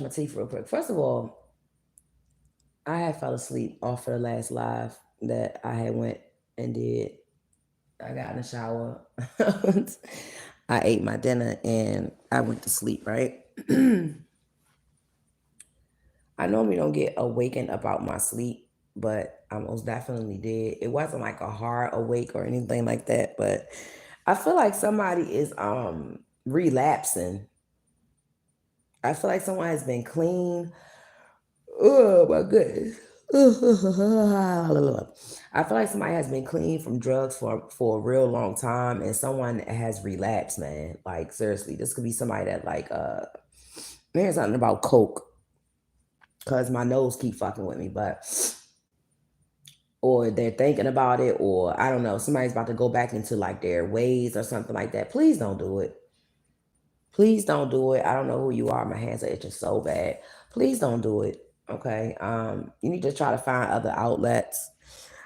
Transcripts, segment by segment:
my teeth real quick. First of all, I had fell asleep off of the last live that I had went and did. I got in the shower. I ate my dinner and I went to sleep, right? I normally don't get awakened about my sleep, but I most definitely did. It wasn't like a hard awake or anything like that, but I feel like somebody is relapsing. I feel like someone has been clean. Oh my goodness. I feel like somebody has been clean from drugs for a real long time and someone has relapsed, man. Like seriously, this could be somebody that like there's something about coke because my nose keep fucking with me, but or they're thinking about it, or I don't know, somebody's about to go back into like their ways or something like that. Please don't do it. Please don't do it. I don't know who you are. My hands are itching so bad. Please don't do it. Okay. You need to try to find other outlets.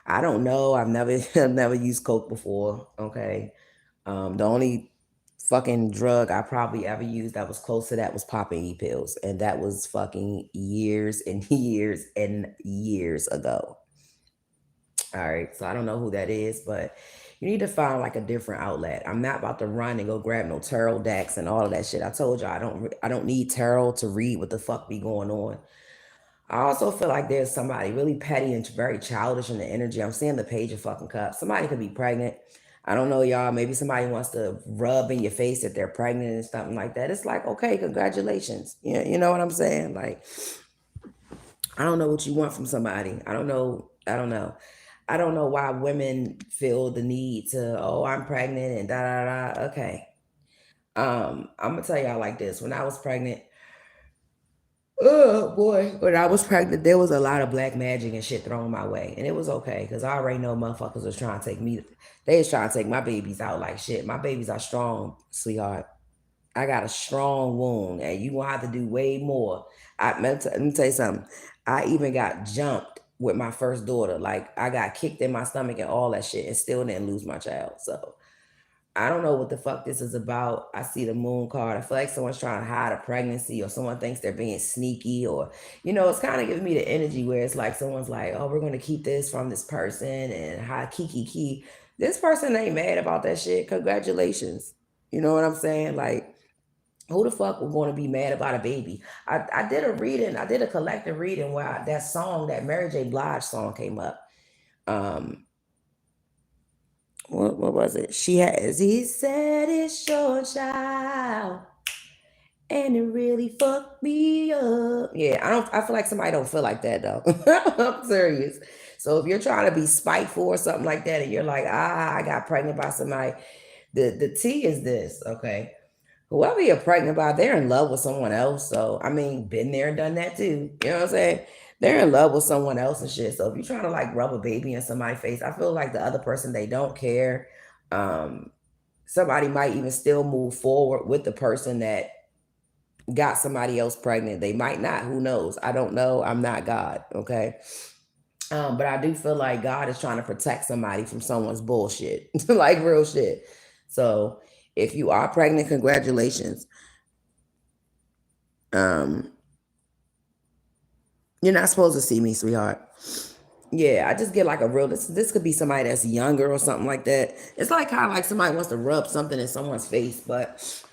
I don't know. I've never I've never used coke before. Okay. The only fucking drug I probably ever used that was close to that was popping pills, and that was fucking years and years and years ago. All right, so I don't know who that is, but you need to find like a different outlet. I'm not about to run and go grab no tarot decks and all of that shit. I told you I don't need tarot to read what the fuck be going on. I also feel like there's somebody really petty and very childish in the energy. I'm seeing the page of fucking cups. Somebody could be pregnant. I don't know, y'all. Maybe somebody wants to rub in your face that they're pregnant and something like that. It's like, okay, congratulations. Yeah, you know what I'm saying? Like, I don't know what you want from somebody. I don't know. I don't know. I don't know why women feel the need to, oh, I'm pregnant and da da da. Okay. I'm gonna tell y'all like this. When I was pregnant, oh boy, when I was pregnant, there was a lot of black magic and shit thrown my way. And it was okay, because I already know motherfuckers was trying to take me, they was trying to take my babies out like shit. My babies are strong, sweetheart. I got a strong wound, and you gonna have to do way more. Let me tell you something. I even got jumped with my first daughter. Like I got kicked in my stomach and all that shit, and still didn't lose my child. So I don't know what the fuck this is about. I see the moon card. I feel like someone's trying to hide a pregnancy, or someone thinks they're being sneaky, or it's kind of giving me the energy where it's like someone's like, oh, we're gonna keep this from this person and hi kiki key. This person ain't mad about that shit. Congratulations. You know what I'm saying? Like who the fuck was going to be mad about a baby? I did a reading, I did a collective reading where that song, that Mary J. Blige song came up. Um, what was it? She has, he said it's your child, and it really fucked me up. Yeah, I feel like somebody don't feel like that though. I'm serious. So if you're trying to be spiteful or something like that, and you're like, I got pregnant by somebody, the T is this, okay? Whoever you're pregnant by, they're in love with someone else. So, I mean, been there and done that too. You know what I'm saying? They're in love with someone else and shit. So, if you're trying to like rub a baby in somebody's face, I feel like the other person, they don't care. Um, Somebody might even still move forward with the person that got somebody else pregnant. They might not. Who knows? I don't know. I'm not God. Okay. But I do feel like God is trying to protect somebody from someone's bullshit, like real shit. So, if you are pregnant, congratulations. Um, you're not supposed to see me, sweetheart. Yeah, I just get like a real. This could be somebody that's younger or something like that. It's like kind of like somebody wants to rub something in someone's face, but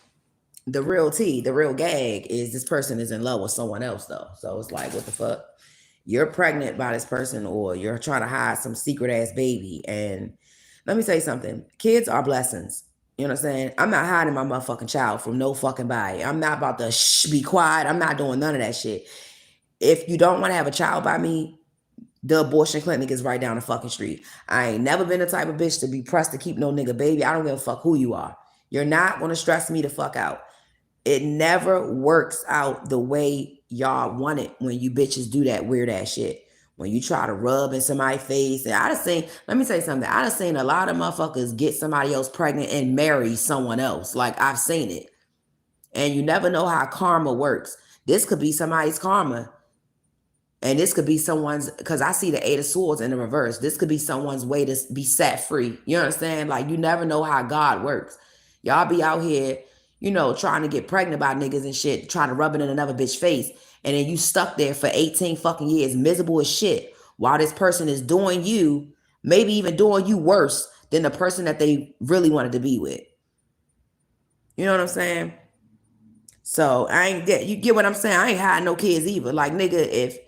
the real tea, the real gag is this person is in love with someone else though. So it's like, what the fuck? You're pregnant by this person, or you're trying to hide some secret ass baby. And let me tell you something: kids are blessings. You know what I'm saying? I'm not hiding my motherfucking child from no fucking body. I'm not about to be quiet. I'm not doing none of that shit. If you don't want to have a child by me, the abortion clinic is right down the fucking street. I ain't never been the type of bitch to be pressed to keep no nigga baby. I don't give a fuck who you are. You're not gonna stress me the fuck out. It never works out the way y'all want it when you bitches do that weird ass shit. When you try to rub in somebody's face. And I done seen, let me tell you something. I done seen a lot of motherfuckers get somebody else pregnant and marry someone else. Like I've seen it. And you never know how karma works. This could be somebody's karma. And this could be someone's, because I see the Eight of Swords in the reverse. This could be someone's way to be set free. You understand? Like, you never know how God works. Y'all be out here, you know, trying to get pregnant by niggas and shit, trying to rub it in another bitch face. And then you stuck there for 18 fucking years, miserable as shit, while this person is doing you, maybe even doing you worse than the person that they really wanted to be with. You know what I'm saying? So you get what I'm saying? I ain't hiding no kids either. Like, nigga,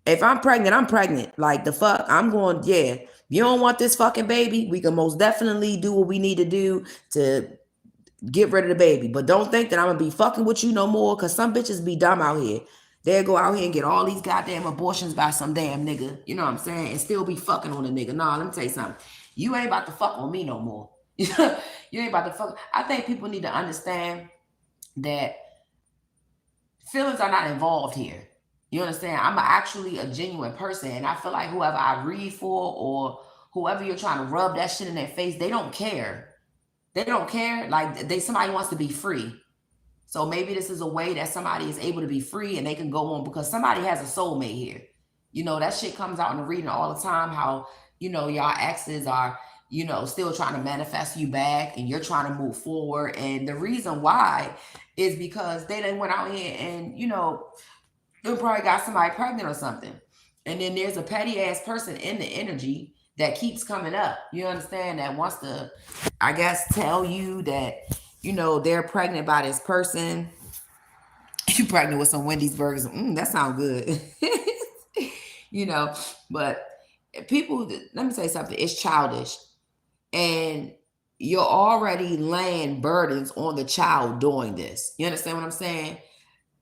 if I'm pregnant, I'm pregnant. Like, the fuck, I'm going, yeah. You don't want this fucking baby, we can most definitely do what we need to do to get rid of the baby. But don't think that I'm gonna be fucking with you no more, because some bitches be dumb out here. They'll go out here and get all these goddamn abortions by some damn nigga, you know what I'm saying, and still be fucking on a nigga. Nah, let me tell you something. You ain't about to fuck on me no more. You ain't about to fuck. I think people need to understand that feelings are not involved here. You understand? I'm actually a genuine person, and I feel like whoever I read for or whoever you're trying to rub that shit in their face, they don't care. They don't care. Like, somebody wants to be free. So maybe this is a way that somebody is able to be free and they can go on, because somebody has a soulmate here. You know, that shit comes out in the reading all the time, how, you know, y'all exes are, you know, still trying to manifest you back and you're trying to move forward. And the reason why is because they done went out here and, you know, they probably got somebody pregnant or something. And then there's a petty ass person in the energy that keeps coming up. You understand? That wants to, I guess, tell you that, you know, they're pregnant by this person. You pregnant with some Wendy's burgers. That sounds good. You know, but people, let me tell you something. It's childish. And you're already laying burdens on the child doing this. You understand what I'm saying?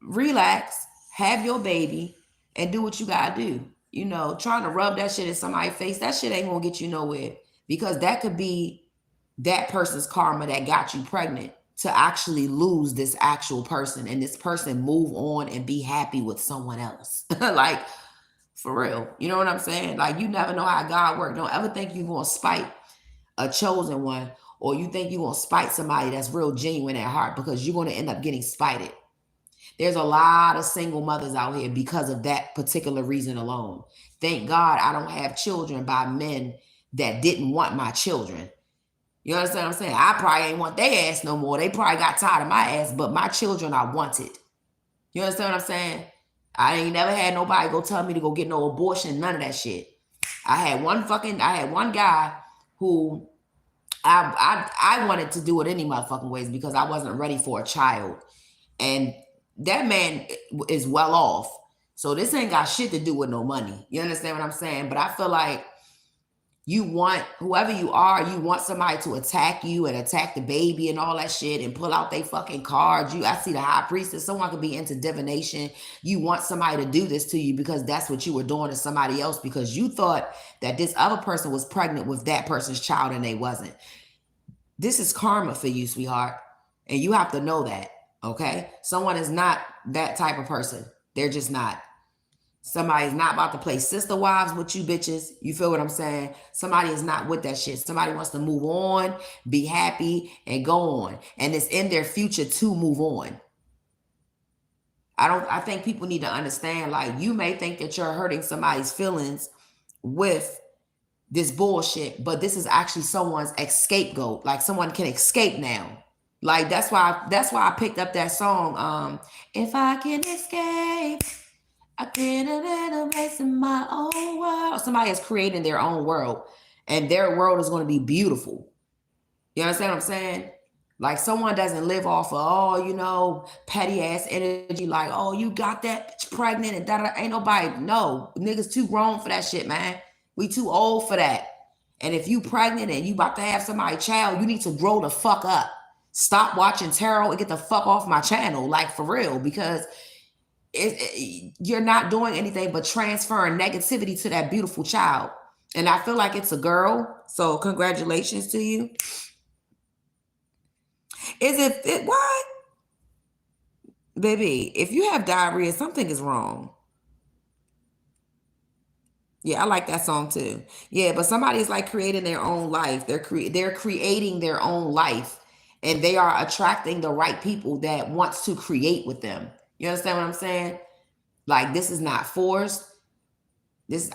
Relax, have your baby, and do what you gotta do. You know, trying to rub that shit in somebody's face, that shit ain't gonna get you nowhere, because that could be that person's karma that got you pregnant to actually lose this actual person, and this person move on and be happy with someone else. Like, for real. You know what I'm saying? Like, you never know how God works. Don't ever think you're gonna spite a chosen one, or you think you're gonna spite somebody that's real genuine at heart, because you're gonna end up getting spited. There's a lot of single mothers out here because of that particular reason alone. Thank God I don't have children by men that didn't want my children. You understand what I'm saying? I probably ain't want their ass no more. They probably got tired of my ass, but my children I wanted. You understand what I'm saying? I ain't never had nobody go tell me to go get no abortion, none of that shit. I had one guy who I wanted to do it any motherfucking ways, because I wasn't ready for a child. And that man is well off. So this ain't got shit to do with no money. You understand what I'm saying? But I feel like you want, whoever you are, you want somebody to attack you and attack the baby and all that shit and pull out they fucking cards. I see the high priestess, someone could be into divination. You want somebody to do this to you because that's what you were doing to somebody else, because you thought that this other person was pregnant with that person's child and they wasn't. This is karma for you, sweetheart. And you have to know that, okay? Someone is not that type of person. They're just not. Somebody's not about to play sister wives with you bitches. You feel what I'm saying? Somebody is not with that shit. Somebody wants to move on, be happy, and go on. And it's in their future to move on. I think people need to understand, like, you may think that you're hurting somebody's feelings with this bullshit, but this is actually someone's scapegoat. Like, someone can escape now. Like, that's why I picked up that song, If I Can Escape, I get a little place in my own world. Somebody is creating their own world, and their world is going to be beautiful. You understand what I'm saying? Like, someone doesn't live off of, petty ass energy. Like, oh, you got that bitch pregnant and da. Ain't nobody. No, niggas too grown for that shit, man. We too old for that. And if you pregnant and you about to have somebody's child, you need to grow the fuck up. Stop watching tarot and get the fuck off my channel. Like, for real, because you're not doing anything but transferring negativity to that beautiful child. And I feel like it's a girl. So congratulations to you. Is it what? Baby, if you have diarrhea, something is wrong. Yeah, I like that song too. Yeah, but somebody's like creating their own life. They're creating their own life, and they are attracting the right people that wants to create with them. You understand what I'm saying? Like, this is not forced.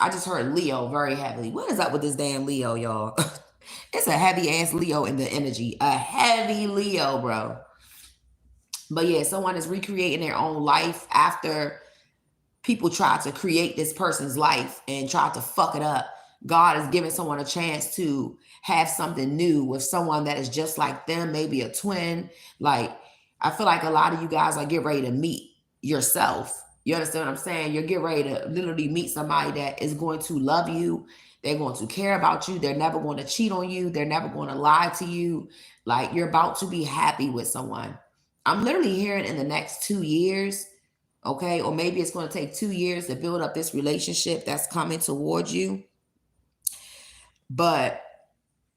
I just heard Leo very heavily. What is up with this damn Leo, y'all? It's a heavy ass Leo in the energy. A heavy Leo, bro. But yeah, someone is recreating their own life after people try to create this person's life and try to fuck it up. God is giving someone a chance to have something new with someone that is just like them, maybe a twin. Like, I feel like a lot of you guys are getting ready to meet yourself. You understand what I'm saying? You're getting ready to literally meet somebody that is going to love you. They're going to care about you. They're never going to cheat on you. They're never going to lie to you. Like, you're about to be happy with someone. I'm literally hearing in the next 2 years, okay, or maybe it's going to take 2 years to build up this relationship that's coming towards you. But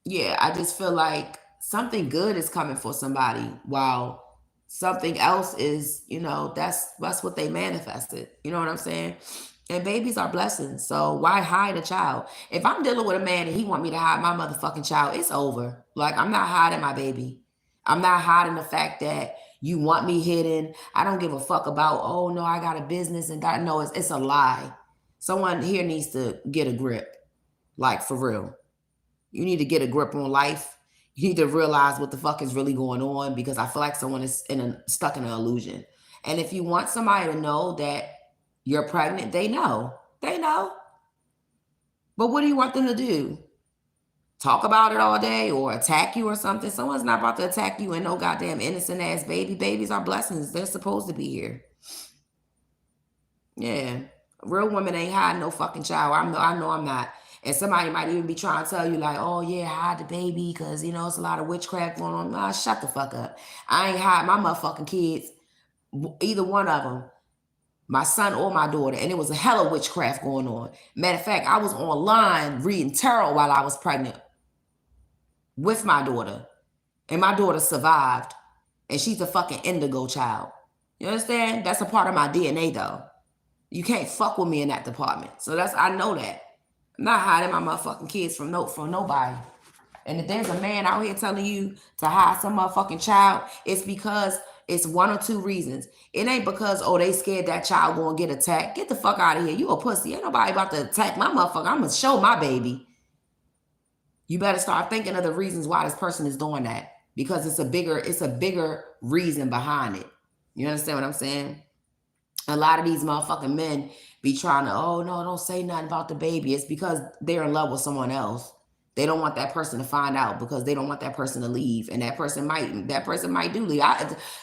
yeah, I just feel like something good is coming for somebody, while something else is, that's what they manifested. You know what I'm saying? And babies are blessings, so why hide a child? If I'm dealing with a man and he want me to hide my motherfucking child, it's over. Like, I'm not hiding my baby. I'm not hiding the fact that you want me hidden. I don't give a fuck about, oh no, I got a business and God knows it's a lie. Someone here needs to get a grip. Like, for real. You need to get a grip on life. You need to realize what the fuck is really going on, because I feel like someone is stuck in an illusion. And if you want somebody to know that you're pregnant, they know. They know. But what do you want them to do? Talk about it all day or attack you or something? Someone's not about to attack you and no goddamn innocent ass baby. Babies are blessings. They're supposed to be here. Yeah. Real women ain't hiding no fucking child. I know I'm not. And somebody might even be trying to tell you like, oh yeah, hide the baby because, it's a lot of witchcraft going on. Nah, shut the fuck up. I ain't hide my motherfucking kids, either one of them, my son or my daughter. And it was a hella witchcraft going on. Matter of fact, I was online reading tarot while I was pregnant with my daughter. And my daughter survived. And she's a fucking indigo child. You understand? That's a part of my DNA though. You can't fuck with me in that department. So I know that. I'm not hiding my motherfucking kids from nobody. And if there's a man out here telling you to hide some motherfucking child, it's because it's one or two reasons. It ain't because, oh, they scared that child gonna get attacked. Get the fuck out of here. You a pussy. Ain't nobody about to attack my motherfucker. I'm gonna show my baby. You better start thinking of the reasons why this person is doing that. Because it's a bigger reason behind it. You understand what I'm saying? A lot of these motherfucking men be trying to, oh no, don't say nothing about the baby. It's because they're in love with someone else. They don't want that person to find out because they don't want that person to leave. And that person might do leave.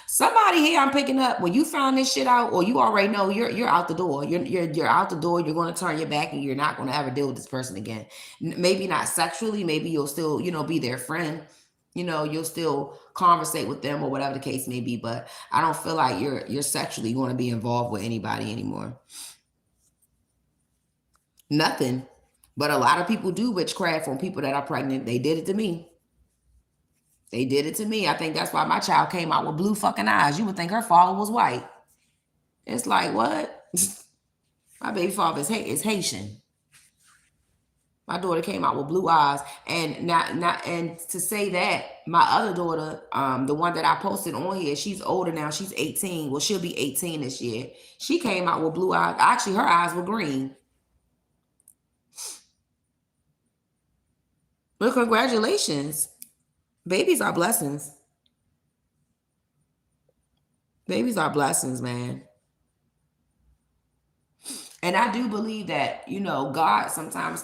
Somebody here I'm picking up, when you found this shit out, or you already know you're out the door. You're out the door. You're going to turn your back and you're not going to ever deal with this person again. Maybe not sexually. Maybe you'll still, be their friend. You'll still conversate with them or whatever the case may be, but I don't feel like you're sexually going to be involved with anybody anymore. Nothing. But a lot of people do witchcraft on people that are pregnant. They did it to me. They did it to me. I think that's why my child came out with blue fucking eyes. You would think her father was white. It's like, what? My baby father is Haitian. My daughter came out with blue eyes, and and to say that my other daughter, the one that I posted on here, she's older now. She's 18. Well, she'll be 18 this year. She came out with blue eyes. Actually, her eyes were green. Well, congratulations. Babies are blessings. Babies are blessings, man. And I do believe that, God sometimes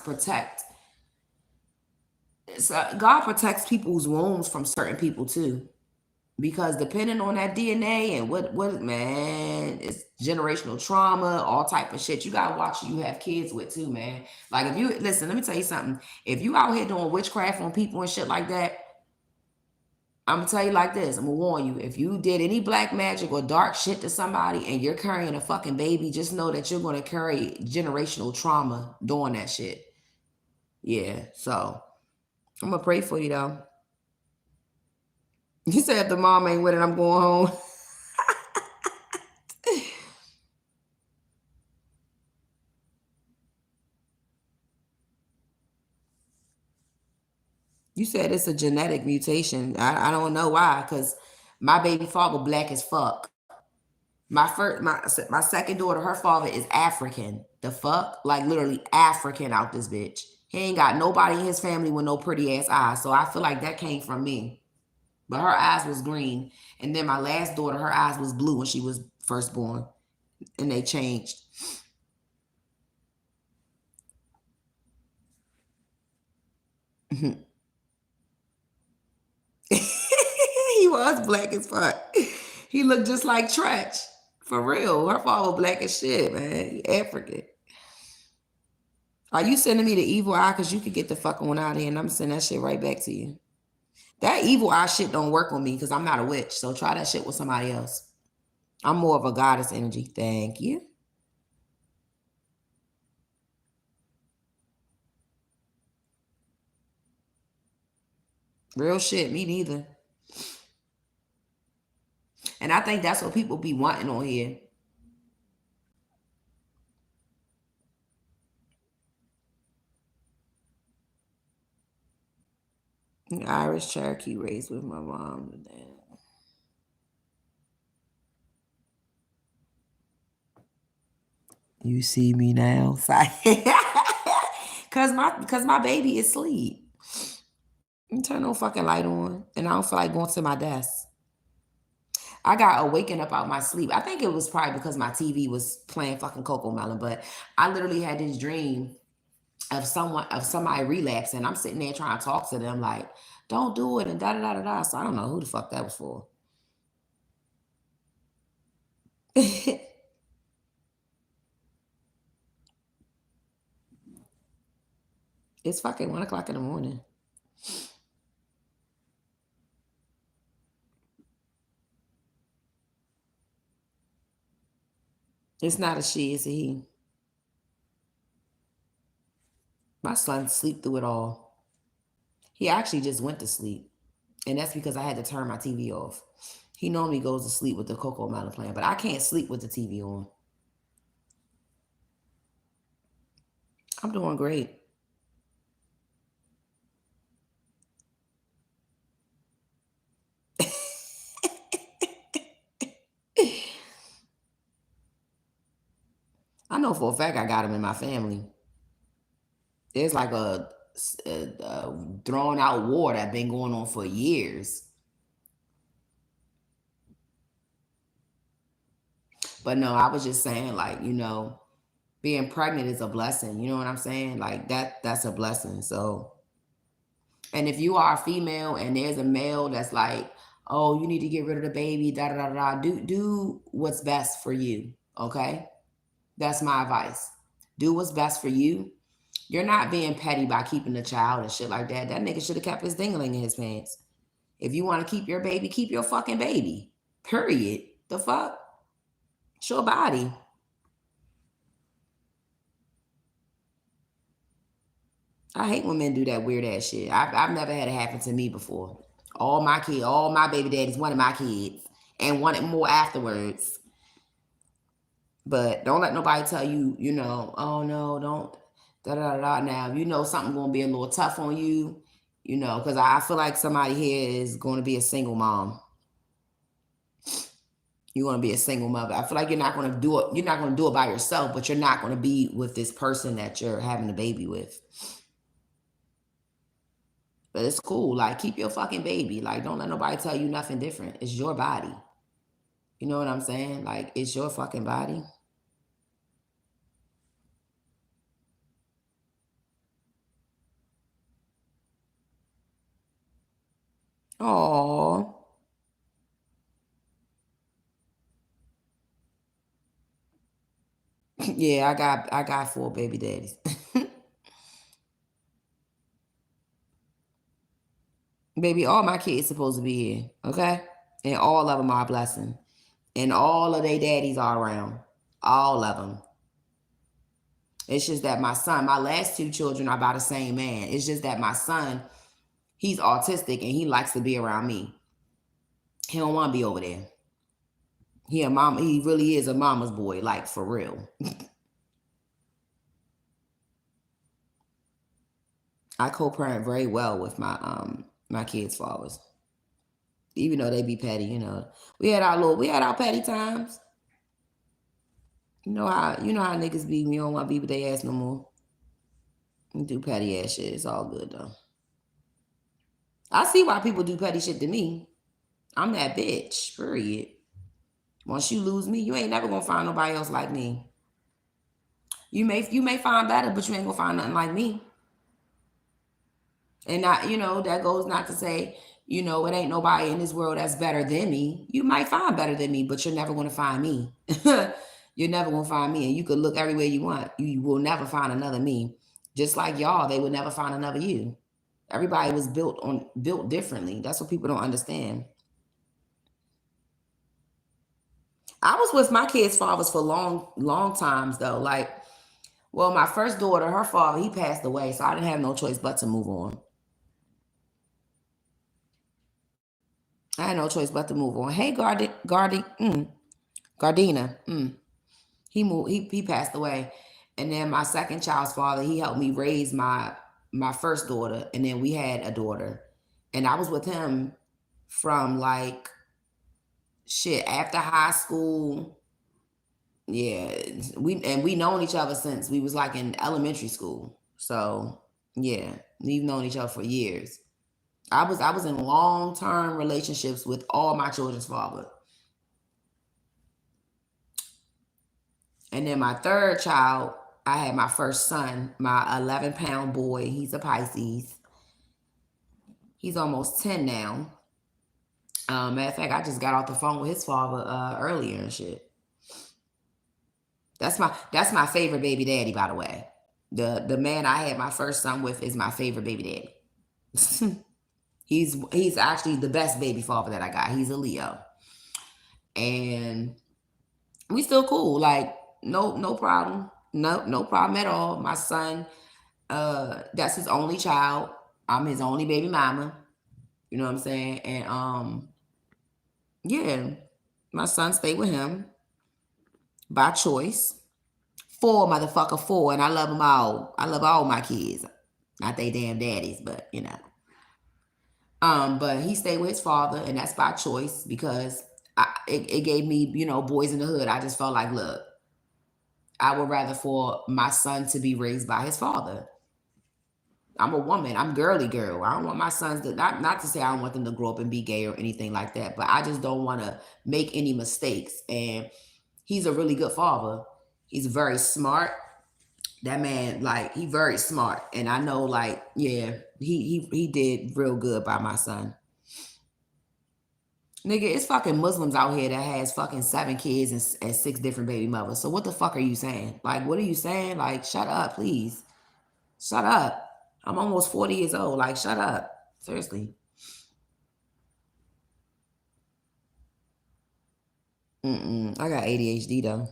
God protects people's wombs from certain people too. Because depending on that DNA and what man, it's generational trauma, all type of shit. You gotta watch who you have kids with too, man. Like, if you listen, let me tell you something. If you out here doing witchcraft on people and shit like that, I'm gonna tell you like this. I'm gonna warn you. If you did any black magic or dark shit to somebody and you're carrying a fucking baby, just know that you're gonna carry generational trauma doing that shit. Yeah, so I'm gonna pray for you though. You said if the mom ain't with it, I'm going home. You said it's a genetic mutation. I don't know why, because my baby father black as fuck. My second daughter, her father is African. The fuck? Like, literally African out this bitch. He ain't got nobody in his family with no pretty ass eyes. So I feel like that came from me. but her eyes was green. And then my last daughter, her eyes was blue when she was first born, and they changed. He was black as fuck. He looked just like Tretch. For real. Her father was black as shit, man. He African. Are you sending me the evil eye? Because you could get the fucking one out of here and I'm sending that shit right back to you. That evil eye shit don't work on me because I'm not a witch. So try that shit with somebody else. I'm more of a goddess energy. Thank you. Real shit. Me neither. And I think that's what people be wanting on here. Irish Cherokee raised with my mom and dad. You see me now? Cause my baby is asleep. You turn no fucking light on. And I don't feel like going to my desk. I got awakened up out my sleep. I think it was probably because my TV was playing fucking Coco Melon, but I literally had this dream of somebody relapsing. I'm sitting there trying to talk to them like, don't do it and da da da da da. So I don't know who the fuck that was for. It's fucking 1 o'clock in the morning. It's not a she, it's a he. My son sleep through it all. He actually just went to sleep. And that's because I had to turn my TV off. He normally goes to sleep with the Coco Melon playing, but I can't sleep with the TV on. I'm doing great. I know for a fact I got him in my family. There's like a thrown out war that been going on for years. But no, I was just saying, like, being pregnant is a blessing. You know what I'm saying? Like that's a blessing. So, and if you are a female and there's a male that's like, oh, you need to get rid of the baby, da da da da, do what's best for you. Okay? That's my advice. Do what's best for you. You're not being petty by keeping the child and shit like that. That nigga should have kept his dingling in his pants. If you want to keep your baby, keep your fucking baby. Period. The fuck? It's your body. I hate when men do that weird ass shit. I've never had it happen to me before. All my baby daddies wanted my kids and wanted more afterwards. But don't let nobody tell you, oh no, don't da da da. Now, you know something gonna be a little tough on you, because I feel like somebody here is going to be a single mom. You're going to be a single mother. I feel like you're not going to do it. You're not going to do it by yourself, but you're not going to be with this person that you're having a baby with. But it's cool. Like, keep your fucking baby. Like, don't let nobody tell you nothing different. It's your body. You know what I'm saying? Like, it's your fucking body. Oh, yeah. I got 4 baby daddies. Baby, all my kids supposed to be here, okay? And all of them are a blessing. And all of their daddies are around. All of them. It's just that my son, my last 2 children are by the same man. It's just that my son, he's autistic and he likes to be around me. He don't want to be over there. He really is a mama's boy, like for real. I co-parent very well with my kids' fathers. Even though they be petty. We had our petty times. You know how niggas be. We don't want to be with their ass no more. We do petty ass shit. It's all good though. I see why people do petty shit to me. I'm that bitch, period. Once you lose me, you ain't never gonna find nobody else like me. You may find better, but you ain't gonna find nothing like me. And not, that goes not to say, it ain't nobody in this world that's better than me. You might find better than me, but you're never gonna find me. You're never gonna find me. And you could look everywhere you want. You will never find another me. Just like y'all, they would never find another you. Everybody was built differently. That's what people don't understand. I was with my kids' fathers for long times though. Like, well, my first daughter, her father, he passed away, so I didn't have no choice but to move on. I had no choice but to move on. Hey, Gardina. He moved. He passed away, and then my second child's father, he helped me raise my first daughter, and then we had a daughter, and I was with him from like shit after high school. Yeah, we known each other since we was like in elementary school. So yeah, we've known each other for years. I was in long-term relationships with all my children's father. And then my third child, I had my first son, my 11-pound boy. He's a Pisces. He's almost 10 now. Matter of fact, I just got off the phone with his father earlier and shit. That's my favorite baby daddy, by the way. The man I had my first son with is my favorite baby daddy. He's actually the best baby father that I got. He's a Leo. And we still cool. Like, no problem. No problem at all. My son, that's his only child. I'm his only baby mama. You know what I'm saying? And yeah, my son stayed with him by choice. 4 motherfucker 4, and I love them all. I love all my kids. Not they damn daddies, but But he stayed with his father, and that's by choice because it gave me, boys in the hood. I just felt like, look, I would rather for my son to be raised by his father. I'm a woman. I'm girly girl. I don't want my sons to not to say I don't want them to grow up and be gay or anything like that, but I just don't want to make any mistakes. And he's a really good father. He's very smart. That man, like, he very smart. And I know, like, yeah, he did real good by my son. Nigga, it's fucking Muslims out here that has fucking 7 kids and 6 different baby mothers. So what the fuck are you saying? Like, what are you saying? Like, shut up, please. Shut up. I'm almost 40 years old. Like, shut up. Seriously. I got ADHD though.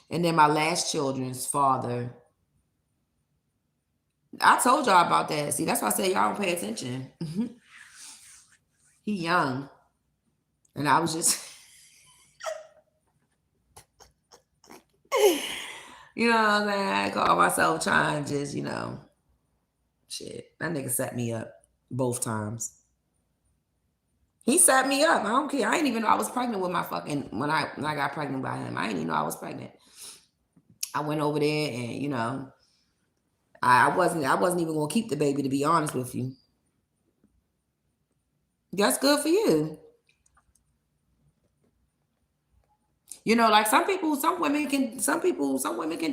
And then my last children's father, I told y'all about that. See, that's why I say y'all don't pay attention. He young. And I was just, you know what I'm saying? I call myself trying just, shit. That nigga set me up both times. He set me up. I don't care. I didn't even know I was pregnant with my fucking when I got pregnant by him. I didn't even know I was pregnant. I went over there and I wasn't even gonna keep the baby, to be honest with you. That's good for you. Like some women can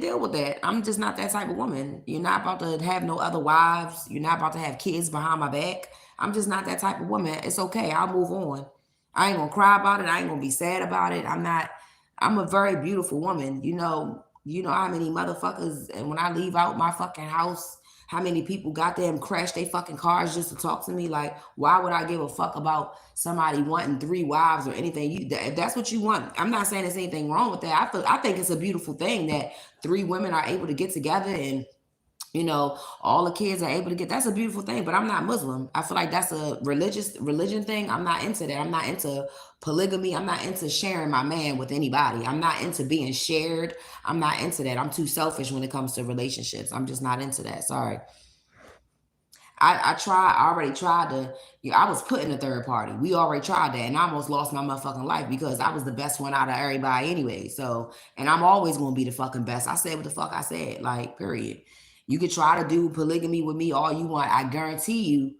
deal with that. I'm just not that type of woman. You're not about to have no other wives. You're not about to have kids behind my back. I'm just not that type of woman. It's okay. I'll move on. I ain't gonna cry about it. I ain't gonna be sad about it. I'm a very beautiful woman. You know how many motherfuckers, and when I leave out my fucking house, how many people goddamn crash their fucking cars just to talk to me? Like, why would I give a fuck about somebody wanting 3 wives or anything? If that's what you want, I'm not saying there's anything wrong with that. I think it's a beautiful thing that 3 women are able to get together and all the kids are able to get. That's a beautiful thing. But I'm not Muslim. I feel like that's a religion thing. I'm not into that. I'm not into polygamy. I'm not into sharing my man with anybody. I'm not into being shared. I'm not into that. I'm too selfish when it comes to relationships. I'm just not into that. Sorry. I already tried to, I was put in a third party. We already tried that, and I almost lost my motherfucking life because I was the best one out of everybody anyway. So, and I'm always going to be the fucking best. I said what the fuck I said, like, period. You could try to do polygamy with me all you want. I guarantee you,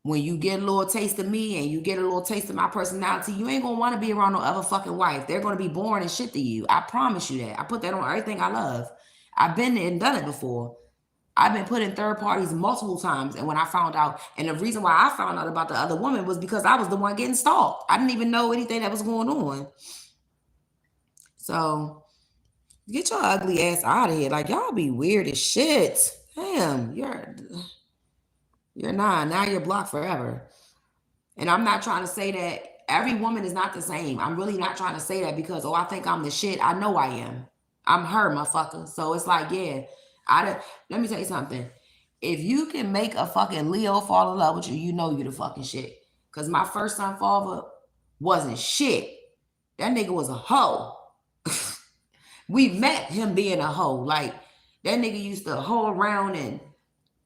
when you get a little taste of me and you get a little taste of my personality, you ain't gonna want to be around no other fucking wife. They're gonna be boring and shit to you. I promise you that. I put that on everything I love. I've been there and done it before. I've been put in third parties multiple times. And when I found out, and the reason why I found out about the other woman was because I was the one getting stalked. I didn't even know anything that was going on. So get your ugly ass out of here. Like, y'all be weird as shit. Damn, you're not. Now you're blocked forever. And I'm not trying to say that every woman is not the same. I'm really not trying to say that because, oh, I think I'm the shit. I know I am. I'm her, motherfucker. So it's like, yeah, let me tell you something. If you can make a fucking Leo fall in love with you, you know you the fucking shit. Because my first son, father, wasn't shit. That nigga was a hoe. We met him being a hoe. Like, that nigga used to hoe around and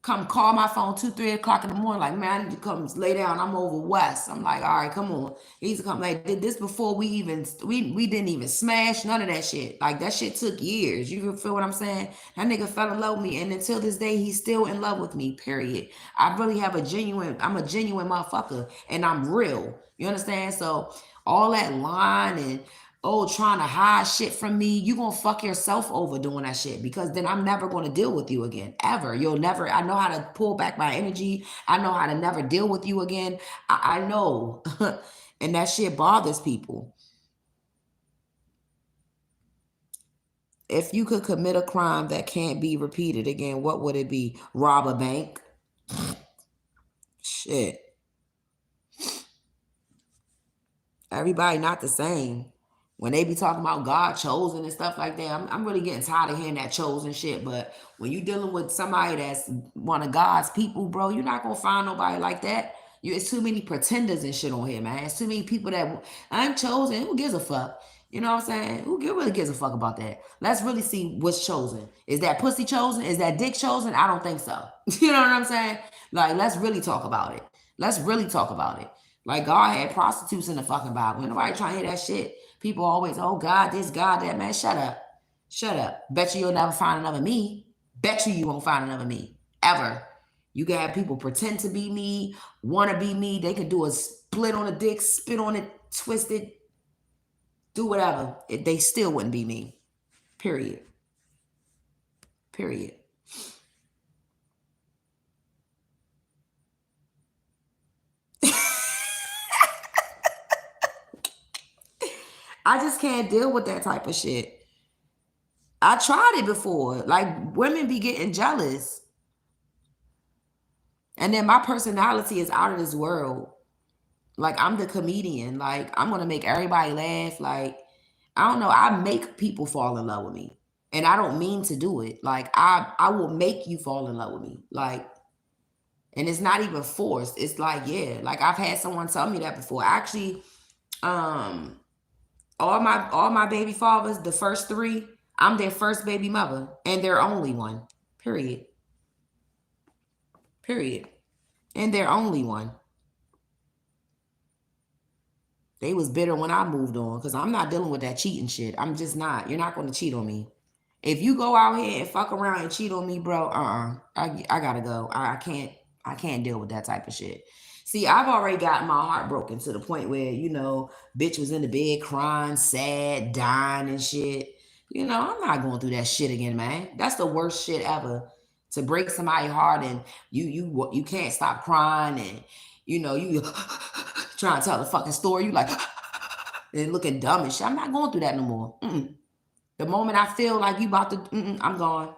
come call my phone 2, 3 o'clock in the morning. Like, man, I need to come lay down. I'm over west. I'm like, all right, come on. He used to come. Like, did this before we didn't even smash none of that shit. Like, that shit took years. You feel what I'm saying? That nigga fell in love with me, and until this day, he's still in love with me. Period. I'm a genuine motherfucker, and I'm real. You understand? So all that line and trying to hide shit from me, you gonna fuck yourself over doing that shit, because then I'm never gonna deal with you again, ever. I know how to pull back my energy. I know how to never deal with you again. I know. And that shit bothers people. If you could commit a crime that can't be repeated again, what would it be? Rob a bank? Shit. Everybody not the same. When they be talking about God chosen and stuff like that, I'm really getting tired of hearing that chosen shit. But when you dealing with somebody that's one of God's people, bro, you're not gonna find nobody like that. It's too many pretenders and shit on here, man. It's too many people that I'm chosen. Who gives a fuck? You know what I'm saying? Who really gives a fuck about that? Let's really see what's chosen. Is that pussy chosen? Is that dick chosen? I don't think so. You know what I'm saying? Like, let's really talk about it. Let's really talk about it. Like, God had prostitutes in the fucking Bible. Ain't nobody trying to hear that shit. People always, oh, God, this, God, that. Man, shut up. Shut up. Bet you you'll never find another me. Bet you won't find another me. Ever. You can have people pretend to be me, want to be me. They can do a split on a dick, spit on it, twist it, do whatever. They still wouldn't be me. Period. Period. I just can't deal with that type of shit. I tried it before. Like, women be getting jealous. And then my personality is out of this world. Like, I'm the comedian. Like, I'm going to make everybody laugh. Like, I don't know. I make people fall in love with me. And I don't mean to do it. Like, I will make you fall in love with me. Like, and it's not even forced. It's like, yeah. Like, I've had someone tell me that before. Actually, all my baby fathers, the first 3, I'm their first baby mother and their only one. Period. Period. And their only one. They was bitter when I moved on, because I'm not dealing with that cheating shit. I'm just not. You're not going to cheat on me. If you go out here and fuck around and cheat on me, bro, I gotta go. I can't deal with that type of shit. See, I've already gotten my heart broken to the point where, bitch was in the bed crying, sad, dying and shit. I'm not going through that shit again, man. That's the worst shit ever. To break somebody's heart and you can't stop crying, and you trying to tell the fucking story. You like and looking dumb and shit. I'm not going through that no more. The moment I feel like you about to, I'm gone.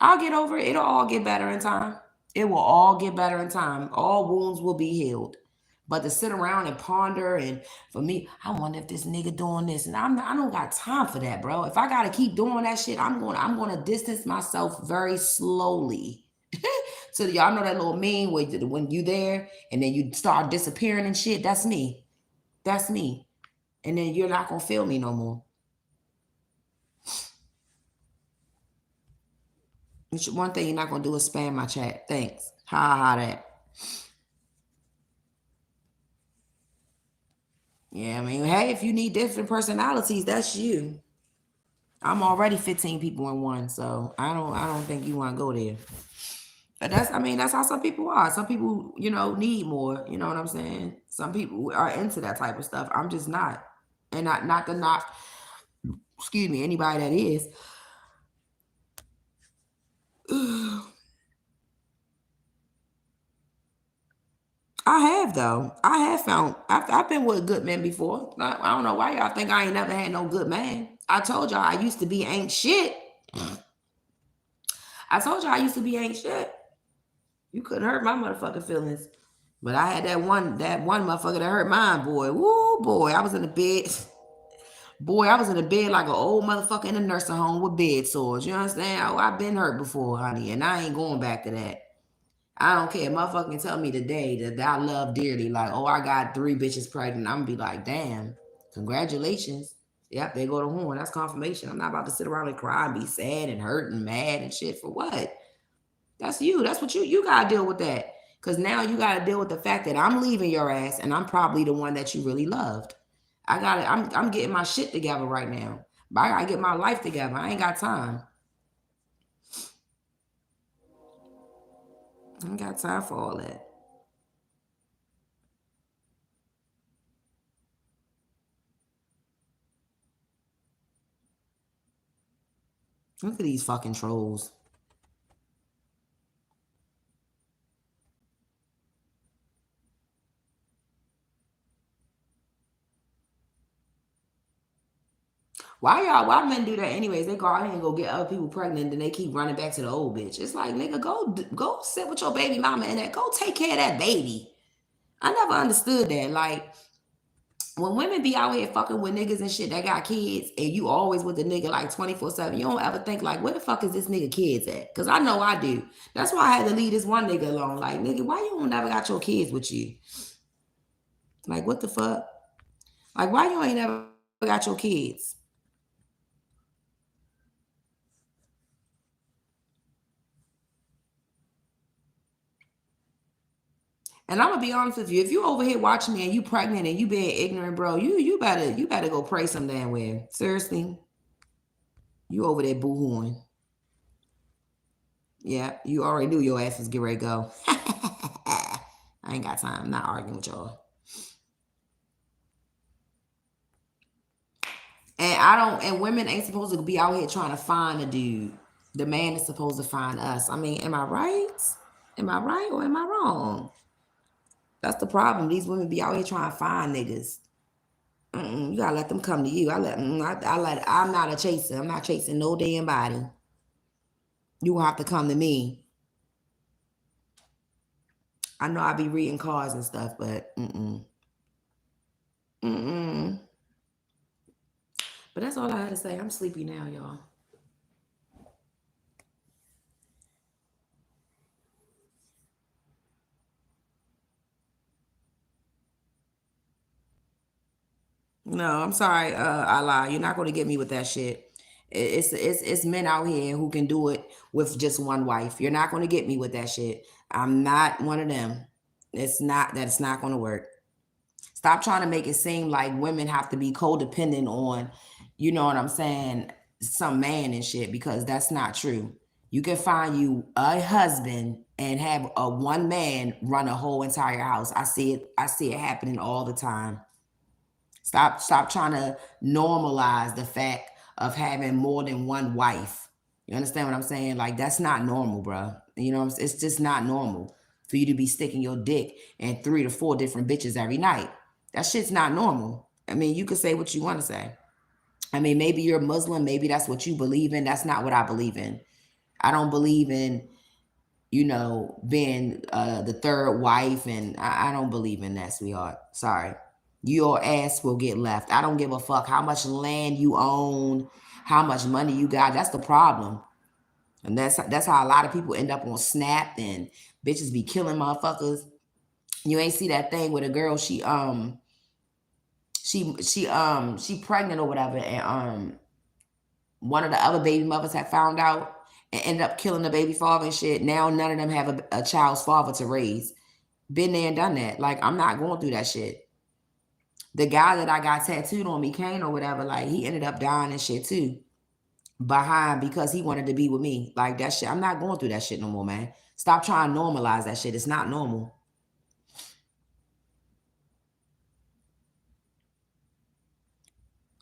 I'll get over it. It'll all get better in time. It will all get better in time. All wounds will be healed. But to sit around and ponder, and for me, I wonder if this nigga doing this, and I don't got time for that, bro. If I gotta keep doing that shit, I'm gonna distance myself very slowly. So y'all know that little meme where when you there and then you start disappearing and shit. That's me. That's me. And then you're not gonna feel me no more. One thing you're not gonna do is spam my chat. Thanks. Ha that. Yeah, I mean, hey, if you need different personalities, that's you. I'm already 15 people in one, so I don't think you want to go there. I mean, that's how some people are. Some people, need more. You know what I'm saying? Some people are into that type of stuff. I'm just not. And not to knock, excuse me, anybody that is. I have though. I have found I've been with good men before. I don't know why y'all think I ain't never had no good man. I told y'all I used to be ain't shit. I told y'all I used to be ain't shit. You couldn't hurt my motherfucking feelings. But I had that one motherfucker that hurt mine, boy. Woo, boy. I was in the bed. Boy, I was in the bed like an old motherfucker in a nursing home with bed sores. You understand? Oh, I've been hurt before, honey, and I ain't going back to that. I don't care. Motherfucking tell me today that I love dearly. Like, oh, I got 3 bitches pregnant. I'm gonna be like, damn, congratulations. Yep, there go the horn. That's confirmation. I'm not about to sit around and cry and be sad and hurt and mad and shit for what? That's you. That's what you gotta deal with that. Cause now you gotta deal with the fact that I'm leaving your ass and I'm probably the one that you really loved. I'm getting my shit together right now. But I gotta get my life together. I ain't got time. I ain't got time for all that. Look at these fucking trolls. Why men do that anyways? They go out here and go get other people pregnant, and then they keep running back to the old bitch. It's like, nigga, go sit with your baby mama and that. Go take care of that baby. I never understood that. Like, when women be out here fucking with niggas and shit that got kids, and you always with the nigga like 24/7, you don't ever think like, where the fuck is this nigga kids at? Because I know I do. That's why I had to leave this one nigga alone. Like, nigga, why you don't never got your kids with you? Like, what the fuck? Like, why you ain't never got your kids? And I'm gonna be honest with you. If you over here watching me and you pregnant and you being ignorant, bro, you better go pray some damn way. Seriously, you over there boohooing. Yeah, you already knew your ass was get ready to go. I ain't got time. I'm not arguing with y'all. And I don't. And women ain't supposed to be out here trying to find a dude. The man is supposed to find us. I mean, am I right? Am I right or am I wrong? That's the problem. These women be out here trying to find niggas. You gotta let them come to you. I'm not a chaser. I'm not chasing no damn body. You have to come to me. I know I be reading cards and stuff, but mm. But that's all I had to say. I'm sleepy now, y'all. No, I'm sorry, Allah. You're not gonna get me with that shit. It's men out here who can do it with just one wife. You're not gonna get me with that shit. I'm not one of them. That's not gonna work. Stop trying to make it seem like women have to be codependent on, you know what I'm saying, some man and shit, because that's not true. You can find you a husband and have a one man run a whole entire house. I see it happening all the time. Stop trying to normalize the fact of having more than one wife. You understand what I'm saying? Like, that's not normal, bro. You know, it's just not normal for you to be sticking your dick in 3 to 4 different bitches every night. That shit's not normal. I mean, you can say what you want to say. I mean, maybe you're Muslim, maybe that's what you believe in. That's not what I believe in. I don't believe in, being the third wife, and I don't believe in that, sweetheart. Sorry. Your ass will get left. I don't give a fuck how much land you own, how much money you got. That's the problem. And that's how a lot of people end up on Snap, and bitches be killing motherfuckers. You ain't see that thing with a girl, she pregnant or whatever, and one of the other baby mothers had found out and ended up killing the baby father and shit. Now none of them have a child's father to raise. Been there and done that. Like, I'm not going through that shit. The guy that I got tattooed on me, Kane or whatever, like, he ended up dying and shit too. behind because he wanted to be with me. Like that shit. I'm not going through that shit no more, man. Stop trying to normalize that shit. It's not normal.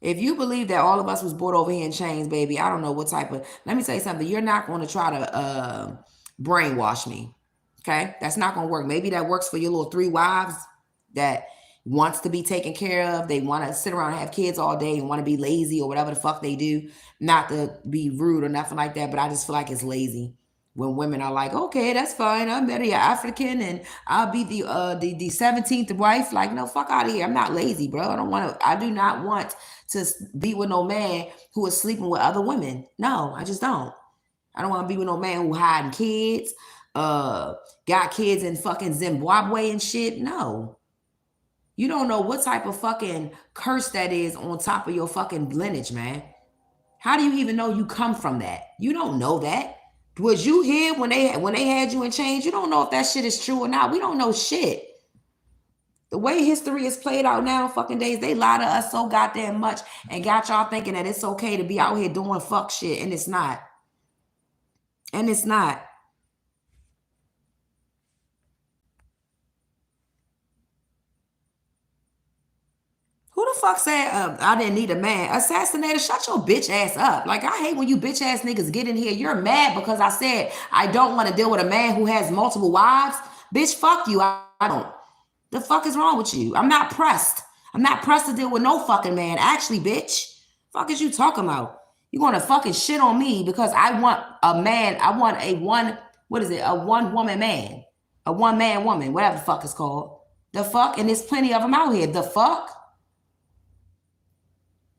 If you believe that all of us was brought over here in chains, baby, I don't know what type of. Let me tell you something. You're not going to try to brainwash me. Okay, that's not going to work. Maybe that works for your little 3 wives that wants to be taken care of. They want to sit around and have kids all day and want to be lazy or whatever the fuck they do. Not to be rude or nothing like that, but I just feel like it's lazy when women are like, okay, that's fine. I'll marry an African and I'll be the 17th wife. Like, no, fuck out of here. I'm not lazy, bro. I do not want to be with no man who is sleeping with other women. No, I just don't. I don't want to be with no man who hiding kids, got kids in fucking Zimbabwe and shit. No. You don't know what type of fucking curse that is on top of your fucking lineage, man. How do you even know you come from that? You don't know that. Was you here when they had you in chains? You don't know if that shit is true or not. We don't know shit. The way history is played out now, fucking days, they lie to us so goddamn much and got y'all thinking that it's okay to be out here doing fuck shit, and it's not. And it's not. Who the fuck said I didn't need a man? Assassinator, shut your bitch ass up. Like, I hate when you bitch ass niggas get in here. You're mad because I said I don't want to deal with a man who has multiple wives. Bitch, fuck you. I don't. The fuck is wrong with you? I'm not pressed. I'm not pressed to deal with no fucking man. Actually, bitch, fuck is you talking about? You gonna fucking shit on me because I want a man. I want a one woman man, a one man woman, whatever the fuck it's called. The fuck, and there's plenty of them out here. The fuck.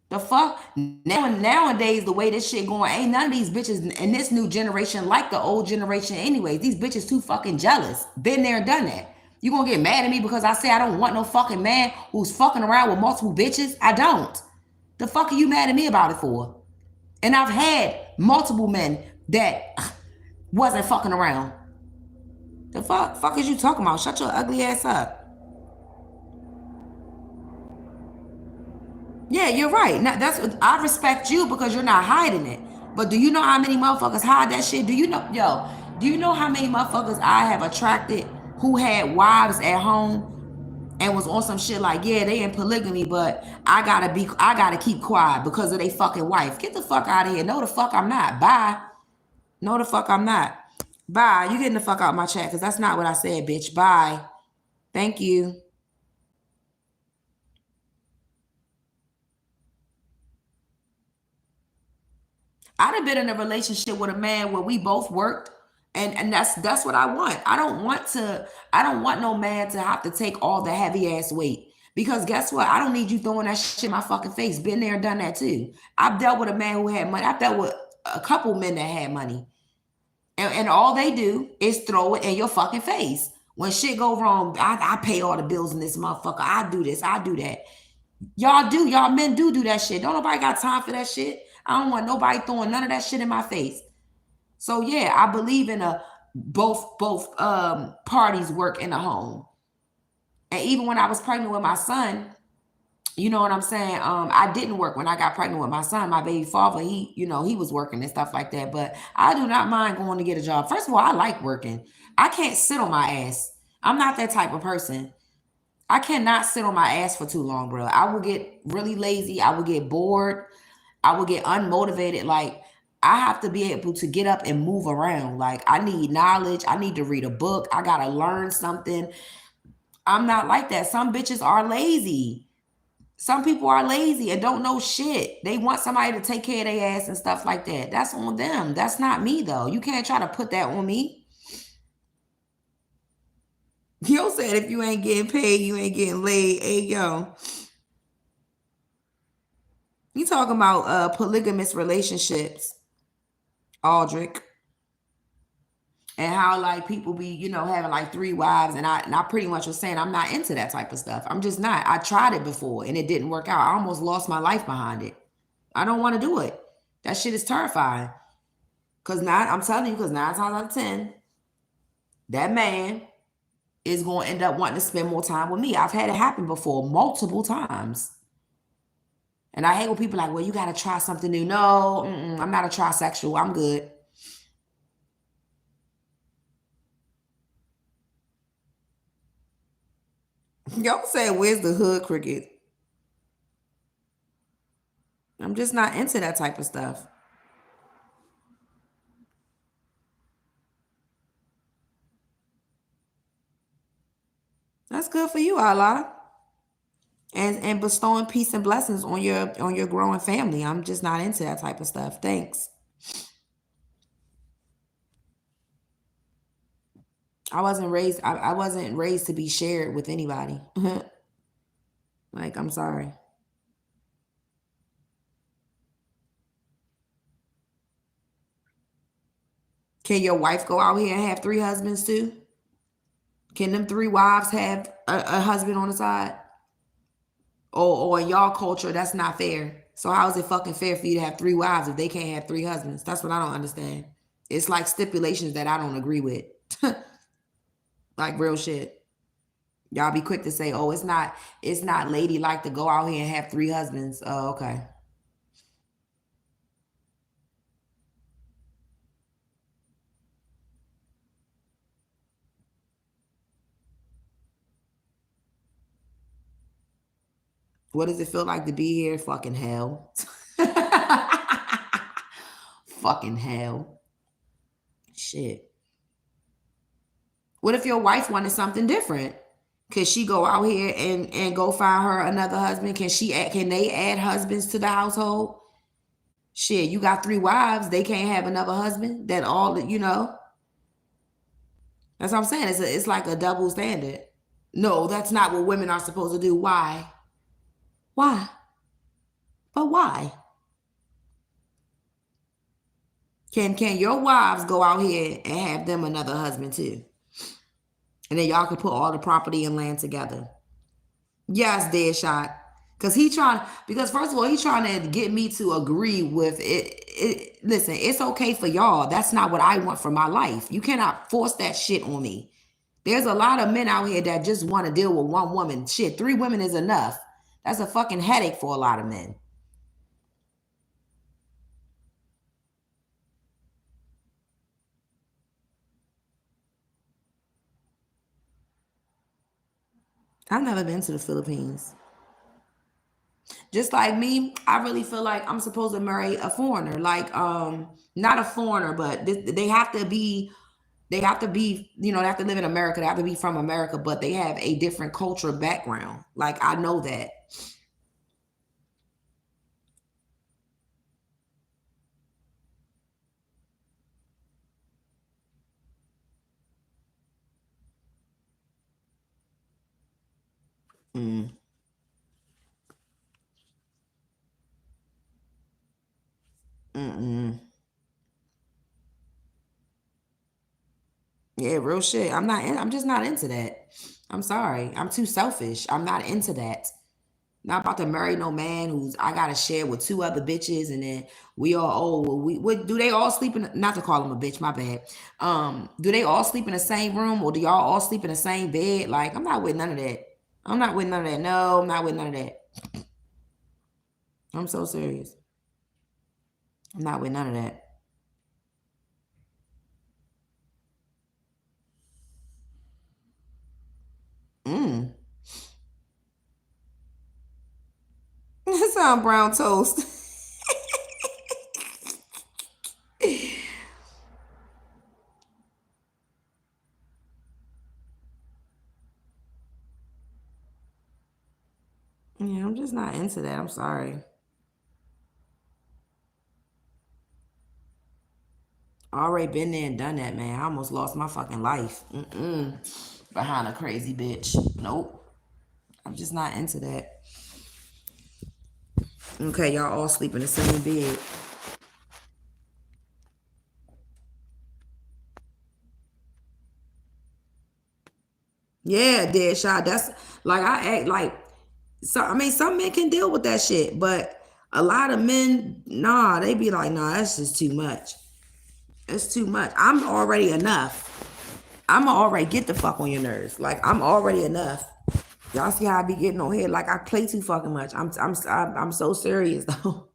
The fuck? Nowadays, the way this shit going, ain't none of these bitches in this new generation like the old generation anyways. These bitches too fucking jealous. Been there and done that. You gonna get mad at me because I say I don't want no fucking man who's fucking around with multiple bitches? I don't. The fuck are you mad at me about it for? And I've had multiple men that wasn't fucking around. The fuck is you talking about? Shut your ugly ass up. Yeah, you're right. Now, I respect you because you're not hiding it. But do you know how many motherfuckers hide that shit? Do you know how many motherfuckers I have attracted who had wives at home and was on some shit like, yeah, they in polygamy, but I gotta keep quiet because of they fucking wife. Get the fuck out of here. No, the fuck I'm not. Bye. No, the fuck I'm not. Bye. You getting the fuck out of my chat because that's not what I said, bitch. Bye. Thank you. I'd have been in a relationship with a man where we both worked, and that's what I want. I don't want no man to have to take all the heavy ass weight. Because guess what? I don't need you throwing that shit in my fucking face. Been there and done that too. I've dealt with a man who had money. I've dealt with a couple men that had money. And all they do is throw it in your fucking face. When shit go wrong, I pay all the bills in this motherfucker. I do this, I do that. Y'all men do that shit. Don't nobody got time for that shit. I don't want nobody throwing none of that shit in my face. So yeah, I believe in both parties work in a home. And even when I was pregnant with my son, you know what I'm saying? I didn't work when I got pregnant with my son. My baby father, he was working and stuff like that. But I do not mind going to get a job. First of all, I like working. I can't sit on my ass. I'm not that type of person. I cannot sit on my ass for too long, bro. I will get really lazy. I will get bored. I will get unmotivated. Like, I have to be able to get up and move around. Like, I need knowledge. I need to read a book. I got to learn something. I'm not like that. Some bitches are lazy. Some people are lazy and don't know shit. They want somebody to take care of their ass and stuff like that. That's on them. That's not me, though. You can't try to put that on me. Yo said if you ain't getting paid, you ain't getting laid. Hey, yo. You talking about polygamous relationships, Aldrich, and how like people be, having like 3 wives, and I pretty much was saying I'm not into that type of stuff. I'm just not. I tried it before and it didn't work out. I almost lost my life behind it. I don't want to do it. That shit is terrifying. I'm telling you, because 9 times out of 10, that man is going to end up wanting to spend more time with me. I've had it happen before multiple times. And I hate when people are like, well, you got to try something new. No, I'm not a trisexual. I'm good. Y'all saying, where's the hood cricket? I'm just not into that type of stuff. That's good for you, Allah. And bestowing peace and blessings on your growing family. I'm just not into that type of stuff. Thanks. I wasn't raised to be shared with anybody. Like, I'm sorry. Can your wife go out here and have 3 husbands too? Can them 3 wives have a husband on the side? Or in y'all culture, that's not fair. So how is it fucking fair for you to have 3 wives if they can't have 3 husbands? That's what I don't understand. It's like stipulations that I don't agree with. Like real shit. Y'all be quick to say, oh, it's not ladylike to go out here and have 3 husbands. Oh, okay. What does it feel like to be here? Fucking hell. Fucking hell. Shit. What if your wife wanted something different? Could she go out here and go find her another husband? Can they add husbands to the household? Shit, you got 3 wives, they can't have another husband. That all, you know. That's what I'm saying. It's like a double standard. No, that's not what women are supposed to do. Why? Why? But why? Can your wives go out here and have them another husband too? And then y'all can put all the property and land together. Yes, Deadshot. Because first of all, he's trying to get me to agree with it. Listen, it's okay for y'all. That's not what I want for my life. You cannot force that shit on me. There's a lot of men out here that just want to deal with 1 woman. Shit, 3 women is enough. That's a fucking headache for a lot of men. I've never been to the Philippines. Just like me, I really feel like I'm supposed to marry a foreigner. Like, not a foreigner, but they have to be, they have to be, they have to live in America. They have to be from America, but they have a different cultural background. Like, I know that. Mm, mm-mm. Yeah, real shit. I'm just not into that. I'm sorry. I'm too selfish. I'm not into that. Not about to marry no man who's I gotta share with 2 other bitches, and then we all well, what do they all sleep in? Not to call him a bitch, my bad. Do they all sleep in the same room, or do y'all all sleep in the same bed? Like, I'm not with none of that. I'm not with none of that. No, I'm not with none of that. I'm so serious. I'm not with none of that. Mm. That sound brown toast. Yeah, I'm just not into that. I'm sorry. Already been there and done that, man. I almost lost my fucking life. Behind a crazy bitch. Nope. I'm just not into that. Okay, y'all all sleep in the same bed. Yeah, dead shot. That's like I act like I mean, some men can deal with that shit, but a lot of men, nah, they be like, nah, that's just too much. It's too much. I'm already enough. I'm already get the fuck on your nerves. Like, I'm already enough. Y'all see how I be getting on here? Like I play too fucking much. I'm so serious though.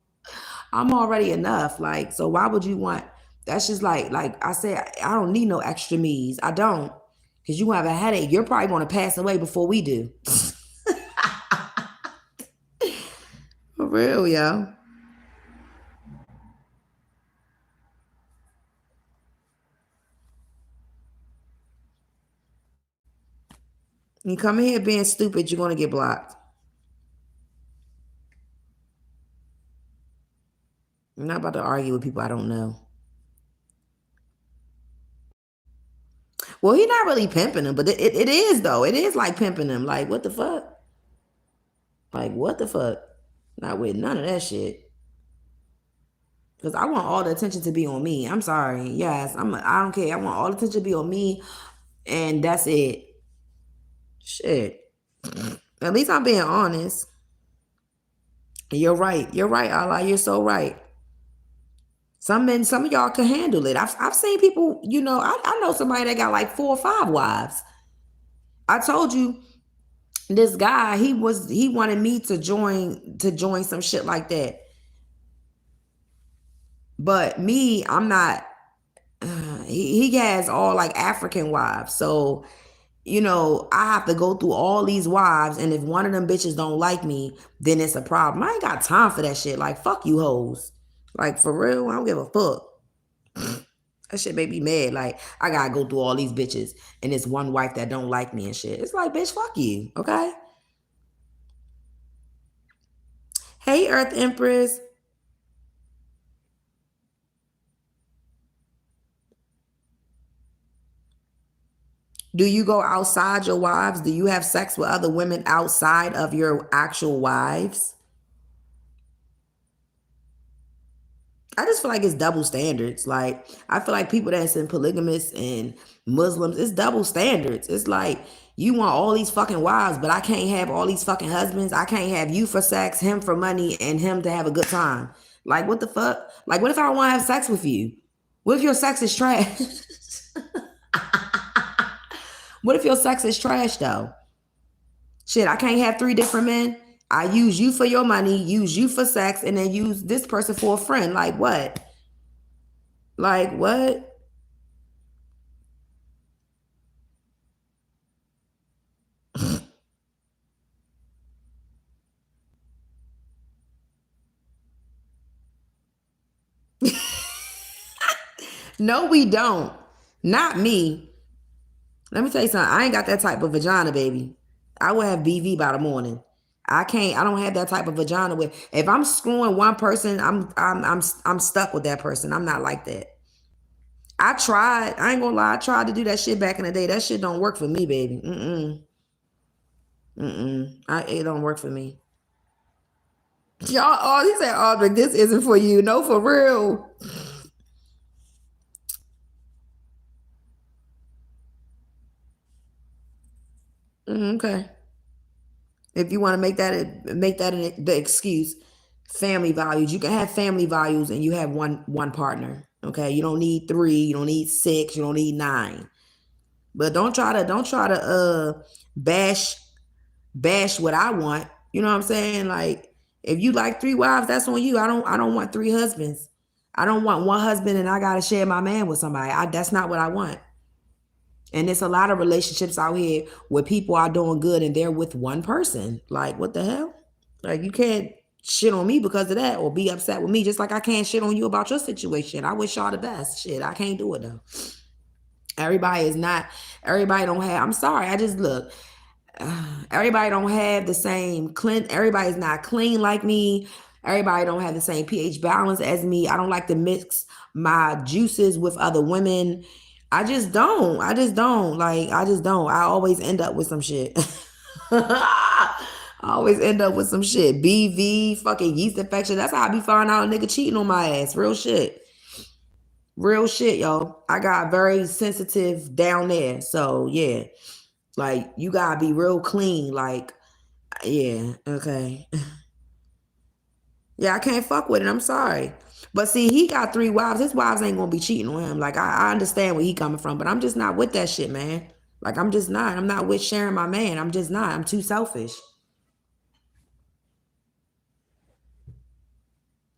I'm already enough. Like, so why would you want? That's just like I said. I don't need no extra me's. I don't, because you have a headache. You're probably going to pass away before we do. For real, yo. You come in here being stupid, you're going to get blocked. I'm not about to argue with people I don't know. Well, he's not really pimping them, but it is, though. It is like pimping them. Like, what the fuck? Like, what the fuck? Not with none of that shit. Because I want all the attention to be on me. I'm sorry. Yes, I don't care. I want all the attention to be on me, and that's it. Shit. At least I'm being honest. You're right. You're right, Allah. You're so right. Some men, some of y'all can handle it. I've seen people, I know somebody that got like 4 or 5 wives. I told you this guy, he wanted me to join some shit like that. But me, I'm not he has all like African wives. So, I have to go through all these wives, and if one of them bitches don't like me, then it's a problem. I ain't got time for that shit. Like, fuck you hoes. Like, for real, I don't give a fuck. That shit make me mad. Like, I gotta go through all these bitches and it's one wife that don't like me and shit. It's like, bitch, fuck you, okay? Hey, Earth Empress. Do you go outside your wives? Do you have sex with other women outside of your actual wives? I just feel like it's double standards. Like, I feel like people that's in polygamous and Muslims, it's double standards. It's like, you want all these fucking wives, but I can't have all these fucking husbands. I can't have you for sex, him for money, and him to have a good time. Like, what the fuck? Like, what if I don't want to have sex with you? What if your sex is trash? What if your sex is trash, though? Shit, I can't have 3 different men. I use you for your money, use you for sex, and then use this person for a friend. Like what? Like what? No, we don't. Not me. Let me tell you something. I ain't got that type of vagina, baby. I will have BV by the morning. I can't. I don't have that type of vagina. With if I'm screwing one person, I'm stuck with that person. I'm not like that. I tried. I ain't gonna lie. I tried to do that shit back in the day. That shit don't work for me, baby. It don't work for me. Y'all, oh, he said, Audrey, this isn't for you. No, for real. Okay. If you want to make that the excuse, family values. You can have family values and you have one partner. Okay. You don't need 3. You don't need 6. You don't need 9. But don't try to bash what I want. You know what I'm saying? Like, if you like 3 wives, that's on you. I don't want 3 husbands. I don't want one husband and I gotta share my man with somebody. That's not what I want. And there's a lot of relationships out here where people are doing good and they're with one person. Like, what the hell? Like, you can't shit on me because of that or be upset with me, just like I can't shit on you about your situation. I wish y'all the best. Shit, I can't do it though. Everybody don't have, I'm sorry, I just look. Everybody don't have the same clean. Everybody's not clean like me. Everybody don't have the same pH balance as me. I don't like to mix my juices with other women. I just don't. I just don't. I always end up with some shit. I always end up with some shit. BV, fucking yeast infection. That's how I be finding out a nigga cheating on my ass. Real shit. Real shit, yo. I got very sensitive down there. So yeah. Like, you gotta be real clean. Like, yeah, okay. Yeah, I can't fuck with it. I'm sorry. But see, he got 3 wives. His wives ain't gonna be cheating on him. Like, I understand where he coming from, but I'm just not with that shit, man. Like, I'm just not. I'm not with sharing my man. I'm just not. I'm too selfish.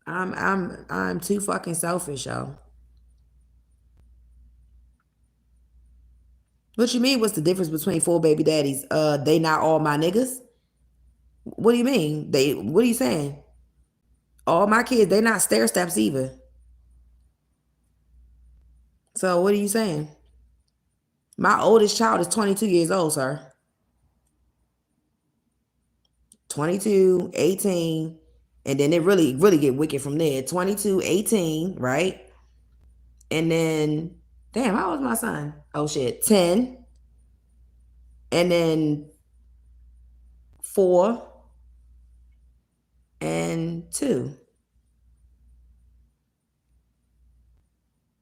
I'm too fucking selfish, yo. What you mean? What's the difference between 4 baby daddies? They not all my niggas? What do you mean? What are you saying? All my kids, they not stair steps either. So what are you saying? My oldest child is 22 years old, sir. 22, 18, and then it really, really get wicked from there. 22, 18, right? And then, damn, how old was my son? Oh shit, 10. And then 4 and 2.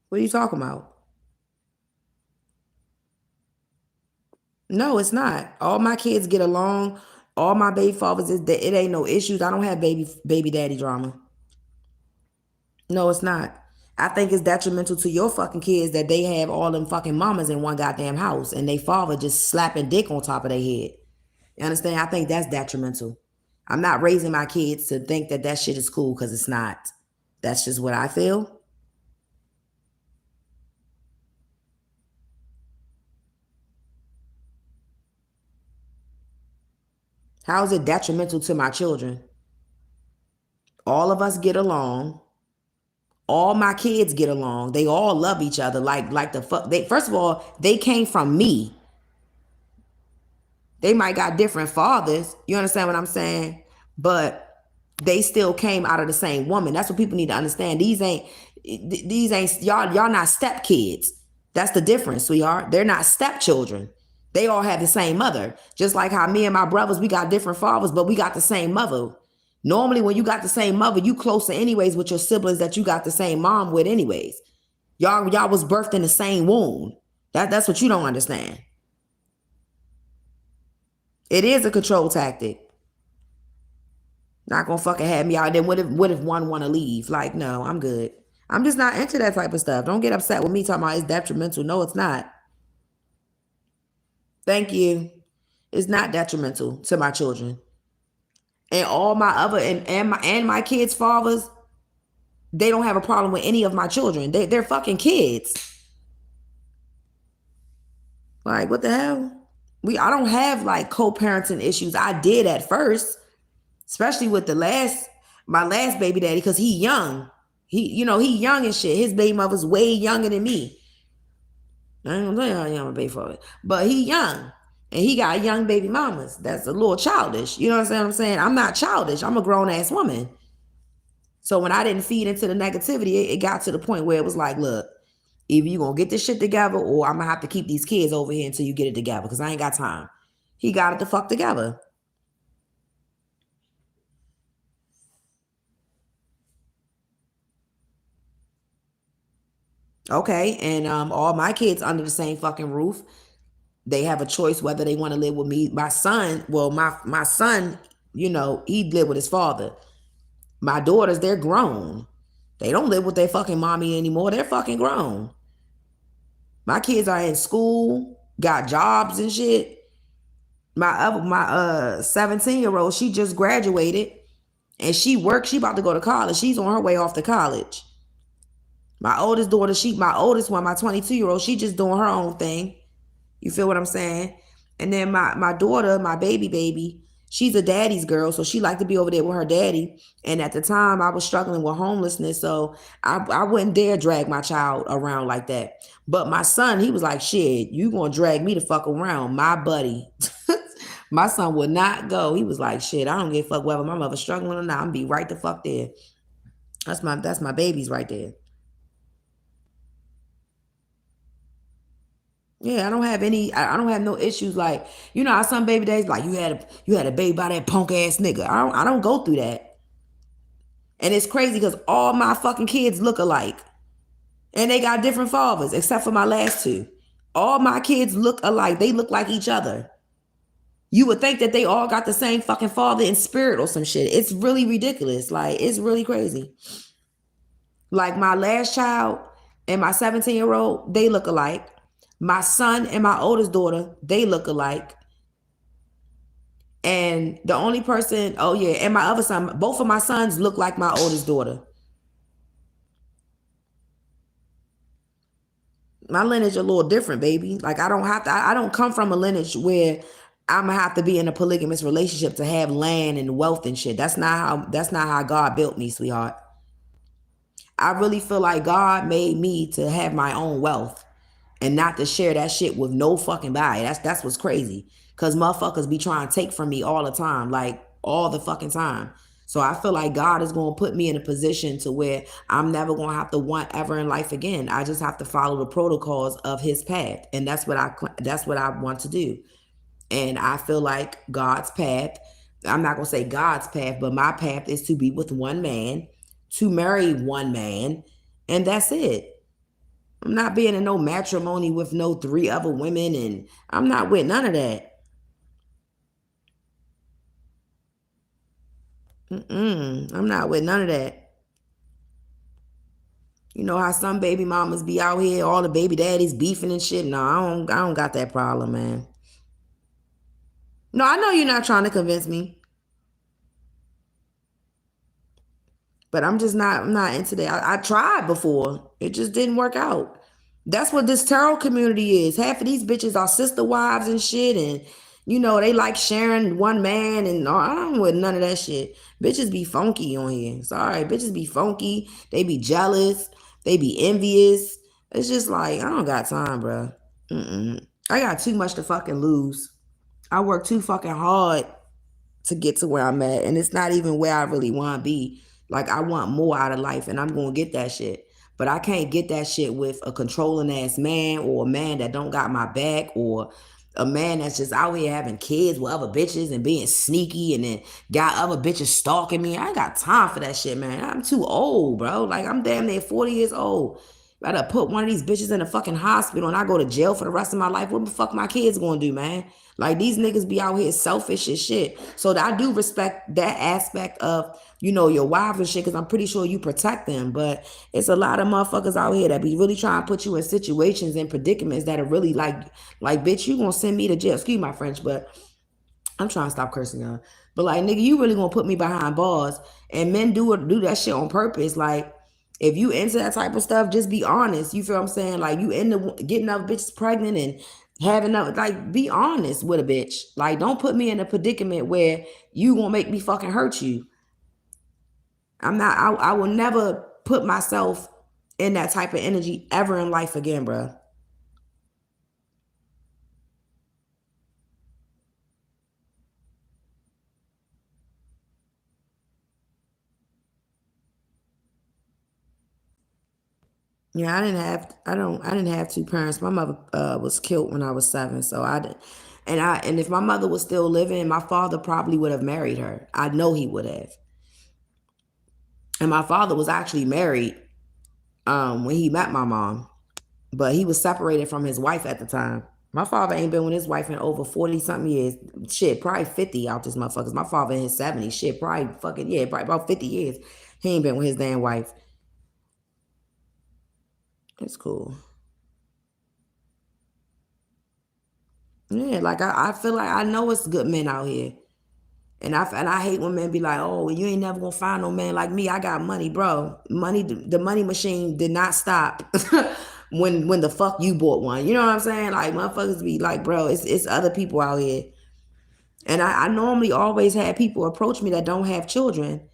What are you talking about? No, it's not. All my kids get along. All my baby fathers, it ain't no issues. I don't have baby daddy drama. No, it's not. I think it's detrimental to your fucking kids that they have all them fucking mamas in one goddamn house and they father just slapping dick on top of their head. You understand? I think that's detrimental. I'm not raising my kids to think that that shit is cool because it's not. That's just what I feel. How is it detrimental to my children? All of us get along. All my kids get along. They all love each other. Like the fuck. They, first of all, they came from me. They might got different fathers. You understand what I'm saying? But they still came out of the same woman. That's what people need to understand. These ain't y'all not step kids. That's the difference, sweetheart. They're not stepchildren. They all have the same mother. Just like how me and my brothers, we got different fathers, but we got the same mother. Normally, when you got the same mother, you closer anyways with your siblings that you got the same mom with anyways. Y'all was birthed in the same womb. That's what you don't understand. It is a control tactic. Not gonna fucking have me out. Then what if one wanna leave? Like, no, I'm good. I'm just not into that type of stuff. Don't get upset with me talking about it's detrimental. No, it's not. Thank you. It's not detrimental to my children. And all my other and my kids' fathers, they don't have a problem with any of my children. They're fucking kids. Like, what the hell? I don't have like co-parenting issues. I did at first, especially with my last baby daddy, because he young. He young and shit. His baby mother's way younger than me. I ain't gonna tell you how young my baby father, but he young. And he got young baby mamas. That's a little childish. You know what I'm saying? I'm not childish. I'm a grown-ass woman. So when I didn't feed into the negativity, it got to the point where it was like, look, either you going to get this shit together or I'm going to have to keep these kids over here until you get it together because I ain't got time. He got it the fuck together. Okay, and all my kids under the same fucking roof. They have a choice whether they want to live with me. My son, my son, he lived with his father. My daughters, they're grown. They don't live with their fucking mommy anymore. They're fucking grown. My kids are in school, got jobs and shit. My 17-year-old, she just graduated and she works. She about to go to college. She's on her way off to college. My oldest daughter, my oldest one, my 22-year-old, she just doing her own thing. You feel what I'm saying? And then my daughter, my baby, she's a daddy's girl, so she liked to be over there with her daddy. And at the time, I was struggling with homelessness, so I wouldn't dare drag my child around like that. But my son, he was like, shit, you gonna drag me the fuck around, my buddy. My son would not go. He was like, shit, I don't give a fuck whether my mother's struggling or not. I'm gonna be right the fuck there. That's my babies right there. Yeah, I don't have no issues like, how some baby days like you had a baby by that punk ass nigga. I don't go through that. And it's crazy because all my fucking kids look alike. And they got different fathers, except for my last two. All my kids look alike. They look like each other. You would think that they all got the same fucking father in spirit or some shit. It's really ridiculous. Like, it's really crazy. Like my last child and my 17-year-old, they look alike. My son and my oldest daughter, they look alike. And the only person, oh yeah, and my other son, both of my sons look like my oldest daughter. My lineage a little different, baby. Like I don't have to. I don't come from a lineage where I'm gonna have to be in a polygamous relationship to have land and wealth and shit. That's not how. That's not how God built me, sweetheart. I really feel like God made me to have my own wealth and not to share that shit with no fucking body. That's what's crazy. Cause motherfuckers be trying to take from me all the time, like all the fucking time. So I feel like God is gonna put me in a position to where I'm never gonna have to want ever in life again. I just have to follow the protocols of His path, and that's what I want to do. And I feel like God's path. I'm not gonna say God's path, but my path is to be with one man, to marry one man, and that's it. I'm not being in no matrimony with no three other women, and I'm not with none of that. I'm not with none of that. You know how some baby mamas be out here, all the baby daddies beefing and shit. No, I don't got that problem, man. No, I know you're not trying to convince me, but I'm not into that. I tried before. It just didn't work out. That's what this tarot community is. Half of these bitches are sister wives and shit, and they like sharing one man, and I don't with none of that shit. Bitches be funky on here. Sorry, bitches be funky. They be jealous. They be envious. It's just like I don't got time, bro. I got too much to fucking lose. I work too fucking hard to get to where I'm at. And it's not even where I really want to be. Like, I want more out of life, and I'm going to get that shit. But I can't get that shit with a controlling ass man, or a man that don't got my back, or a man that's just out here having kids with other bitches and being sneaky and then got other bitches stalking me. I ain't got time for that shit, man. I'm too old, bro. Like, I'm damn near 40 years old. Gotta put one of these bitches in a fucking hospital and I go to jail for the rest of my life. What the fuck my kids gonna do, man? Like, these niggas be out here selfish as shit. So I do respect that aspect of, your wives and shit, because I'm pretty sure you protect them. But it's a lot of motherfuckers out here that be really trying to put you in situations and predicaments that are really like, bitch, you gonna send me to jail. Excuse my French, but I'm trying to stop cursing, y'all. But like, nigga, you really gonna put me behind bars. And men do that shit on purpose. Like, if you into that type of stuff, just be honest. You feel what I'm saying? Like, you into getting other bitches pregnant and having up, like, be honest with a bitch. Like, don't put me in a predicament where you gonna make me fucking hurt you. I will never put myself in that type of energy ever in life again, bro. Yeah, I didn't have two parents. My mother was killed when I was 7, so I didn't. And if my mother was still living, my father probably would have married her. I know he would have. And my father was actually married when he met my mom, but he was separated from his wife at the time. My father ain't been with his wife in over 40 something years. Shit, probably 50 out this motherfuckers. My father in his 70s. Shit, probably fucking, yeah, probably about 50 years. He ain't been with his damn wife. It's cool. Yeah, like I feel like I know it's good men out here. And I hate when men be like, oh, well, you ain't never gonna find no man like me. I got money, bro. Money, the money machine did not stop when the fuck you bought one. You know what I'm saying? Like, motherfuckers be like, bro, it's other people out here. And I normally always have people approach me that don't have children.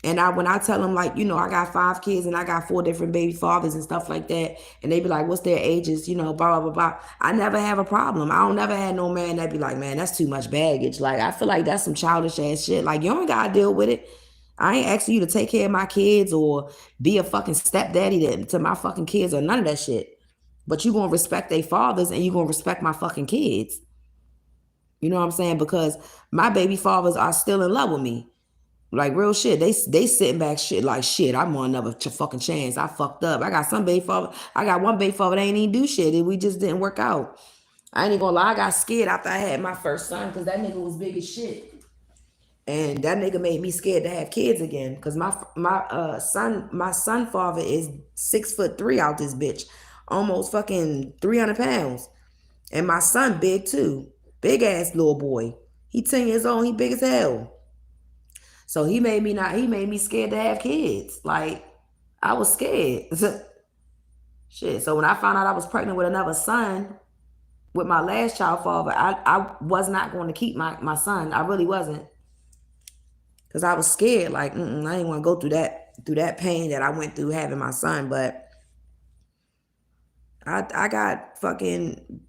And when I tell them, like, I got 5 kids and I got 4 different baby fathers and stuff like that, and they be like, what's their ages, blah, blah, blah, blah. I never have a problem. I don't never had no man that be like, man, that's too much baggage. Like, I feel like that's some childish ass shit. Like, you don't gotta deal with it. I ain't asking you to take care of my kids or be a fucking stepdaddy to my fucking kids or none of that shit. But you gonna respect their fathers and you gonna respect my fucking kids. You know what I'm saying? Because my baby fathers are still in love with me. Like, real shit. They sitting back shit like, shit, I'm on another fucking chance. I fucked up. I got one baby father that ain't even do shit, and we just didn't work out. I ain't even gonna lie, I got scared after I had my first son because that nigga was big as shit. And that nigga made me scared to have kids again. Cause my son father is 6'3" out this bitch. almost fucking 300 pounds. And my son big too. Big ass little boy. He 10 years old, he big as hell. So he made me scared to have kids. Like, I was scared. Shit. So when I found out I was pregnant with another son, with my last child father, I was not going to keep my son. I really wasn't. Because I was scared. Like, I didn't want to go through that pain that I went through having my son. But I got fucking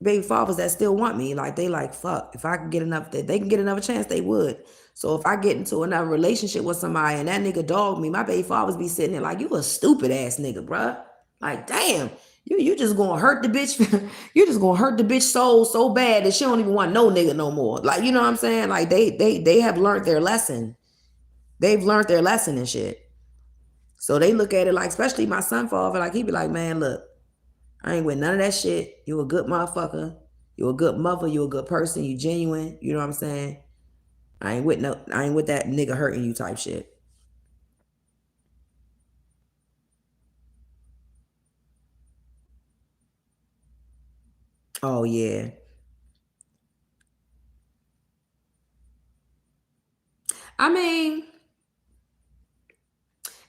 baby fathers that still want me. Like, they like, fuck, if I could get enough, that they can get another chance, they would. So if I get into another relationship with somebody and that nigga dog me, my baby fathers be sitting there like, you a stupid ass nigga, bruh. Like, damn, you just gonna hurt the bitch. You just gonna hurt the bitch soul so bad that she don't even want no nigga no more. Like, you know what I'm saying? Like, they have learned their lesson. They've learned their lesson and shit. So they look at it like, especially my son father, like he be like, man, look, I ain't with none of that shit. You a good motherfucker. You a good mother. You a good person. You genuine. You know what I'm saying? I ain't with that nigga hurting you type shit. Oh yeah. I mean,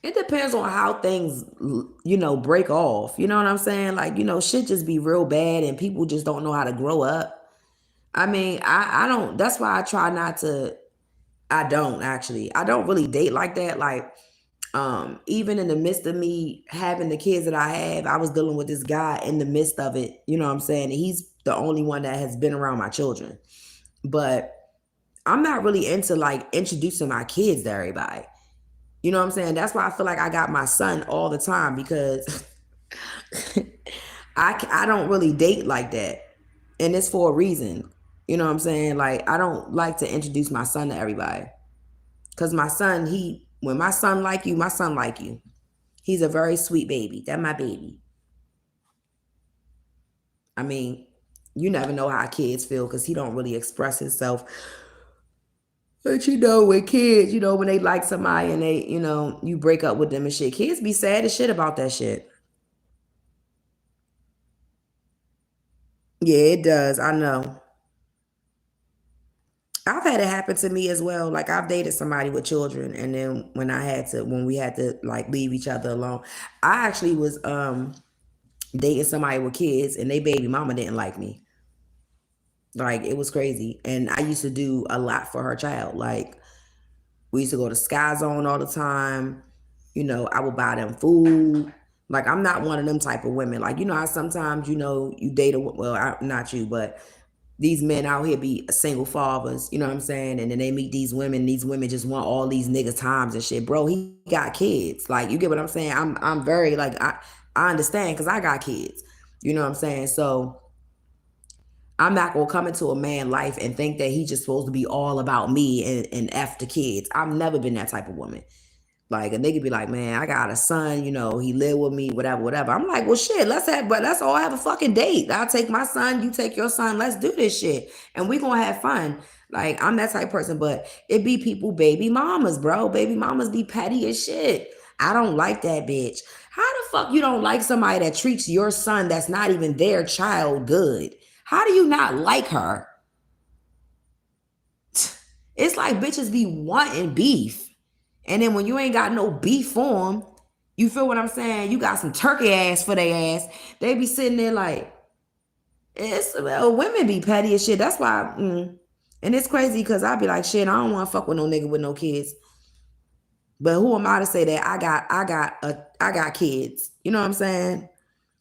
it depends on how things, break off. You know what I'm saying? Like, shit just be real bad and people just don't know how to grow up. I mean, I don't, that's why I try not to, I don't actually. I don't really date like that. Like, even in the midst of me having the kids that I have, I was dealing with this guy in the midst of it. You know what I'm saying? And he's the only one that has been around my children. But I'm not really into like introducing my kids to everybody. You know what I'm saying? That's why I feel like I got my son all the time because I don't really date like that. And it's for a reason. You know what I'm saying? Like, I don't like to introduce my son to everybody. Cause my son, when my son like you, my son like you. He's a very sweet baby. That my baby. I mean, you never know how kids feel because he don't really express himself. But with kids, when they like somebody and they, you break up with them and shit. Kids be sad as shit about that shit. Yeah, it does. I know. I've had it happen to me as well. Like, I've dated somebody with children, and then when we had to like leave each other alone, I actually was dating somebody with kids, and they baby mama didn't like me. Like, it was crazy. And I used to do a lot for her child. Like, we used to go to Sky Zone all the time. I would buy them food. Like, I'm not one of them type of women. Like, how sometimes, you date not you, but these men out here be single fathers, you know what I'm saying? And then they meet these women just want all these niggas times and shit. Bro, he got kids. Like, you get what I'm saying? I'm very like, I understand because I got kids. You know what I'm saying? So I'm not gonna come into a man life and think that he's just supposed to be all about me and F the kids. I've never been that type of woman. Like, a nigga be like, man, I got a son, he live with me, whatever, whatever. I'm like, well, shit, let's all have a fucking date. I'll take my son, you take your son, let's do this shit. And we gonna have fun. Like, I'm that type of person, but it be people, baby mamas, bro. Baby mamas be petty as shit. I don't like that bitch. How the fuck you don't like somebody that treats your son that's not even their child good? How do you not like her? It's like bitches be wanting beef. And then when you ain't got no beef for them, you feel what I'm saying? You got some turkey ass for their ass. They be sitting there like, women be petty as shit. That's why, and it's crazy because I be like, shit, I don't want to fuck with no nigga with no kids. But who am I to say that I got kids? You know what I'm saying?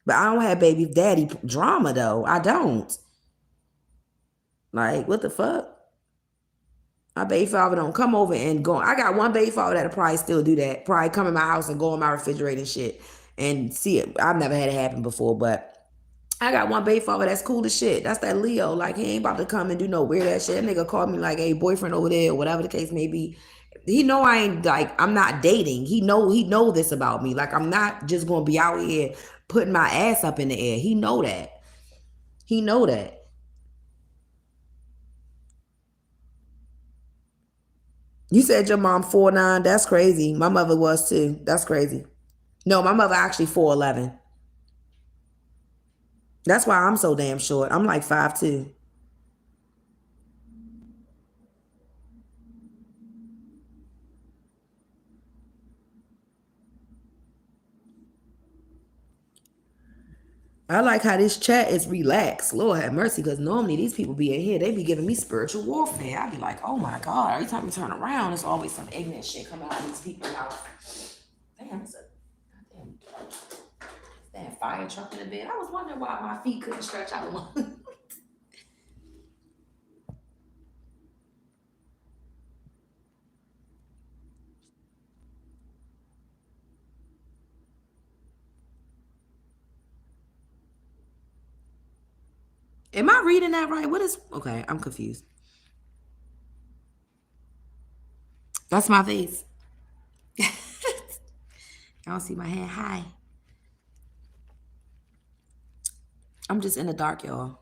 But I don't have baby daddy drama though. I don't. Like, what the fuck? My baby father don't come over and go. I got one baby father that'll probably still do that. Probably come in my house and go in my refrigerator and shit and see it. I've never had it happen before, but I got one baby father that's cool as shit. That's that Leo. Like, he ain't about to come and do no weird ass shit. That nigga called me like, hey, boyfriend over there, or whatever the case may be. He know I ain't like, I'm not dating. He know this about me. Like, I'm not just gonna be out here putting my ass up in the air. He know that. He know that. You said your mom 4'9". That's crazy. My mother was too. That's crazy. No, my mother actually 4'11". That's why I'm so damn short. I'm like 5'2". I like how this chat is relaxed. Lord have mercy, because normally these people be in here, they be giving me spiritual warfare. I be like, oh my God, every time we turn around, there's always some ignorant shit coming out of these people's mouth. Damn, it's a damn fire truck in the bed. I was wondering why my feet couldn't stretch out long. Am I reading that right? What is okay? I'm confused. That's my face. Y'all see my hand? Hi. I'm just in the dark, y'all.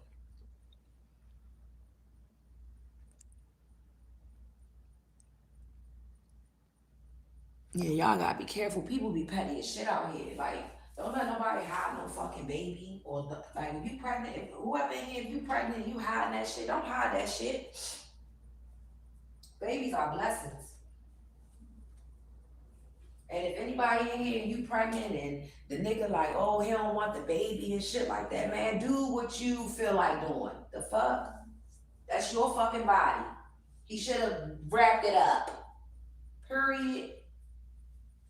Yeah, y'all gotta be careful. People be petty as shit out here. Like, don't let nobody hide no fucking baby. Or like, if you pregnant, if whoever in here, if you pregnant, you hiding that shit. Don't hide that shit. Babies are blessings. And if anybody in here and you pregnant and the nigga like, oh, he don't want the baby and shit like that, man, do what you feel like doing. The fuck? That's your fucking body. He should have wrapped it up. Period.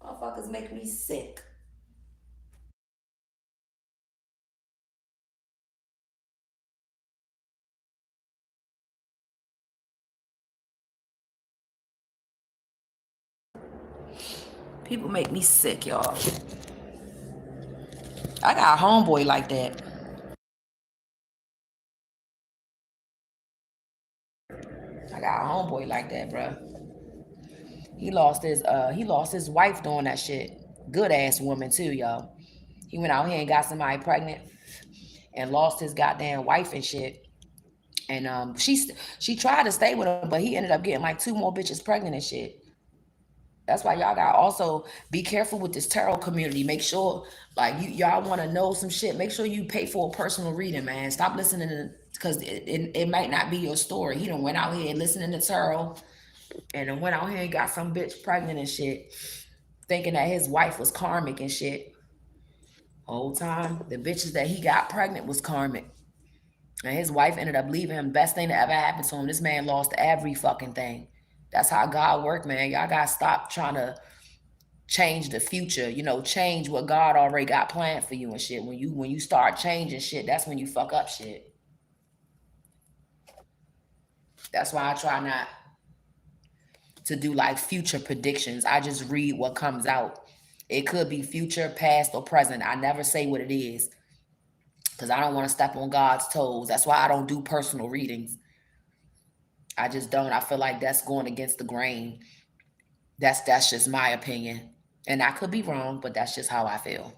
Motherfuckers make me sick. People make me sick, y'all. I got a homeboy like that. I got a homeboy like that, bro. He lost his wife doing that shit. Good ass woman too, y'all. He went out here and got somebody pregnant and lost his goddamn wife and shit. And she tried to stay with him, but he ended up getting like two more bitches pregnant and shit. That's why y'all gotta also be careful with this tarot community. Make sure, like, y'all want to know some shit. Make sure you pay for a personal reading, man. Stop listening to, because it might not be your story. He done went out here and listening to tarot, and then went out here and got some bitch pregnant and shit, thinking that his wife was karmic and shit. Whole time, the bitches that he got pregnant was karmic. And his wife ended up leaving him. Best thing that ever happened to him. This man lost every fucking thing. That's how God work, man. Y'all gotta stop trying to change the future. Change what God already got planned for you and shit. When you start changing shit, that's when you fuck up shit. That's why I try not to do like future predictions. I just read what comes out. It could be future, past, or present. I never say what it is because I don't want to step on God's toes. That's why I don't do personal readings. I just don't. I feel like that's going against the grain. That's just my opinion. And I could be wrong, but that's just how I feel.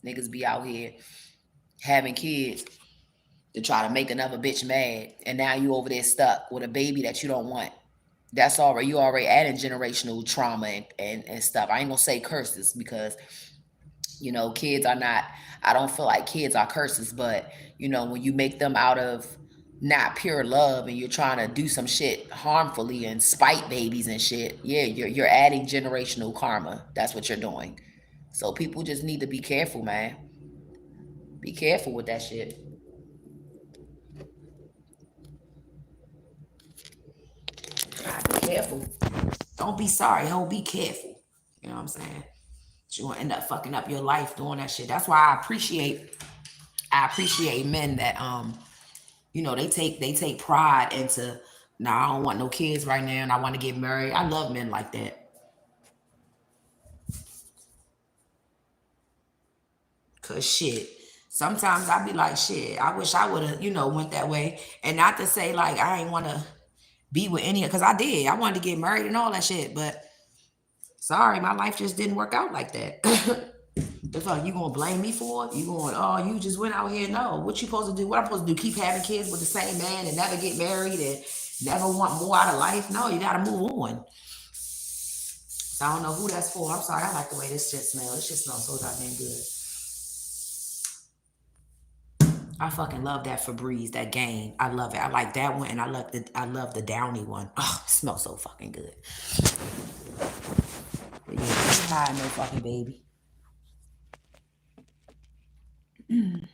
Niggas be out here having kids to try to make another bitch mad, and now you over there stuck with a baby that you don't want. That's already, you already adding generational trauma and stuff. I ain't gonna say curses because kids are not, I don't feel like kids are curses, but when you make them out of not pure love and you're trying to do some shit harmfully and spite babies and shit, yeah, you're adding generational karma. That's what you're doing. So people just need to be careful, man. Be careful with that shit. Be careful. Don't be sorry, ho. Be careful. You know what I'm saying? You're gonna end up fucking up your life doing that shit. That's why I appreciate men that they take pride into, nah, I don't want no kids right now and I want to get married. I love men like that. Cause shit. Sometimes I be like, shit, I wish I would have, went that way. And not to say like I ain't wanna be with any, because I did. I wanted to get married and all that shit, but sorry, my life just didn't work out like that. The fuck you gonna blame me for it? You going, oh, you just went out here? No. What you supposed to do? What I'm supposed to do? Keep having kids with the same man and never get married and never want more out of life? No, you gotta move on. I don't know who that's for. I'm sorry. I like the way this shit smells. This shit smells so goddamn good. I fucking love that Febreze, that Game. I love it. I like that one, and I love the Downy one. Oh, it smells so fucking good. But yeah, you high, no fucking baby. You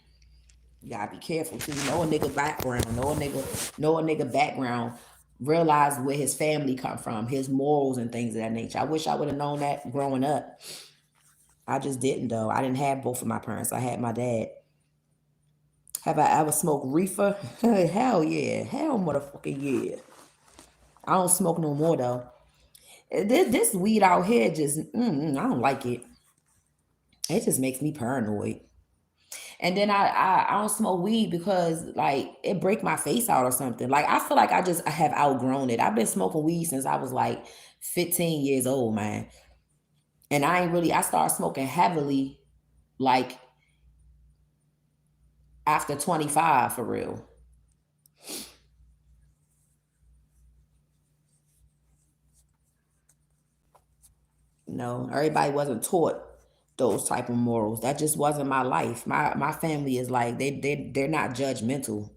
gotta be careful too. Know a nigga background. Know a nigga background. Realize where his family come from, his morals and things of that nature. I wish I would have known that growing up. I just didn't though. I didn't have both of my parents. I had my dad. Have I ever smoked reefer? Hell yeah. Hell motherfucking yeah. I don't smoke no more though. This weed out here just, I don't like it. It just makes me paranoid. And then I don't smoke weed because like it break my face out or something. Like I feel like I have outgrown it. I've been smoking weed since I was like 15 years old, man. And I started smoking heavily like after 25 for real. No, everybody wasn't taught those type of morals. That just wasn't my life. My family is like they're not judgmental.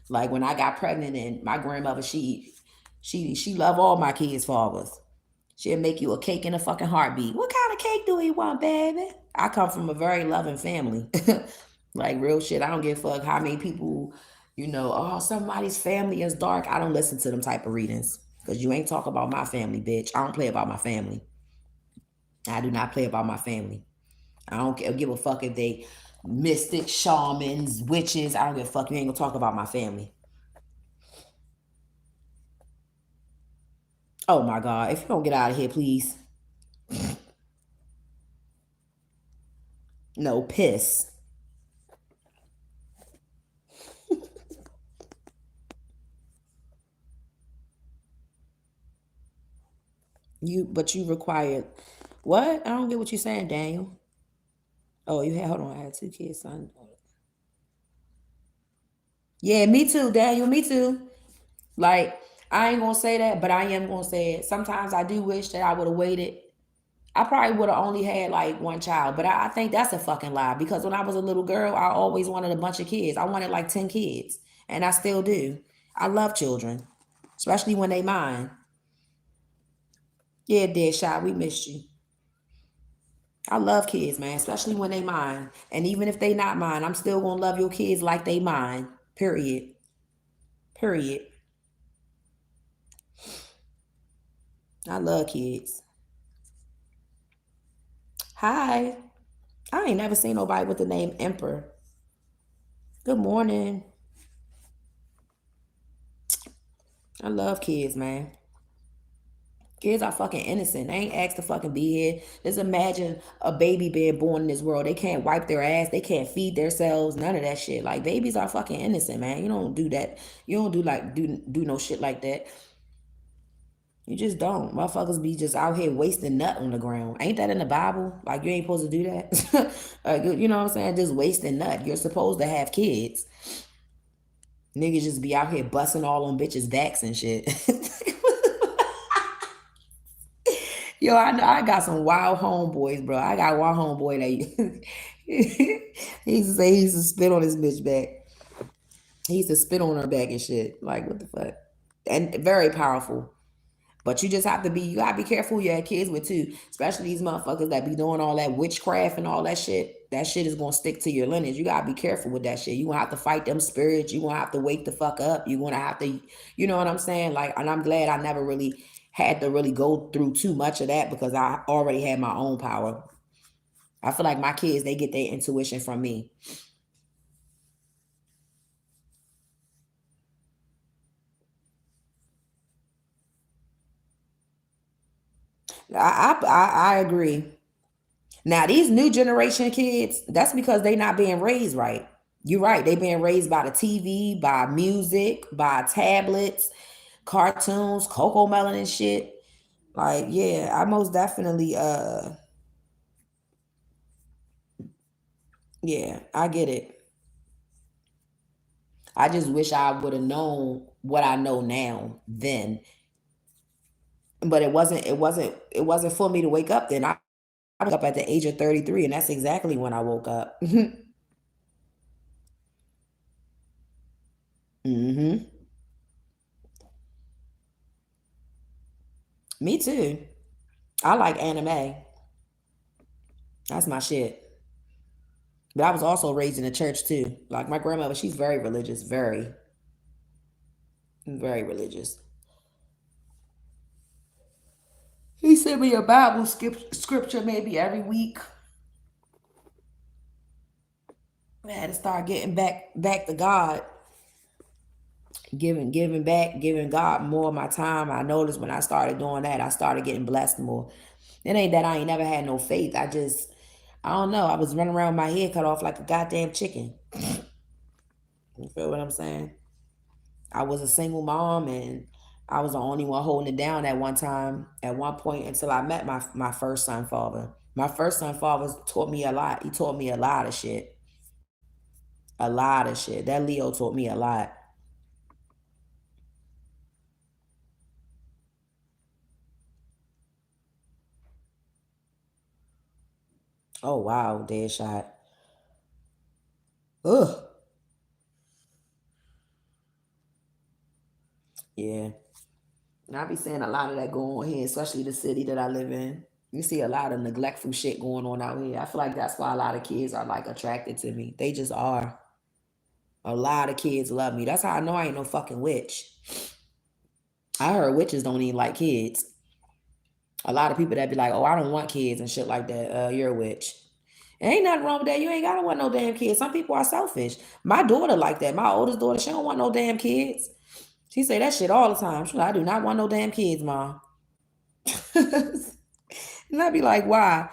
Like when I got pregnant and my grandmother, she loved all my kids' fathers. She'll make you a cake in a fucking heartbeat. What kind of cake do we want, baby? I come from a very loving family. Like real shit. I don't give a fuck how many people, oh, somebody's family is dark. I don't listen to them type of readings. Because you ain't talk about my family, bitch. I don't play about my family. I do not play about my family. I don't give a fuck if they mystics, shamans, witches. I don't give a fuck. You ain't gonna talk about my family. Oh my God. If you don't get out of here, please. No, piss. But you required what? I don't get what you're saying, Daniel. Oh, hold on. I had two kids, son. Yeah, me too, Daniel. Me too. Like, I ain't gonna say that, but I am gonna say it. Sometimes I do wish that I would have waited. I probably would have only had like one child, but I think that's a fucking lie because when I was a little girl, I always wanted a bunch of kids. I wanted like 10 kids, and I still do. I love children, especially when they mine. Yeah, dead shot, we missed you. I love kids, man, especially when they mine. And even if they not mine, I'm still gonna love your kids like they mine. Period. Period. I love kids. Hi. I ain't never seen nobody with the name Emperor. Good morning. I love kids, man. Kids are fucking innocent. They ain't asked to fucking be here. Just imagine a baby being born in this world. They can't wipe their ass. They can't feed themselves. None of that shit. Like babies are fucking innocent, man. You don't do that. You don't do no shit like that. You just don't. Motherfuckers be just out here wasting nut on the ground. Ain't that in the Bible? Like you ain't supposed to do that. You know what I'm saying? Just wasting nut. You're supposed to have kids. Niggas just be out here busting all on bitches' backs and shit. Yo, I know I got some wild homeboys, bro. I got one homeboy that he used to say he used to spit on his bitch back. He used to spit on her back and shit. Like what the fuck? And very powerful. But you gotta be careful who you have kids with too. Especially these motherfuckers that be doing all that witchcraft and all that shit. That shit is gonna stick to your lineage. You gotta be careful with that shit. You gonna have to fight them spirits. You gonna have to wake the fuck up. You gonna have to, you know what I'm saying? Like, and I'm glad I never really had to really go through too much of that because I already had my own power. I feel like my kids, they get their intuition from me. I agree. Now these new generation kids, that's because they not being raised right. You're right. They being raised by the TV, by music, by tablets, cartoons, Coco Melon and shit. Like, yeah, I most definitely yeah, I get it. I just wish I would have known what I know now then. But it wasn't for me to wake up then. I woke up at the age of 33, and that's exactly when I woke up. Hmm. Me too. I like anime. That's my shit. But I was also raised in the church too. Like my grandmother, she's very religious, very, very religious. He sent me a Bible scripture maybe every week. I had to start getting back to God, giving God more of my time. I noticed when I started doing that, I started getting blessed more. It ain't that I ain't never had no faith. I don't know. I was running around with my head cut off like a goddamn chicken. You feel what I'm saying? I was a single mom, and I was the only one holding it down at one time, at one point, until I met my first son father. My first son father taught me a lot. He taught me a lot of shit. A lot of shit. That Leo taught me a lot. Oh wow, dead shot. Ugh. Yeah. And I be seeing a lot of that going on here, especially the city that I live in. You see a lot of neglectful shit going on out here. I feel like that's why a lot of kids are like attracted to me. They just are. A lot of kids love me. That's how I know I ain't no fucking witch. I heard witches don't even like kids. A lot of people that be like, "Oh, I don't want kids" and shit like that. You're a witch. Ain't nothing wrong with that. You ain't gotta want no damn kids. Some people are selfish. My daughter like that. My oldest daughter, she don't want no damn kids. She say that shit all the time. She like, I do not want no damn kids, mom. And I be like, why?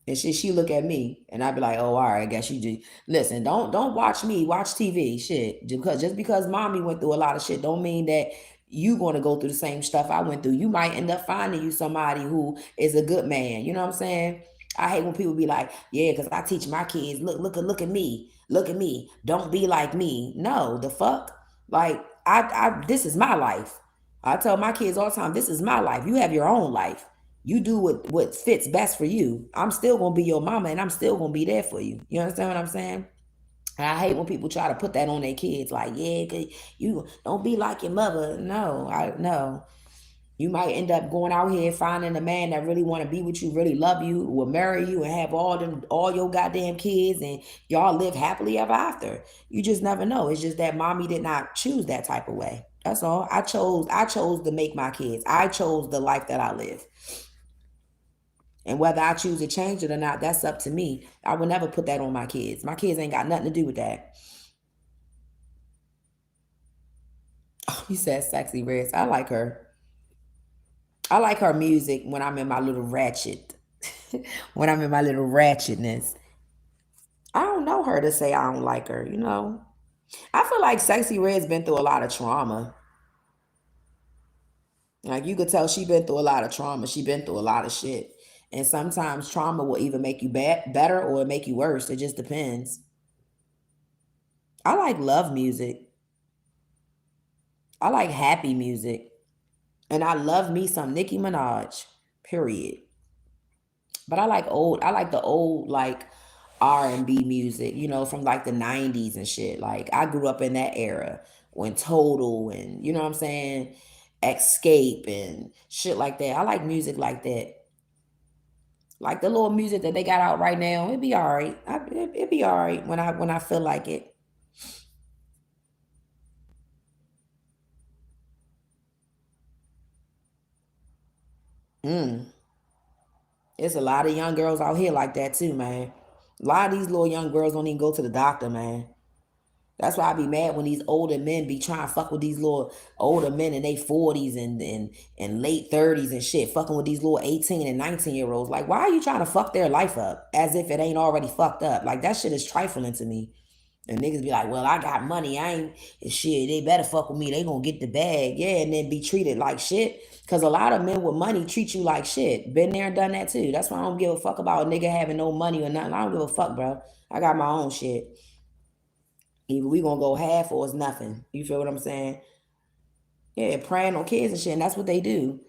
And she look at me, and I'd be like, oh, all right, I guess you do. Listen, don't watch me, watch TV. Shit. Just because mommy went through a lot of shit don't mean that you gonna go through the same stuff I went through. You might end up finding you somebody who is a good man. You know what I'm saying? I hate when people be like, yeah, because I teach my kids, look at me. Look at me. Don't be like me. No, the fuck? Like, I this is my life. I tell my kids all the time, this is my life. You have your own life. You do what fits best for you. I'm still gonna be your mama, and I'm still gonna be there for you. You understand what I'm saying? And I hate when people try to put that on their kids, like, yeah, 'cause you don't be like your mother. No, I no. You might end up going out here finding a man that really want to be with you, really love you, will marry you, and have all your goddamn kids, and y'all live happily ever after. You just never know. It's just that mommy did not choose that type of way. That's all. I chose to make my kids. I chose the life that I live. And whether I choose to change it or not, that's up to me. I would never put that on my kids. My kids ain't got nothing to do with that. Oh, he said sexy red. I like her. I like her music when I'm in my little ratchet. When I'm in my little ratchetness. I don't know her to say I don't like her, you know. I feel like Sexy Red's been through a lot of trauma. Like you could tell she been through a lot of trauma. She been through a lot of shit. And sometimes trauma will either make you better or it make you worse. It just depends. I like love music. I like happy music. And I love me some Nicki Minaj. Period. But I like the old like R&B music, from like the 90s and shit. Like I grew up in that era when Total and you know what I'm saying, Escape and shit like that. I like music like that. Like the little music that they got out right now, it'd be all right. It'd be all right when I feel like it. Mm. It's a lot of young girls out here like that too, man. A lot of these little young girls don't even go to the doctor, man. That's why I be mad when these older men be trying to fuck with these little older men in their 40s and late 30s and shit, fucking with these little 18 and 19-year olds. Like, why are you trying to fuck their life up as if it ain't already fucked up? Like, that shit is trifling to me. And niggas be like, well, I got money. I ain't shit. They better fuck with me. They gonna get the bag. Yeah, and then be treated like shit. Cause a lot of men with money treat you like shit. Been there and done that too. That's why I don't give a fuck about a nigga having no money or nothing. I don't give a fuck, bro. I got my own shit. Either we gonna go half or it's nothing. You feel what I'm saying? Yeah, praying on kids and shit, and that's what they do.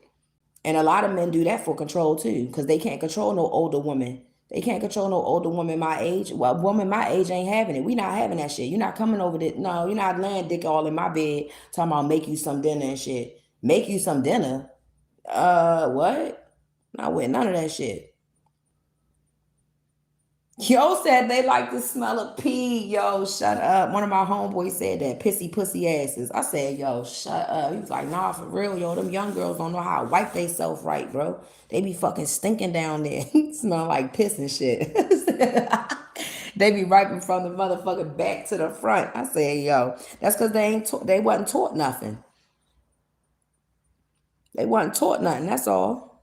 And a lot of men do that for control too, because they can't control no older woman. They can't control no older woman my age. Well, woman my age ain't having it. We not having that shit. You're not coming over there. No, you're not laying dick all in my bed talking about make you some dinner and shit. Make you some dinner? What? Not with none of that shit. Yo said they like the smell of pee. Yo, shut up. One of my homeboys said that pissy pussy asses. I said, yo, shut up. He was like, nah, for real, yo. Them young girls don't know how to wipe themselves right, bro. They be fucking stinking down there. Smell like piss and shit. They be wiping from the motherfucking back to the front. I said, yo, that's because they wasn't taught nothing. They wasn't taught nothing. That's all.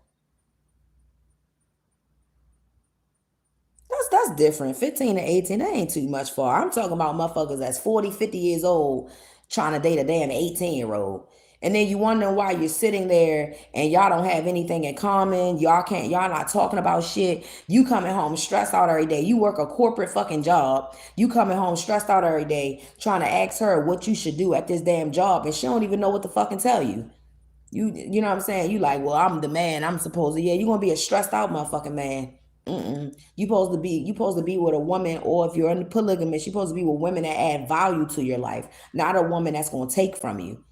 That's different. 15 to 18, that ain't too much for. I'm talking about motherfuckers that's 40, 50 years old trying to date a damn 18-year-old. And then you wondering why you're sitting there and y'all don't have anything in common. Y'all not talking about shit. You coming home stressed out every day. You work a corporate fucking job. You coming home stressed out every day trying to ask her what you should do at this damn job. And she don't even know what to fucking tell you. You know what I'm saying? You like, well, I'm the man. I'm supposed to, yeah, you're going to be a stressed out motherfucking man. You supposed to be with a woman, or if you're in polygamous, you're supposed to be with women that add value to your life, not a woman that's gonna take from you.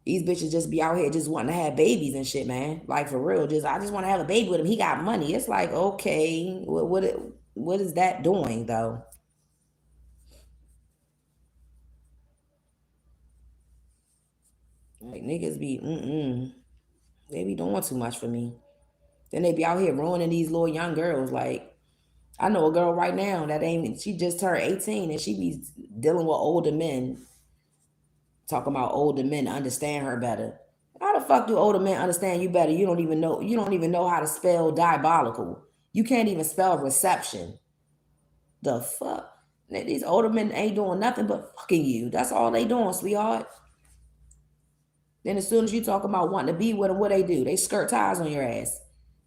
These bitches just be out here just wanting to have babies and shit, man. Like for real, I just want to have a baby with him. He got money. It's like, okay, what is that doing though? Like niggas be they be doing too much for me. Then they be out here ruining these little young girls. Like I know a girl right now that she just turned 18 and she be dealing with older men, talking about older men to understand her better. How the fuck do older men understand you better? You don't even know how to spell diabolical. You can't even spell reception. The fuck? These older men ain't doing nothing but fucking you. That's all they doing, sweetheart. Then as soon as you talk about wanting to be with them, what they do? They skirt ties on your ass.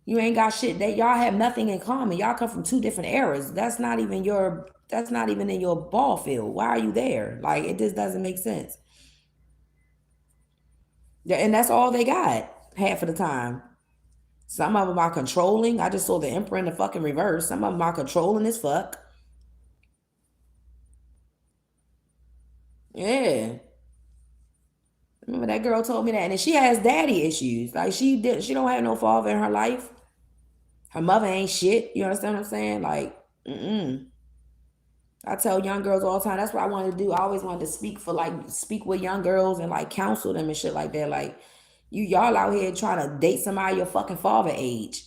You ain't got shit. Y'all have nothing in common. Y'all come from two different eras. That's not even in your ball field. Why are you there? Like it just doesn't make sense. Yeah, and that's all they got half of the time. Some of them are controlling. I just saw the emperor in the fucking reverse. Some of them are controlling as fuck. Yeah. Remember that girl told me that, and then she has daddy issues. Like she don't have no father in her life. Her mother ain't shit. You understand what I'm saying? Like, I tell young girls all the time. That's what I wanted to do. I always wanted to speak with young girls and like counsel them and shit like that. Like, y'all out here trying to date somebody your fucking father age.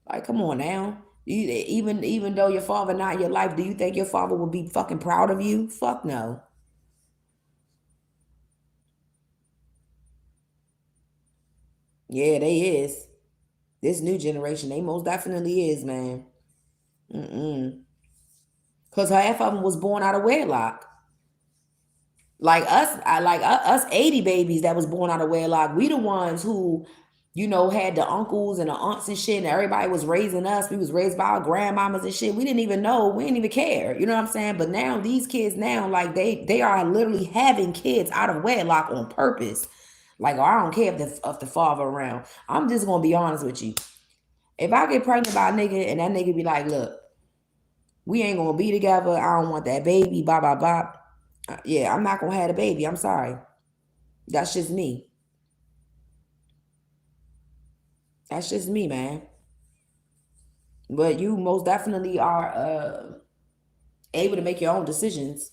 Like, come on now. Even though your father not in your life, do you think your father would be fucking proud of you? Fuck no. Yeah, they is. This new generation, they most definitely is, man. Cause half of them was born out of wedlock. Like us 80 babies that was born out of wedlock. We the ones who, had the uncles and the aunts and shit, and everybody was raising us. We was raised by our grandmamas and shit. We didn't even know. We didn't even care. You know what I'm saying? But now these kids now, like they are literally having kids out of wedlock on purpose. Like, oh, I don't care if the father around. I'm just gonna be honest with you. If I get pregnant by a nigga and that nigga be like, look, we ain't gonna be together. I don't want that baby. Blah blah blah. Yeah, I'm not gonna have a baby. I'm sorry. That's just me. That's just me, man. But you most definitely are able to make your own decisions.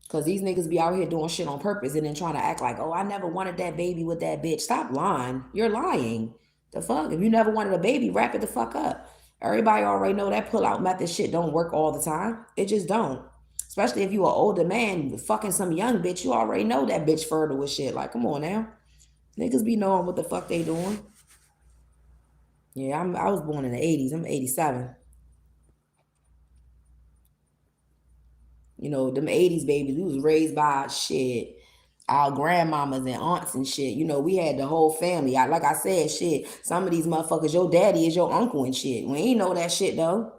Cause these niggas be out here doing shit on purpose and then trying to act like, oh, I never wanted that baby with that bitch. Stop lying. You're lying. The fuck? If you never wanted a baby, wrap it the fuck up. Everybody already know that pull out method shit don't work all the time. It just don't. Especially if you an older man fucking some young bitch, you already know that bitch fertile with shit. Like, come on now. Niggas be knowing what the fuck they doing. Yeah, I was born in the 80s. I'm 87. Them 80s babies, we was raised by shit. Our grandmamas and aunts and shit. We had the whole family. Like I said, shit. Some of these motherfuckers, your daddy is your uncle and shit. We ain't know that shit though.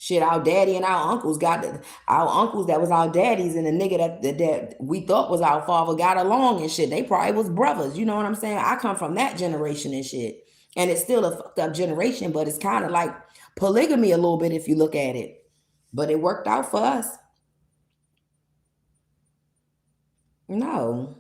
Shit, our daddy and our uncles our uncles that was our daddies and the nigga that we thought was our father got along and shit. They probably was brothers. You know what I'm saying? I come from that generation and shit. And it's still a fucked up generation, but it's kind of like polygamy a little bit if you look at it. But it worked out for us. No.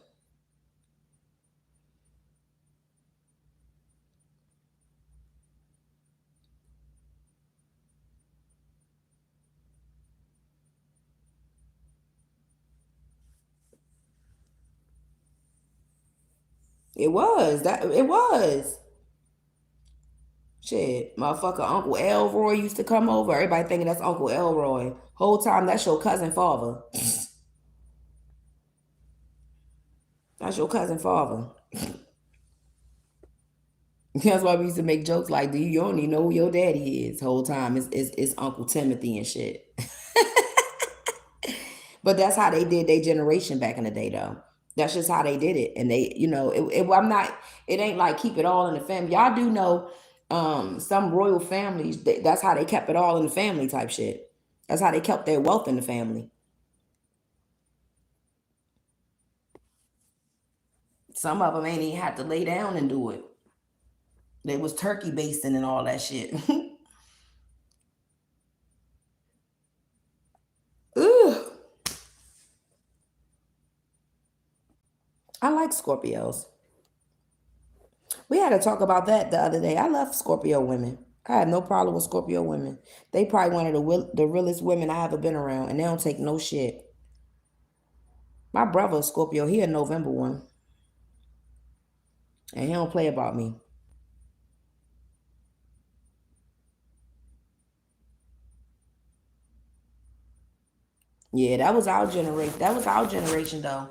It was. Shit, motherfucker, Uncle Elroy used to come over. Everybody thinking that's Uncle Elroy. Whole time that's your cousin father. That's your cousin father. That's why we used to make jokes like, "Do you don't even know who your daddy is?" Whole time it's Uncle Timothy and shit. But that's how they did their generation back in the day, though. That's just how they did it, and they, I'm not. It ain't like keep it all in the family. Y'all do know, some royal families. That's how they kept it all in the family type shit. That's how they kept their wealth in the family. Some of them ain't even had to lay down and do it. They was turkey basting and all that shit. Ugh. I like Scorpios. We had to talk about that the other day. I love Scorpio women. I had no problem with Scorpio women. They probably one of the realest women I ever been around, and they don't take no shit. My brother is Scorpio. He a November one, and he don't play about me. Yeah, that was our generation. That was our generation though.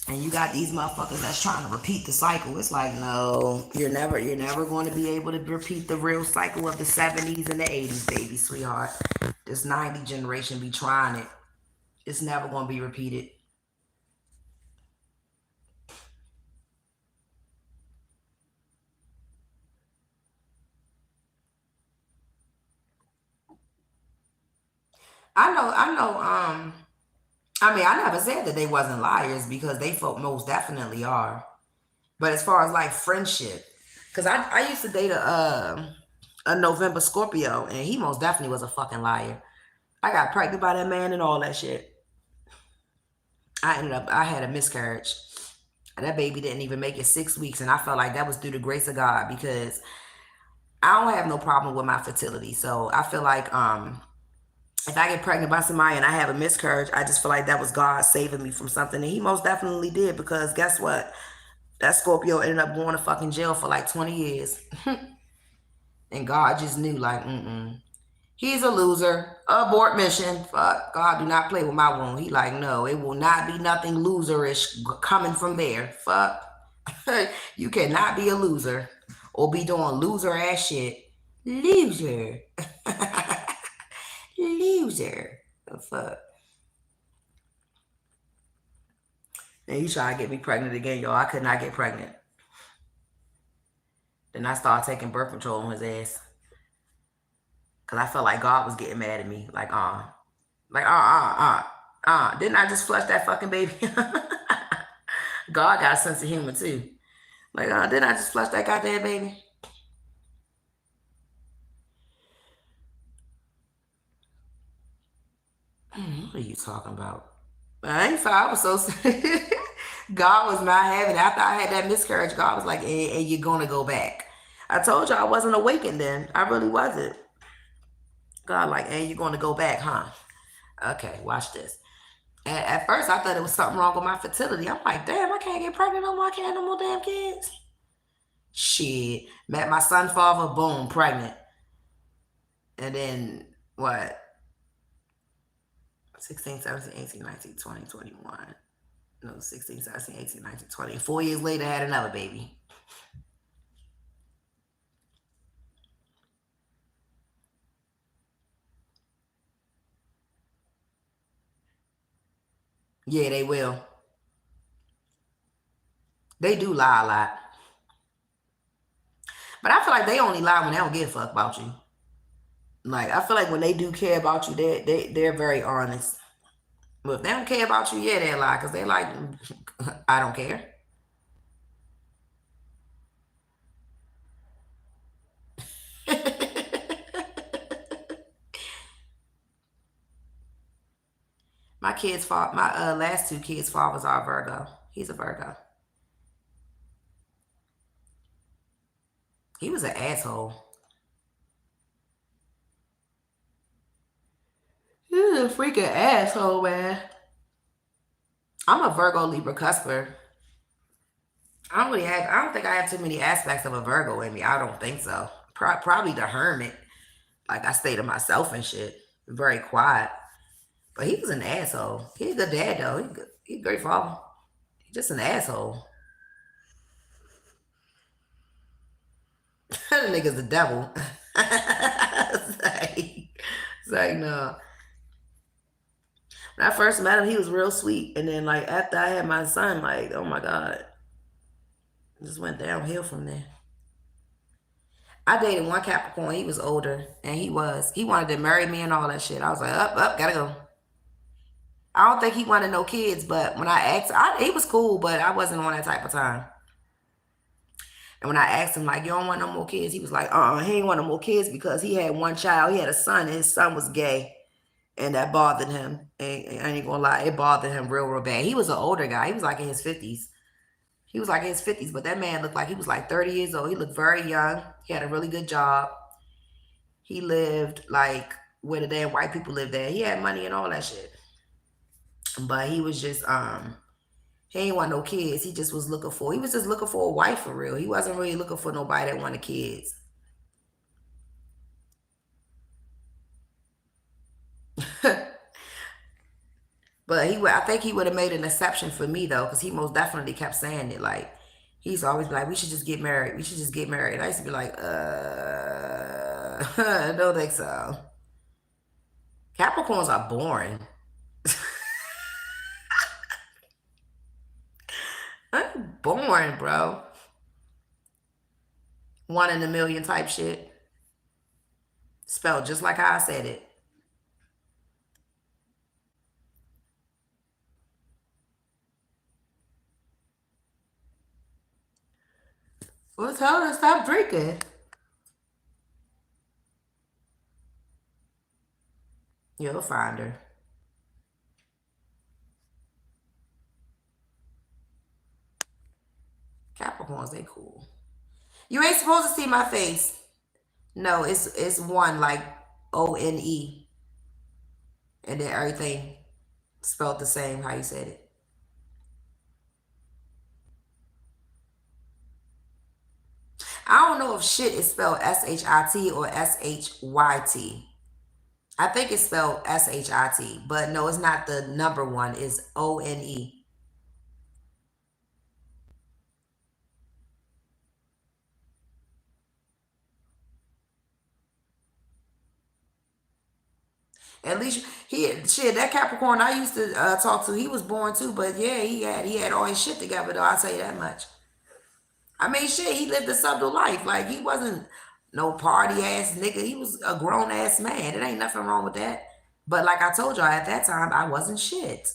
And you got these motherfuckers that's trying to repeat the cycle. It's like, no, you're never going to be able to repeat the real cycle of the 70s and the 80s, baby, sweetheart. This 90 generation be trying it. It's never going to be repeated. I know, I mean, I never said that they wasn't liars because they folk most definitely are. But as far as like friendship, because I used to date a November Scorpio, and he most definitely was a fucking liar. I got pregnant by that man and all that shit. I had a miscarriage. And that baby didn't even make it 6 weeks, and I felt like that was through the grace of God because I don't have no problem with my fertility. So I feel like if I get pregnant by somebody and I have a miscarriage, I just feel like that was God saving me from something. And he most definitely did because guess what? That Scorpio ended up going to fucking jail for like 20 years. And God just knew, like, he's a loser. Abort mission. Fuck. God do not play with my womb. He like, no, it will not be nothing loserish coming from there. Fuck. You cannot be a loser or be doing loser ass shit. Loser. Loser. The fuck. And he tried to get me pregnant again, y'all. I could not get pregnant. Then I started taking birth control on his ass. Cause I felt like God was getting mad at me. Didn't I just flush that fucking baby? God got a sense of humor too. Like, didn't I just flush that goddamn baby? What are you talking about? I ain't fine. I was so God was not having it. After I had that miscarriage, God was like, and you're gonna go back. I told you I wasn't awakened then. I really wasn't. God like, and you're gonna go back, huh? Okay, watch this. At first, I thought it was something wrong with my fertility. I'm like, damn, I can't get pregnant no more. I can't have no more damn kids. Shit. Met my son father, boom, pregnant. And then, what? 16, 17, 18, 19, 20, 21. No, 16, 17, 18, 19, 20. 4 years later, I had another baby. Yeah, they will. They do lie a lot. But I feel like they only lie when they don't give a fuck about you. Like, I feel like when they do care about you, they're very honest. But if they don't care about you, yeah, they lie because they like, I don't care. My last two kids' fathers are Virgo. He's a Virgo. He was an asshole. He was a freaking asshole, man. I'm a Virgo Libra cusper. I don't think I have too many aspects of a Virgo in me. I don't think so. Probably the hermit. Like, I stay to myself and shit. Very quiet. But he was an asshole. He's a good dad though. He's a great father. He's just an asshole. That nigga's the devil. it's like, no. When I first met him, he was real sweet. And then like after I had my son, like, oh my God. It just went downhill from there. I dated one Capricorn. He was older, and he wanted to marry me and all that shit. I was like, up, gotta go. I don't think he wanted no kids, but when I asked, he was cool, but I wasn't on that type of time. And when I asked him, like, you don't want no more kids, he was like, he ain't want no more kids because he had one child. He had a son, and his son was gay, and that bothered him. And I ain't gonna lie, it bothered him real, real bad. He was an older guy. He was like in his 50s. He was like in his 50s, but that man looked like he was like 30 years old. He looked very young. He had a really good job. He lived like where the damn white people live there. He had money and all that shit. But he was just he ain't want no kids. He was just looking for a wife for real. He wasn't really looking for nobody that wanted kids. But I think he would have made an exception for me though, because he most definitely kept saying it. Like, he's always like, we should just get married. We should just get married. And I used to be like, I don't think so. Capricorns are boring. I'm boring, bro. One in a million type shit. Spelled just like how I said it. Well, tell her to stop drinking. You'll find her. Capricorns, they cool. You ain't supposed to see my face. No, it's one like ONE, and then everything spelled the same how you said it. I don't know if shit is spelled SHIT or SHYT. I think it's spelled SHIT, but no, it's not the number one. It's ONE. At least that Capricorn I used to talk to, he was born too, but yeah, he had all his shit together though. I'll tell you that much. I mean, shit, he lived a subtle life. Like, he wasn't no party ass nigga. He was a grown ass man. It ain't nothing wrong with that. But like I told y'all at that time, I wasn't shit.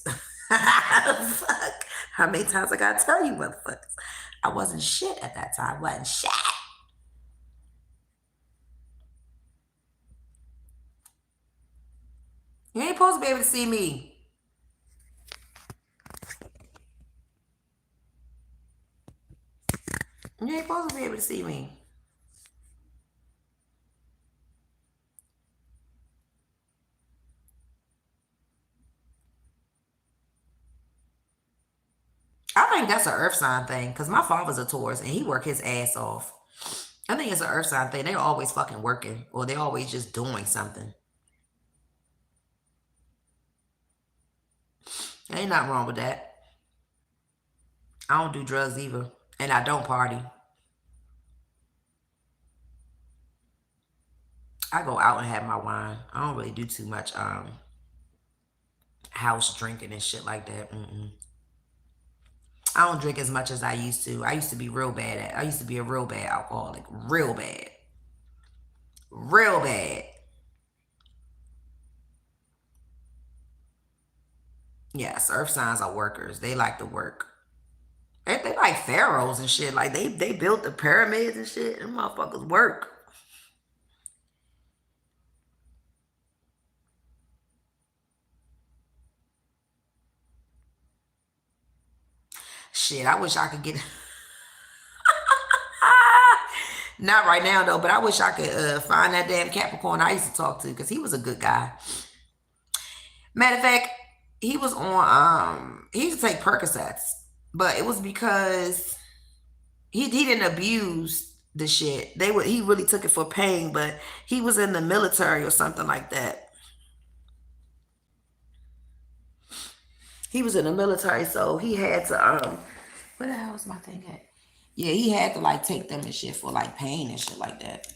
Fuck. How many times I gotta tell you, motherfuckers? I wasn't shit at that time. I wasn't shit. You ain't supposed to be able to see me. You ain't supposed to be able to see me. I think that's an earth sign thing, because my father's a Taurus and he work his ass off. I think it's an earth sign thing. They're always fucking working, or they're always just doing something. Ain't nothing wrong with that. I don't do drugs either, and I don't party. I go out and have my wine. I don't really do too much house drinking and shit like that. Mm-mm. I don't drink as much as I used to. I used to be real bad at. I used to be a real bad alcoholic, real bad, real bad. Yes, earth signs are workers. They like to work. They like pharaohs and shit. Like they built the pyramids and shit. Them motherfuckers work. Shit, I wish I could get. Not right now though, but I wish I could find that damn Capricorn I used to talk to because he was a good guy. Matter of fact, he was on. He used to take Percocets, but it was because he didn't abuse the shit. He really took it for pain, but he was in the military or something like that. He was in the military, so he had to where the hell was my thing at? Yeah, he had to like take them and shit for like pain and shit like that.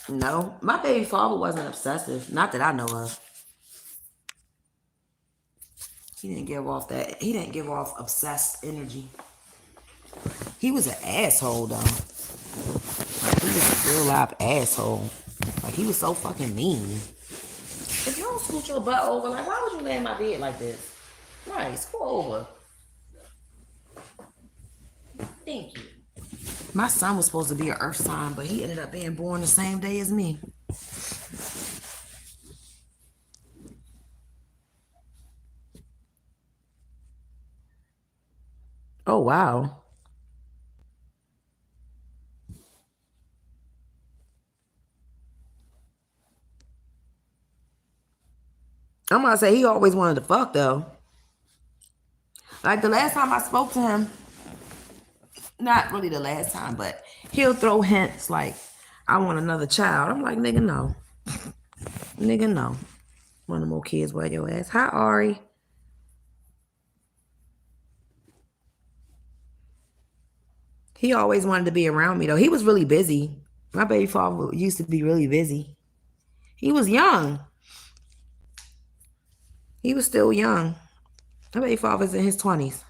No, my baby father wasn't obsessive. Not that I know of. He didn't give off that. He didn't give off obsessed energy. He was an asshole though. Like he was a real live asshole. Like he was so fucking mean. If you don't scoot your butt over, like why would you lay in my bed like this? Right, scoot over. Thank you. My son was supposed to be an earth sign, but he ended up being born the same day as me. Oh wow. I'm gonna say he always wanted to fuck though. Like the last time I spoke to him, not really the last time, but he'll throw hints like, I want another child. I'm like, nigga, no. Nigga, no. One of more kids wear your ass. Hi, Ari. He always wanted to be around me though. He was really busy. My baby father used to be really busy. He was young. He was still young. My baby father's in his 20s.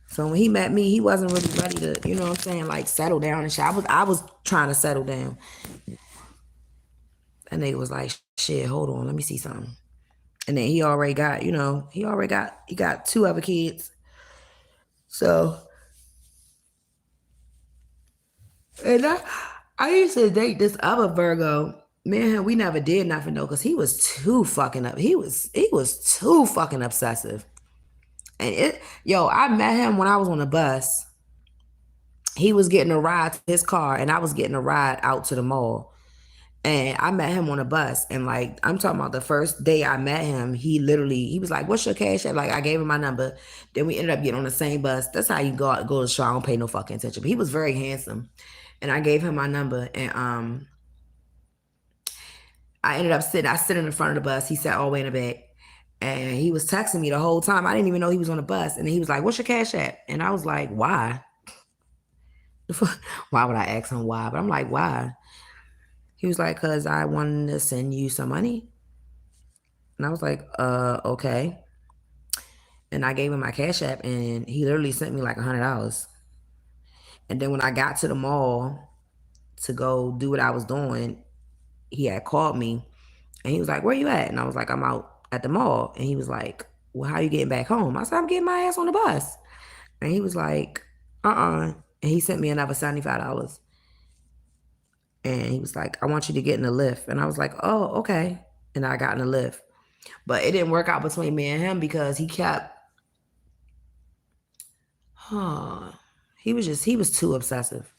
So when he met me, he wasn't really ready to, you know what I'm saying, like settle down and shit. I was trying to settle down. That nigga was like, shit, hold on, let me see something. And then he already got, he got two other kids. So, and I used to date this other Virgo. Man, we never did nothing though, cause he was too fucking up. He was too fucking obsessive. And I met him when I was on the bus. He was getting a ride to his car, and I was getting a ride out to the mall. And I met him on a bus. And like, I'm talking about the first day I met him, he was like, what's your cash app? Like, I gave him my number. Then we ended up getting on the same bus. That's how you go to show. I don't pay no fucking attention. But he was very handsome. And I gave him my number. And I ended up I sit in the front of the bus. He sat all the way in the back. And he was texting me the whole time. I didn't even know he was on the bus. And he was like, what's your cash app? And I was like, why? Why would I ask him why? But I'm like, why? He was like, cause I wanted to send you some money. And I was like, okay. And I gave him my cash app and he literally sent me like $100. And then when I got to the mall to go do what I was doing, he had called me and he was like, where you at? And I was like, I'm out at the mall. And he was like, well, how you getting back home? I said, I'm getting my ass on the bus. And he was like, And he sent me another $75. And he was like, I want you to get in the lift. And I was like, oh, okay. And I got in the lift. But it didn't work out between me and him because he was too obsessive.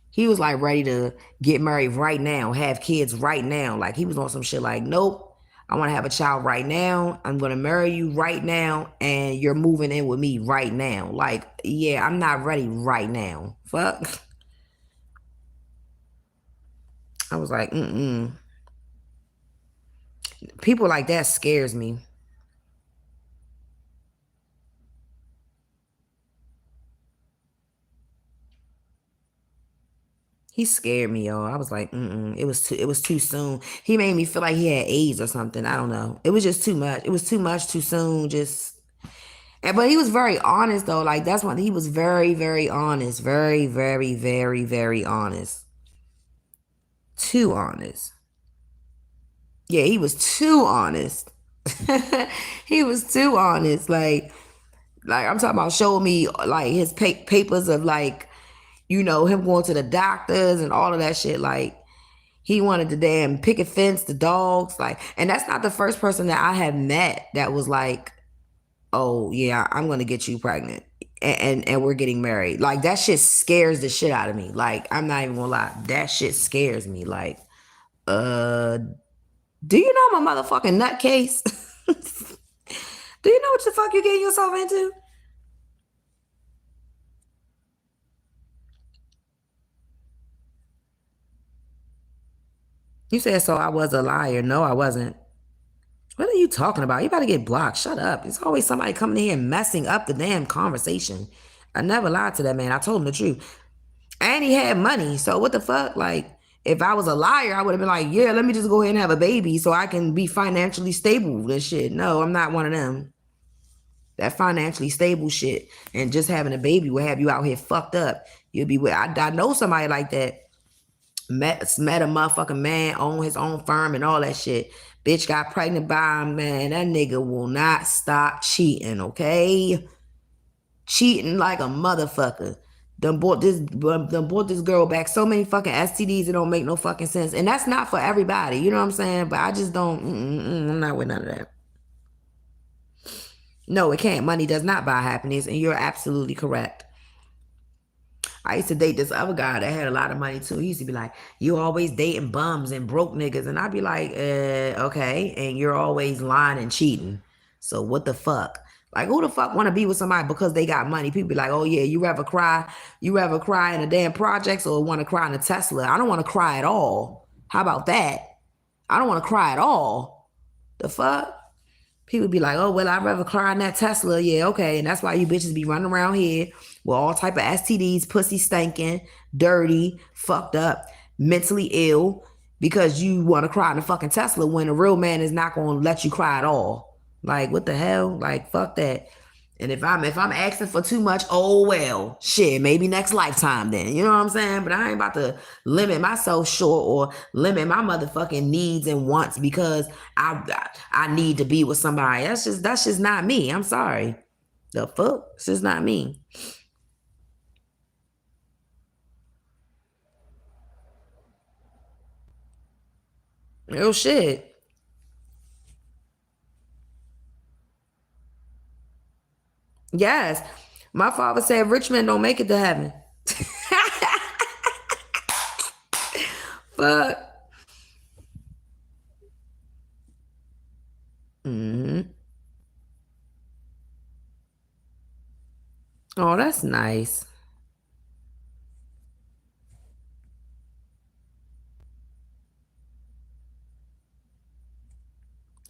He was like ready to get married right now, have kids right now. Like he was on some shit like, nope, I want to have a child right now. I'm going to marry you right now. And you're moving in with me right now. Like, yeah, I'm not ready right now. Fuck. I was like, people like that scares me. He scared me, y'all. I was like, It was too soon. He made me feel like he had AIDS or something. I don't know. It was just too much. It was too much too soon. Just But he was very honest though. Like that's one. He was very, very honest. Very, very, very, very honest. Too honest. Yeah, he was too honest. He was too honest. Like I'm talking about showing me like his papers of like, you know, him going to the doctors and all of that shit. Like he wanted to damn picket fence the dogs. Like, and that's not the first person that I have met that was like, oh yeah, I'm gonna get you pregnant and we're getting married. Like that shit scares the shit out of me. Like I'm not even gonna lie, that shit scares me. Like, uh, do you know my motherfucking nutcase? Do you know what the fuck you're getting yourself into? You said so I was a liar. No, I wasn't. What are you talking about? You better get blocked. Shut up. It's always somebody coming in here and messing up the damn conversation. I never lied to that man. I told him the truth. And he had money. So what the fuck? Like, if I was a liar, I would have been like, yeah, let me just go ahead and have a baby so I can be financially stable. This shit. No, I'm not one of them. That financially stable shit and just having a baby will have you out here fucked up. You'll be with. I know somebody like that. Met a motherfucking man, own his own firm and all that shit. Bitch got pregnant by him, man. That nigga will not stop cheating, okay? Cheating like a motherfucker. Done brought this girl back so many fucking STDs it don't make no fucking sense. And that's not for everybody, you know what I'm saying? But I just don't, I'm not with none of that. No, it can't. Money does not buy happiness, and you're absolutely correct. I used to date this other guy that had a lot of money too. He used to be like, "You always dating bums and broke niggas," and I'd be like, okay." And you're always lying and cheating. So what the fuck? Like, who the fuck want to be with somebody because they got money? People be like, "Oh yeah, you rather cry in the damn projects or want to cry in a Tesla?" I don't want to cry at all. How about that? I don't want to cry at all. The fuck? People be like, "Oh well, I'd rather cry in that Tesla." Yeah, okay, and that's why you bitches be running around here with all type of STDs, pussy stinking, dirty, fucked up, mentally ill, because you want to cry in a fucking Tesla when a real man is not going to let you cry at all. Like what the hell? Like fuck that. And if I'm asking for too much, oh well, shit, maybe next lifetime then. You know what I'm saying? But I ain't about to limit myself short or limit my motherfucking needs and wants because I need to be with somebody. That's just not me. I'm sorry. The fuck? It's just not me. Oh shit. Yes. My father said rich men don't make it to heaven. Fuck. Hmm. Oh, that's nice.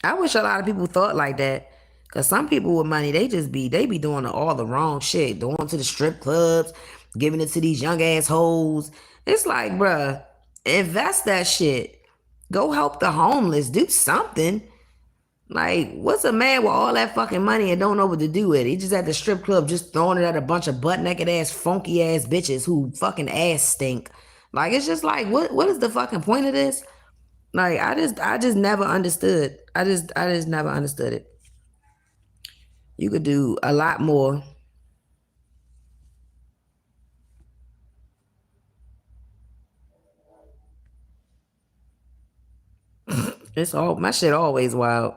I wish a lot of people thought like that. Cause some people with money, they be doing all the wrong shit. Going to the strip clubs, giving it to these young ass hoes. It's like, bruh, invest that shit. Go help the homeless. Do something. Like, what's a man with all that fucking money and don't know what to do with it? He just at the strip club just throwing it at a bunch of butt naked ass, funky ass bitches who fucking ass stink. Like, it's just like, what is the fucking point of this? Like, I just never understood. I just never understood it. You could do a lot more. It's all my shit always wild.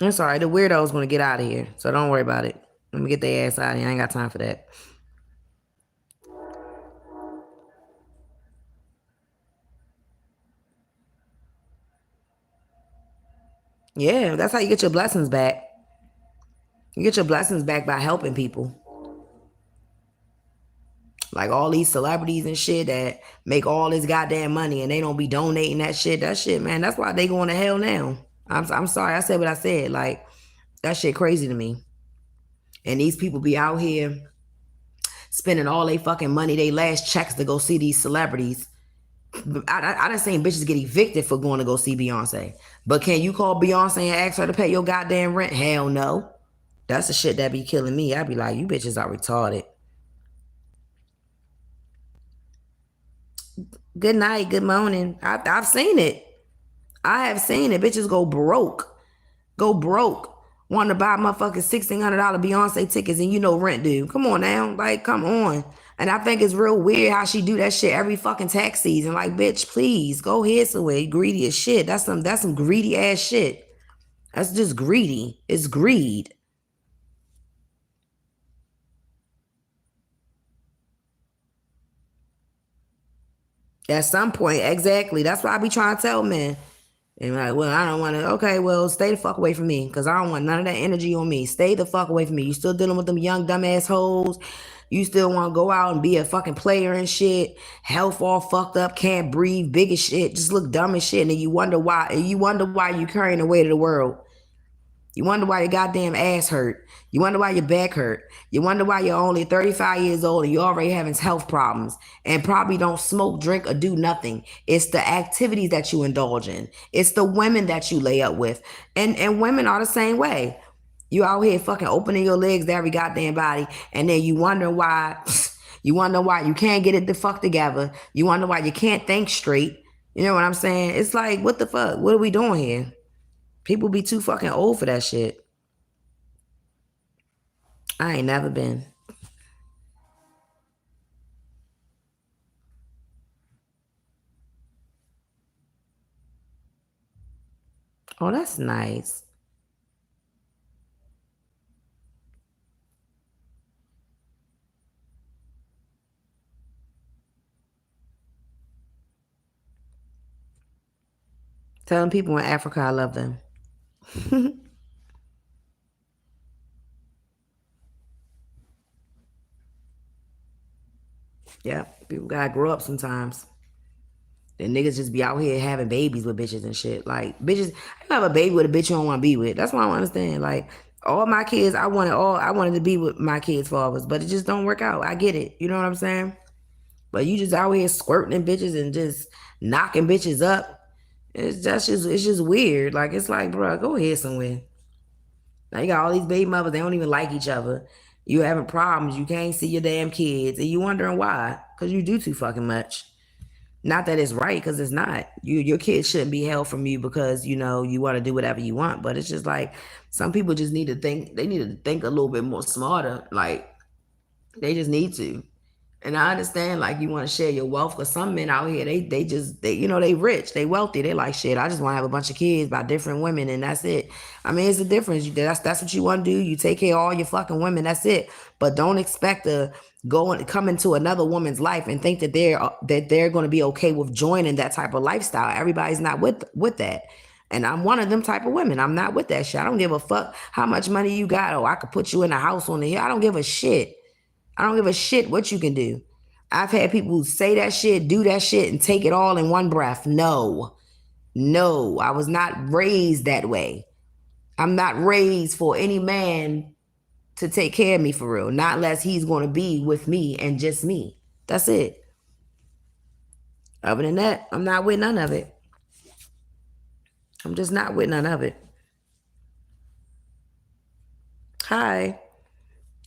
It's all right. The weirdos want to get out of here, so don't worry about it. Let me get their ass out of here. I ain't got time for that. Yeah, that's how you get your blessings back. You get your blessings back by helping people. Like all these celebrities and shit that make all this goddamn money and they don't be donating that shit. That shit, man, that's why they going to hell now. I'm sorry, I said what I said. Like that shit crazy to me. And these people be out here spending all they fucking money, they last checks to go see these celebrities. I done seen bitches get evicted for going to go see Beyonce. But can you call Beyonce and ask her to pay your goddamn rent? Hell no. That's the shit that be killing me. I be like, you bitches are retarded. Good night, good morning. I've seen it. I have seen it. Bitches go broke. Go broke. Want to buy motherfucking $1,600 Beyonce tickets and you know rent due. Come on now. Like, come on. And I think it's real weird how she do that shit every fucking tax season. Like, bitch, please go ahead somewhere. Greedy as shit. That's some greedy ass shit. That's just greedy. It's greed. At some point, exactly. That's why I be trying to tell men. And like, well, I don't want to. Okay, well, stay the fuck away from me because I don't want none of that energy on me. Stay the fuck away from me. You still dealing with them young dumbass hoes. You still want to go out and be a fucking player and shit. Health all fucked up, can't breathe, big as shit, just look dumb as shit. And then you wonder why. And you wonder why you carrying the weight of the world. You wonder why your goddamn ass hurt. You wonder why your back hurt. You wonder why you're only 35 years old and you're already having health problems and probably don't smoke, drink, or do nothing. It's the activities that you indulge in. It's the women that you lay up with. And women are the same way. You out here fucking opening your legs to every goddamn body and then you wonder why you wonder why you can't get it the fuck together. You wonder why you can't think straight. You know what I'm saying? It's like, what the fuck? What are we doing here? People be too fucking old for that shit. I ain't never been. Oh, that's nice. Telling people in Africa I love them. Yeah, people gotta grow up sometimes. Then niggas just be out here having babies with bitches and shit. Like bitches, you have a baby with a bitch you don't want to be with. That's what I don't understand. Like all my kids, I wanted to be with my kids' fathers, but it just don't work out. I get it. You know what I'm saying? But you just out here squirting in bitches and just knocking bitches up. It's just weird. Like it's like, bro, go ahead somewhere. Now you got all these baby mothers, they don't even like each other. You having problems, you can't see your damn kids, and you wondering why. Because you do too fucking much. Not that it's right, because it's not. Your kids shouldn't be held from you because you want to do whatever you want. But it's just like some people just need to think. They need to think a little bit more smarter. Like they just need to. And I understand, like, you want to share your wealth, because some men out here, they rich, they wealthy. They like, shit, I just want to have a bunch of kids by different women, and that's it. I mean, it's a difference. That's what you want to do. You take care of all your fucking women, that's it. But don't expect to go and come into another woman's life and think that they're going to be okay with joining that type of lifestyle. Everybody's not with that. And I'm one of them type of women. I'm not with that shit. I don't give a fuck how much money you got. Oh, I could put you in a house on the hill. I don't give a shit. I don't give a shit what you can do. I've had people say that shit, do that shit, and take it all in one breath. No, I was not raised that way. I'm not raised for any man to take care of me for real, not unless he's going to be with me and just me. That's it. Other than that, I'm not with none of it. I'm just not with none of it. Hi.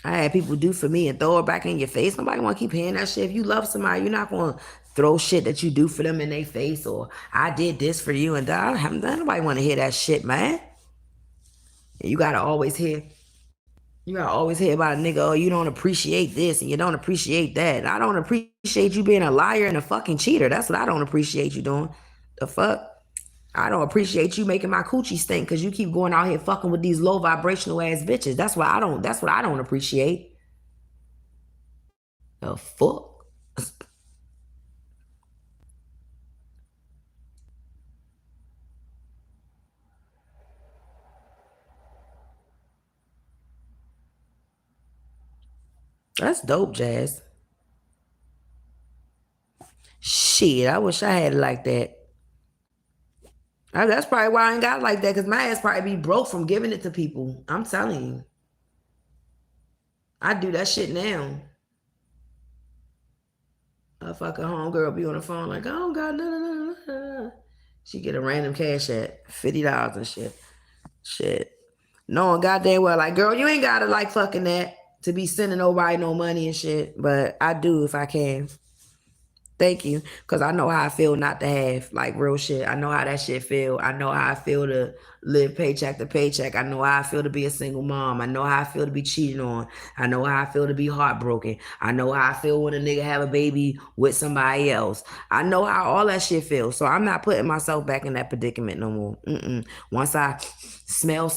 I had people do for me and throw it back in your face. Nobody want to keep hearing that shit. If you love somebody, you're not going to throw shit that you do for them in their face, or I did this for you and that. Nobody want to hear that shit, man. And you got to always hear about a nigga, oh, you don't appreciate this and you don't appreciate that. I don't appreciate you being a liar and a fucking cheater. That's what I don't appreciate you doing. The fuck? I don't appreciate you making my coochie stink because you keep going out here fucking with these low vibrational ass bitches. That's what I don't appreciate. The fuck? That's dope, Jazz. Shit, I wish I had it like that. That's probably why I ain't got it like that, because my ass probably be broke from giving it to people. I'm telling you. I do that shit now. Motherfucker homegirl be on the phone like, I don't got none. She get a random cash at $50 and shit. Shit. Knowing goddamn well, like, girl, you ain't gotta like fucking that to be sending nobody no money and shit. But I do if I can. Thank you. Because I know how I feel not to have, like, real shit. I know how that shit feel. I know how I feel to live paycheck to paycheck. I know how I feel to be a single mom. I know how I feel to be cheated on. I know how I feel to be heartbroken. I know how I feel when a nigga have a baby with somebody else. I know how all that shit feels. So I'm not putting myself back in that predicament no more. Once I smell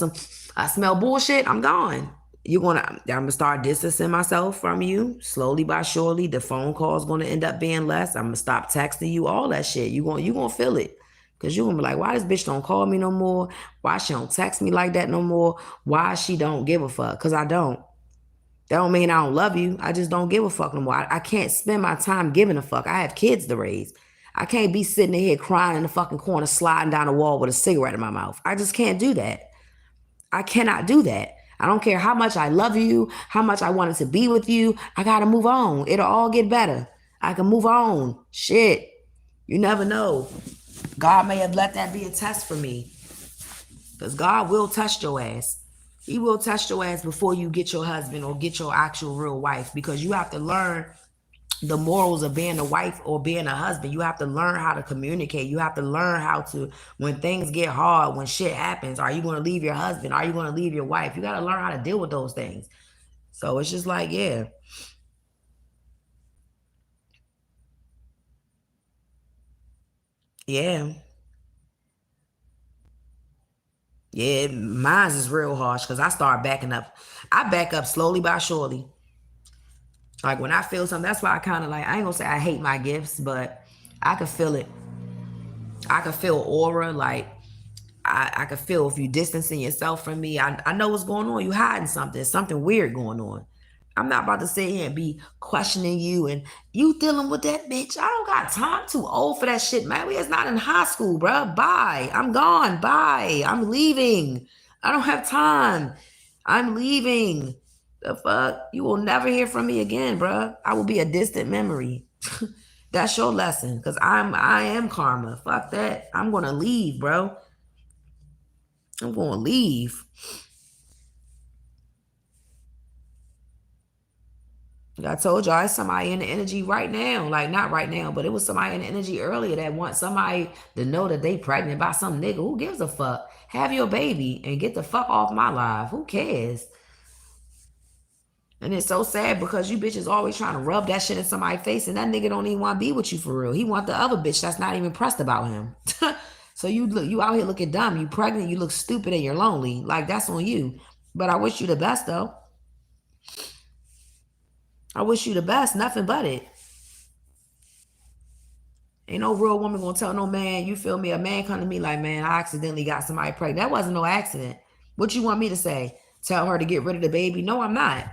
bullshit, I'm gone. I'm gonna start distancing myself from you slowly by surely. The phone call is gonna end up being less. I'm gonna stop texting you, all that shit. You gonna feel it. Cause you're gonna be like, why this bitch don't call me no more? Why she don't text me like that no more? Why she don't give a fuck? Cause I don't. That don't mean I don't love you. I just don't give a fuck no more. I can't spend my time giving a fuck. I have kids to raise. I can't be sitting here crying in the fucking corner, sliding down the wall with a cigarette in my mouth. I just can't do that. I cannot do that. I don't care how much I love you, how much I wanted to be with you. I gotta move on. It'll all get better. I can move on. Shit. You never know. God may have let that be a test for me. Because God will test your ass. He will test your ass before you get your husband or get your actual real wife. Because you have to learn the morals of being a wife or being a husband. You have to learn how to communicate. You have to learn how to, when things get hard, when shit happens, are you going to leave your husband? Are you going to leave your wife? You got to learn how to deal with those things. So it's just like, yeah. Yeah. Yeah, mine is real harsh because I start backing up. I back up slowly by surely. Like when I feel something, that's why I kind of like, I ain't gonna say I hate my gifts, but I can feel it. I can feel aura. Like I can feel if you distancing yourself from me. I know what's going on. You hiding something. Something weird going on. I'm not about to sit here and be questioning you and you dealing with that bitch. I don't got time. I'm too old for that shit, man. We is not in high school, bro. Bye. I'm gone. Bye. I'm leaving. I don't have time. I'm leaving. The fuck? You will never hear from me again, bro. I will be a distant memory. That's your lesson. Cause I am karma. Fuck that. I'm gonna leave, bro. I'm gonna leave. I told y'all it's somebody in the energy right now. Like not right now, but it was somebody in the energy earlier that wants somebody to know that they pregnant by some nigga. Who gives a fuck? Have your baby and get the fuck off my life. Who cares? And it's so sad because you bitches always trying to rub that shit in somebody's face and that nigga don't even want to be with you for real. He want the other bitch that's not even pressed about him. So you out here looking dumb. You pregnant, you look stupid and you're lonely. Like that's on you. But I wish you the best though. I wish you the best, nothing but it. Ain't no real woman gonna tell no man, you feel me? A man come to me like, man, I accidentally got somebody pregnant. That wasn't no accident. What you want me to say? Tell her to get rid of the baby? No, I'm not.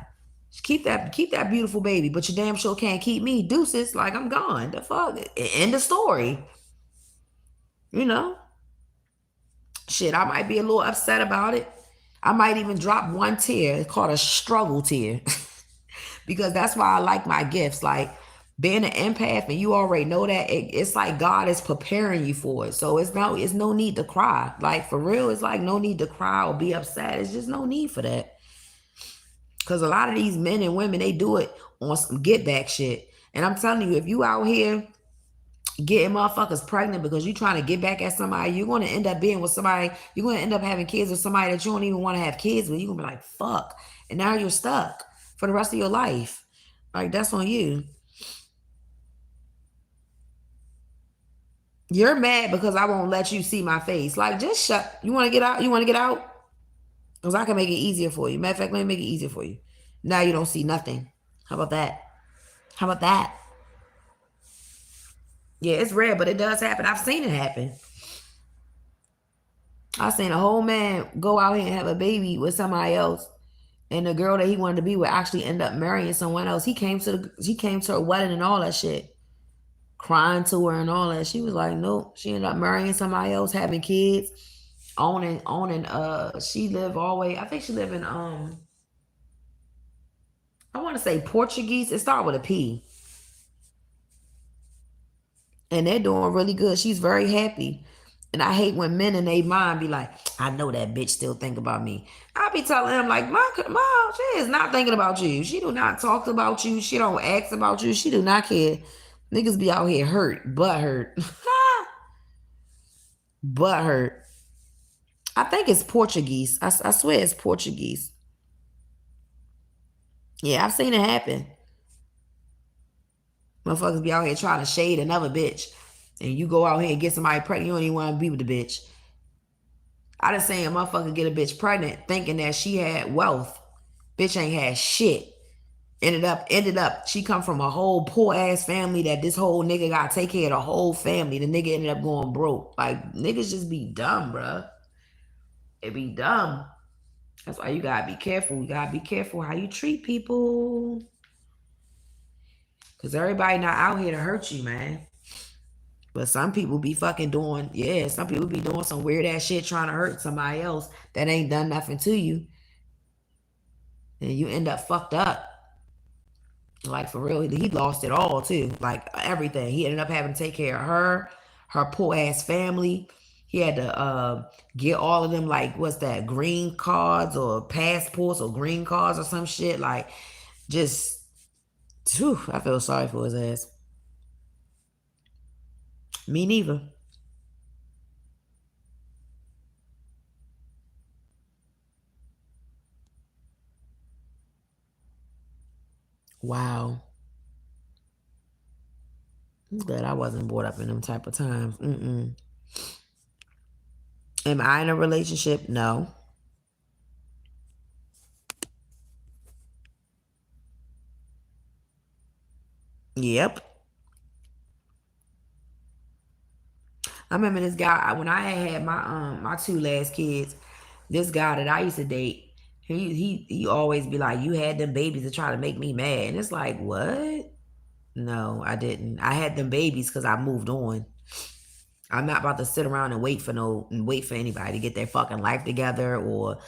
Just keep that beautiful baby, but you damn sure can't keep me. Deuces, like I'm gone. The fuck? End the story. You know? Shit, I might be a little upset about it. I might even drop one tear. It's called a struggle tear. Because that's why I like my gifts. Like being an empath, and you already know that it's like God is preparing you for it. So it's no need to cry. Like for real, it's like no need to cry or be upset. It's just no need for that. Because a lot of these men and women, they do it on some get back shit. And I'm telling you, if you out here getting motherfuckers pregnant because you trying to get back at somebody, you're going to end up being with somebody, you're going to end up having kids with somebody that you don't even want to have kids with. You're going to be like, fuck. And now you're stuck for the rest of your life. Like, that's on you. You're mad because I won't let you see my face. Like, just shut. You want to get out? You want to get out? Because I can make it easier for you. Matter of fact, let me make it easier for you. Now you don't see nothing. How about that? How about that? Yeah, it's rare, but it does happen. I've seen it happen. I've seen a whole man go out here and have a baby with somebody else, and the girl that he wanted to be with actually end up marrying someone else. He came to her wedding and all that shit, crying to her and all that. She was like, nope. She ended up marrying somebody else, having kids, owning. She lived all the way. I think she lived in I want to say Portuguese. It started with a P. And they're doing really good. She's very happy. And I hate when men in their mind be like, I know that bitch still think about me. I be telling him like, my mom, she is not thinking about you. She do not talk about you. She don't ask about you. She do not care. Niggas be out here hurt, butt hurt. Butt hurt. I think it's Portuguese. I swear it's Portuguese. Yeah, I've seen it happen. Motherfuckers be out here trying to shade another bitch. And you go out here and get somebody pregnant, you don't even want to be with the bitch. I done seen a motherfucker get a bitch pregnant thinking that she had wealth. Bitch ain't had shit. Ended up, she come from a whole poor ass family that this whole nigga gotta take care of the whole family. The nigga ended up going broke. Like, niggas just be dumb, bruh. It be dumb. That's why you gotta be careful. You gotta be careful how you treat people. Cause everybody not out here to hurt you, man. But some people be fucking doing, yeah, some people be doing some weird ass shit trying to hurt somebody else that ain't done nothing to you. And you end up fucked up. Like, for real, he lost it all too. Like, everything. He ended up having to take care of her poor ass family. He had to get all of them, like, what's that, green cards or passports or green cards or some shit. Like, just, whew, I feel sorry for his ass. Me neither. Wow. I'm glad I wasn't brought up in them type of times. Mm-mm. Am I in a relationship? No. Yep. I remember this guy when I had my two last kids. This guy that I used to date, he always be like, "You had them babies to try to make me mad," and it's like, what? No, I didn't. I had them babies because I moved on. I'm not about to sit around and wait for anybody to get their fucking life together or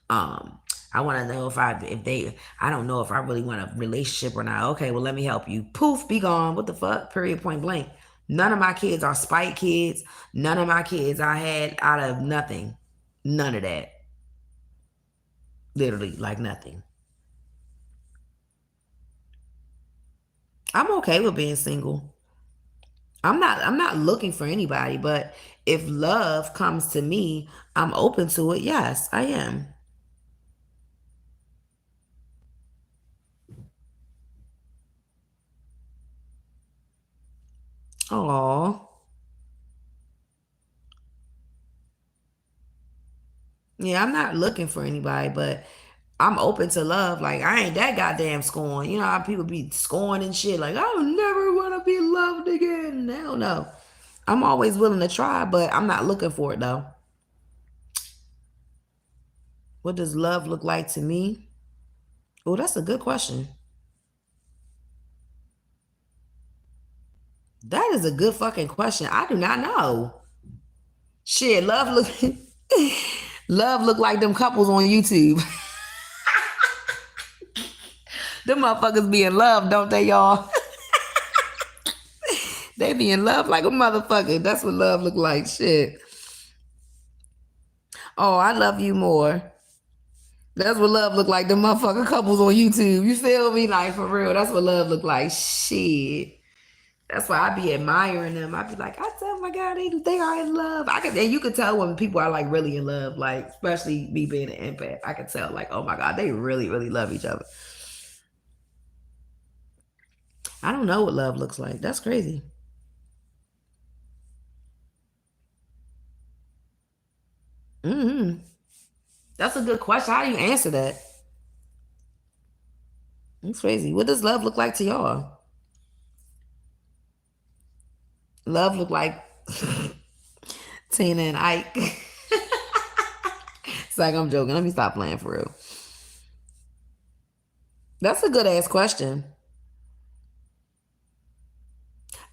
um I want to know I don't know if I really want a relationship or not. Okay, well, let me help you. Poof, be gone. What the fuck? Period, point blank. None of my kids are spite kids. None of my kids I had out of nothing. None of that. Literally, like nothing. I'm okay with being single. I'm not looking for anybody, but if love comes to me, I'm open to it. Yes, I am. Oh. Yeah, I'm not looking for anybody, but I'm open to love. Like, I ain't that goddamn scorn. You know how people be scorned and shit. Like, I'll never want to be loved again. Hell no. I'm always willing to try, but I'm not looking for it though. What does love look like to me? Oh, that's a good question. That is a good fucking question. I do not know. Shit, love look love look like them couples on YouTube. Them motherfuckers be in love, don't they, y'all? They be in love like a motherfucker. That's what love look like. Shit. Oh, I love you more. That's what love look like. The motherfucker couples on YouTube. You feel me? Like, for real. That's what love look like. Shit. That's why I be admiring them. I be like, oh my God, they are in love. And you can tell when people are like really in love, like especially me being an empath. I can tell, like, oh my God, they really, really love each other. I don't know what love looks like. That's crazy. Hmm. That's a good question. How do you answer that? That's crazy. What does love look like to y'all? Love look like Tina and Ike. It's like, I'm joking. Let me stop playing for real. That's a good ass question.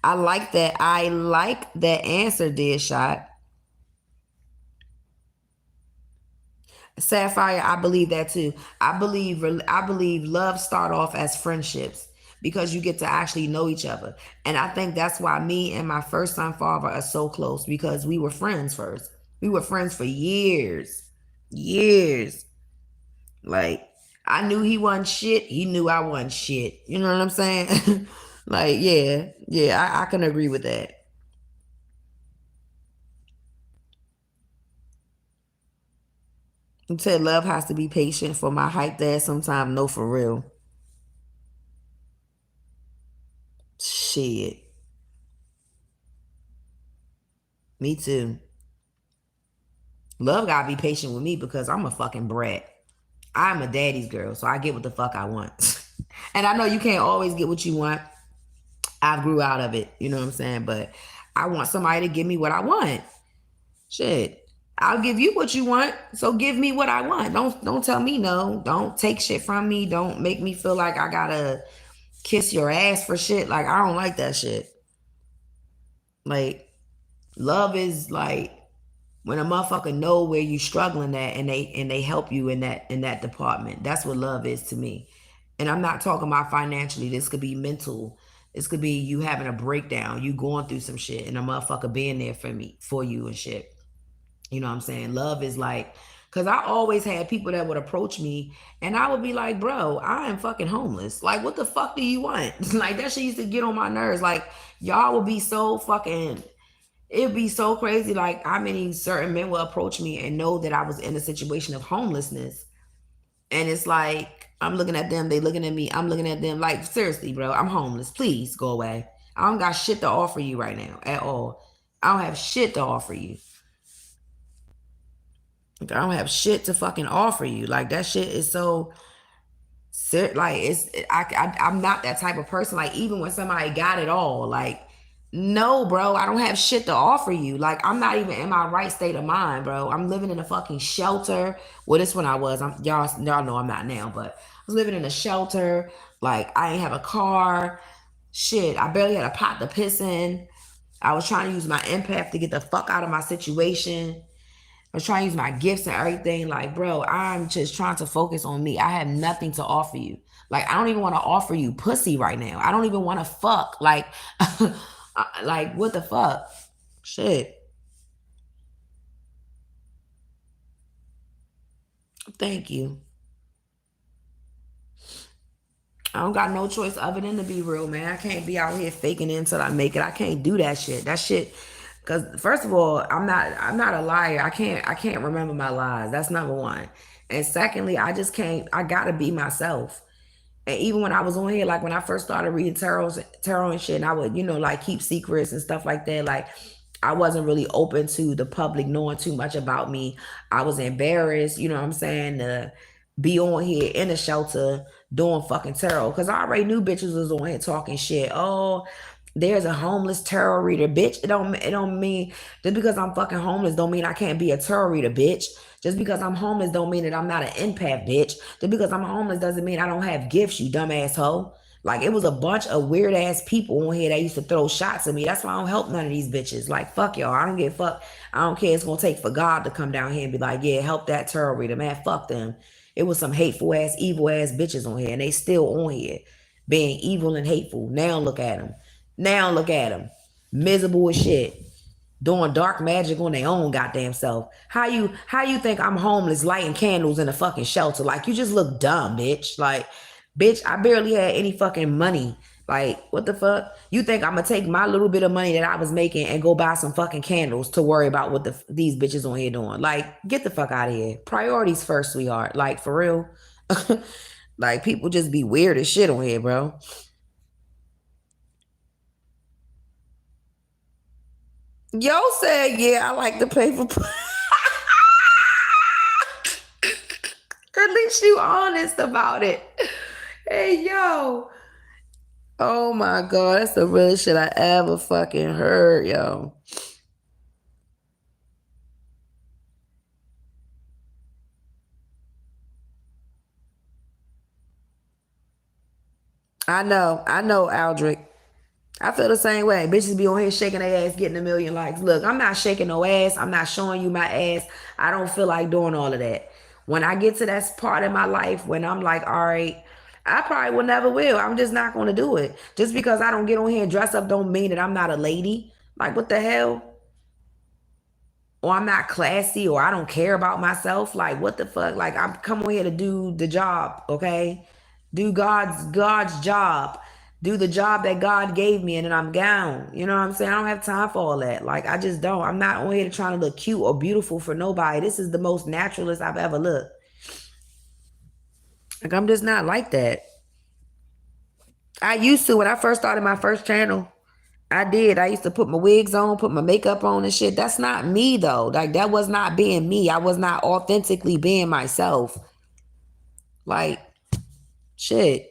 I like that. I like that answer, dear shot. Sapphire, I believe that too. I believe love start off as friendships because you get to actually know each other. And I think that's why me and my first son father are so close, because we were friends first. We were friends for years. Years. Like, I knew he wasn't shit. He knew I wasn't shit. You know what I'm saying? Like, yeah, I can agree with that. You said love has to be patient for my hype dad sometime. No, for real. Shit. Me too. Love gotta be patient with me because I'm a fucking brat. I'm a daddy's girl, so I get what the fuck I want. And I know you can't always get what you want. I grew out of it, you know what I'm saying? But I want somebody to give me what I want. Shit. I'll give you what you want, so give me what I want. Don't tell me no. Don't take shit from me. Don't make me feel like I gotta kiss your ass for shit. Like, I don't like that shit. Like, love is like when a motherfucker know where you struggling at, and they help you in that department. That's what love is to me. And I'm not talking about financially. This could be mental. This could be you having a breakdown, you going through some shit, and a motherfucker being there for you and shit. You know what I'm saying? Love is like, because I always had people that would approach me and I would be like, bro, I am fucking homeless. Like, what the fuck do you want? Like, that shit used to get on my nerves. Like, y'all would be so fucking, it'd be so crazy. Like, how many certain men will approach me and know that I was in a situation of homelessness. And it's like, I'm looking at them, they looking at me, I'm looking at them. Like, seriously, bro, I'm homeless. Please go away. I don't got shit to offer you right now at all. I don't have shit to offer you. I don't have shit to fucking offer you. Like, that shit is so like, I'm not that type of person. Like, even when somebody got it all, like, no, bro, I don't have shit to offer you. Like, I'm not even in my right state of mind, bro. I'm living in a fucking shelter. Well, this one I was. Y'all know I'm not now, but I was living in a shelter. Like, I ain't have a car. Shit, I barely had a pot to piss in. I was trying to use my empath to get the fuck out of my situation. I was trying to use my gifts and everything. Like, bro, I'm just trying to focus on me. I have nothing to offer you. Like, I don't even want to offer you pussy right now. I don't even want to fuck. Like, like, what the fuck? Shit. Thank you. I don't got no choice other than to be real, man. I can't be out here faking it until I make it. I can't do that shit. That shit. Cause first of all, I'm not a liar. I can't remember my lies. That's number one. And secondly, I just can't. I gotta be myself. And even when I was on here, like when I first started reading tarot and shit, and I would, like keep secrets and stuff like that. Like, I wasn't really open to the public knowing too much about me. I was embarrassed, you know what I'm saying, to be on here in a shelter doing fucking tarot. Cause I already knew bitches was on here talking shit. Oh, there's a homeless tarot reader, bitch. It don't mean just because I'm fucking homeless don't mean I can't be a tarot reader, bitch. Just because I'm homeless don't mean that I'm not an empath, bitch. Just because I'm homeless doesn't mean I don't have gifts, you dumbass hoe. Like, it was a bunch of weird ass people on here that used to throw shots at me. That's why I don't help none of these bitches. Like, fuck y'all. I don't give a fuck. I don't care. It's gonna take for God to come down here and be like, yeah, help that tarot reader, man. Fuck them. It was some hateful ass, evil ass bitches on here, and they still on here being evil and hateful. Now look at them. Now look at them. Miserable as shit. Doing dark magic on their own goddamn self. How you think I'm homeless lighting candles in a fucking shelter? Like, you just look dumb, bitch. Like, bitch, I barely had any fucking money. Like, what the fuck? You think I'm gonna take my little bit of money that I was making and go buy some fucking candles to worry about what these bitches on here doing? Like, get the fuck out of here. Priorities first, sweetheart. Like, for real. Like, people just be weird as shit on here, bro. Yo said, yeah, I like to pay for. At least you honest about it. Hey, yo. Oh my God, that's the realest shit I ever fucking heard, yo. I know, Aldrich. I feel the same way. Bitches be on here shaking their ass, getting a million likes. Look, I'm not shaking no ass. I'm not showing you my ass. I don't feel like doing all of that. When I get to that part in my life when I'm like, all right, I probably will never will. I'm just not going to do it. Just because I don't get on here and dress up don't mean that I'm not a lady. Like, what the hell? Or I'm not classy, or I don't care about myself. Like, what the fuck? Like, I'm coming here to do the job, okay? Do God's job. Do the job that God gave me, and then I'm gone. You know what I'm saying? I don't have time for all that. Like, I just don't. I'm not on here to trying to look cute or beautiful for nobody. This is the most naturalist I've ever looked. Like, I'm just not like that. I used to when I first started my first channel. I did. I used to put my wigs on, put my makeup on and shit. That's not me though. Like, that was not being me. I was not authentically being myself. Like, shit.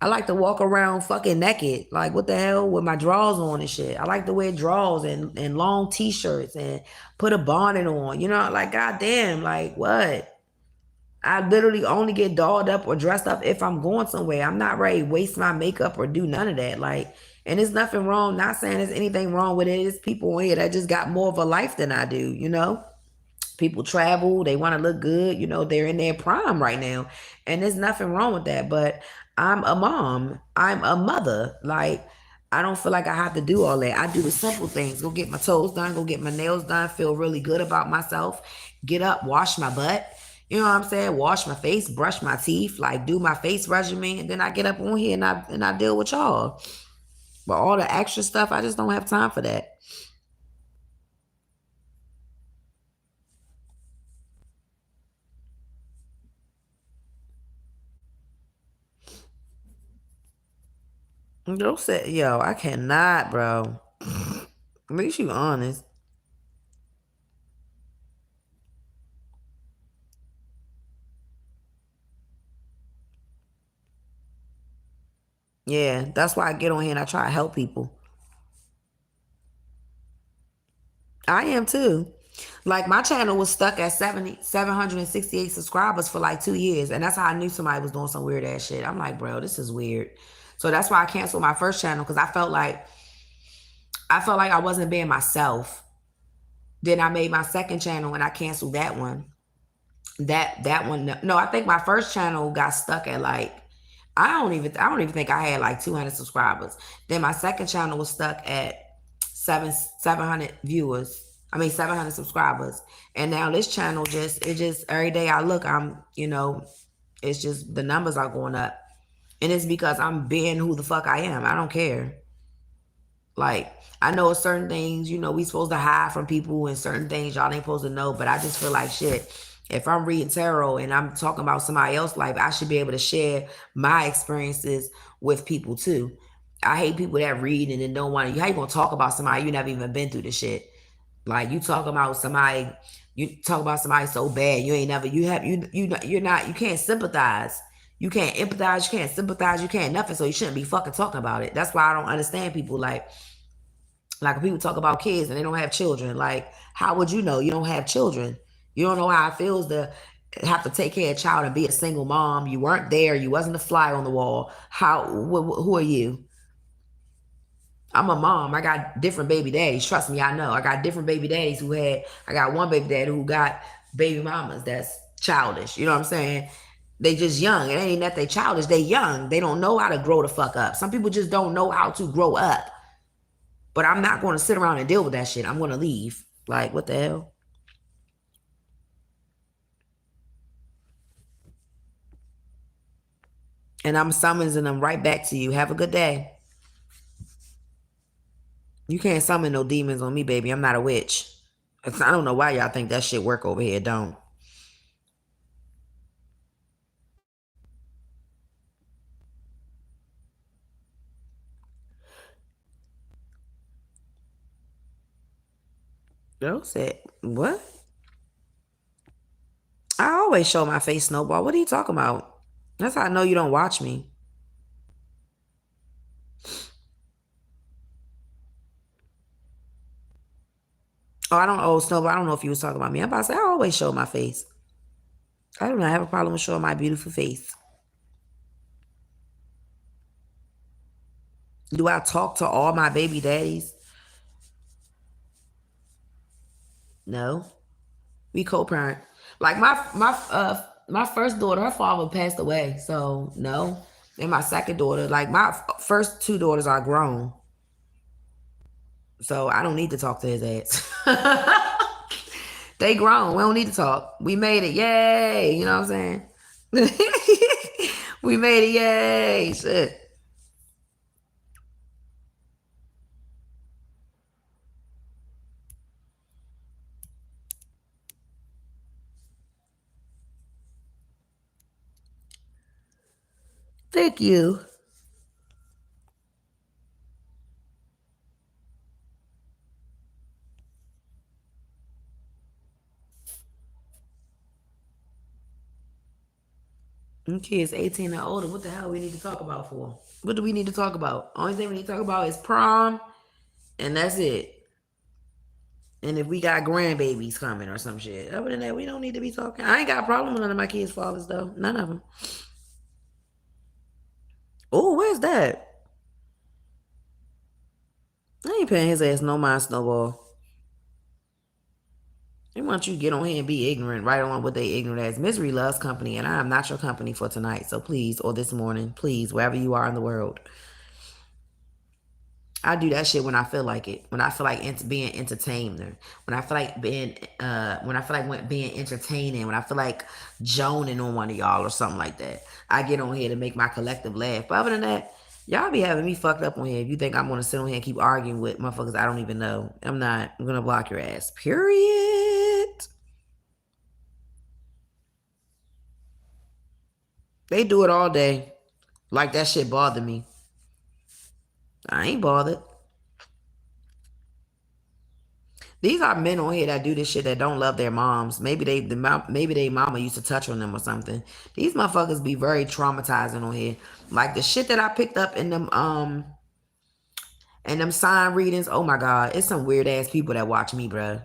I like to walk around fucking naked. Like, what the hell, with my drawers on and shit. I like to wear drawers and long t-shirts and put a bonnet on. You know, like, goddamn, like, what? I literally only get dolled up or dressed up if I'm going somewhere. I'm not ready to waste my makeup or do none of that. Like, and there's nothing wrong. Not saying there's anything wrong with it. It's people in here that just got more of a life than I do, you know? People travel, they want to look good, you know, they're in their prime right now. And there's nothing wrong with that. But I'm a mom, I'm a mother. Like, I don't feel like I have to do all that. I do the simple things: go get my toes done, go get my nails done, feel really good about myself, get up, wash my butt. You know what I'm saying? Wash my face, brush my teeth, like do my face regimen, and then I get up on here and I deal with y'all. But all the extra stuff, I just don't have time for that. Don't say, yo, I cannot, bro. At least you honest. Yeah, that's why I get on here and I try to help people. I am too. Like, my channel was stuck at 768 subscribers for like 2 years. And that's how I knew somebody was doing some weird ass shit. I'm like, bro, this is weird. So that's why I canceled my first channel, because I felt like I wasn't being myself. Then I made my second channel and I canceled that one. That one, no, I think my first channel got stuck at like, I don't even think I had like 200 subscribers. Then my second channel was stuck at 700 viewers. I mean 700 subscribers. And now this channel just every day I look, it's just the numbers are going up. And it's because I'm being who the fuck I am. I don't care. Like, I know certain things, we supposed to hide from people, and certain things y'all ain't supposed to know. But I just feel like shit. If I'm reading tarot and I'm talking about somebody else's life, I should be able to share my experiences with people too. I hate people that read and then don't want to. How you gonna talk about somebody you never even been through the shit? Like, you talk about somebody so bad, you ain't never, you can't sympathize. You can't empathize, you can't sympathize, you can't nothing. So you shouldn't be fucking talking about it. That's why I don't understand people like when people talk about kids and they don't have children. Like, how would you know? You don't have children. You don't know how it feels to have to take care of a child and be a single mom. You weren't there. You wasn't a fly on the wall. Who are you? I'm a mom. I got different baby daddies. Trust me, I know. I got different baby daddies I got one baby daddy who got baby mamas that's childish. You know what I'm saying? They just young. It ain't that they childish. They young. They don't know how to grow the fuck up. Some people just don't know how to grow up. But I'm not going to sit around and deal with that shit. I'm going to leave. Like, what the hell? And I'm summoning them right back to you. Have a good day. You can't summon no demons on me, baby. I'm not a witch. I don't know why y'all think that shit work over here. Don't. Don't say what? I always show my face, Snowball. What are you talking about? That's how I know you don't watch me. Oh, I don't. Oh, Snowball. I don't know if you was talking about me. I'm about to say I always show my face. I do not have a problem with showing my beautiful face. Do I talk to all my baby daddies? No. We co-parent. Like, my first daughter, her father passed away. So no. And my second daughter, like my first two daughters are grown. So I don't need to talk to his ass. They grown. We don't need to talk. We made it. Yay. You know what I'm saying? We made it. Yay. Shit. Thank you. Them kids 18 and older. What the hell we need to talk about for? What do we need to talk about? Only thing we need to talk about is prom, and that's it. And if we got grandbabies coming or some shit. Other than that, we don't need to be talking. I ain't got a problem with none of my kids' fathers, though. None of them. Oh, where's that? I ain't paying his ass no mind, Snowball. They want you to get on here and be ignorant right along with they ignorant ass. Misery loves company, and I am not your company for tonight. So please, or this morning, please, wherever you are in the world. I do that shit when I feel like it. When I feel like being entertainer. When I feel like being entertaining. When I feel like joning on one of y'all or something like that. I get on here to make my collective laugh. But other than that, y'all be having me fucked up on here. If you think I'm gonna sit on here and keep arguing with motherfuckers I don't even know, I'm not. I'm gonna block your ass. Period. They do it all day. Like that shit bothered me. I ain't bothered. These are men on here that do this shit that don't love their moms. Maybe they mama used to touch on them or something. These motherfuckers be very traumatizing on here. Like the shit that I picked up in them sign readings. Oh my god, it's some weird ass people that watch me, bruh.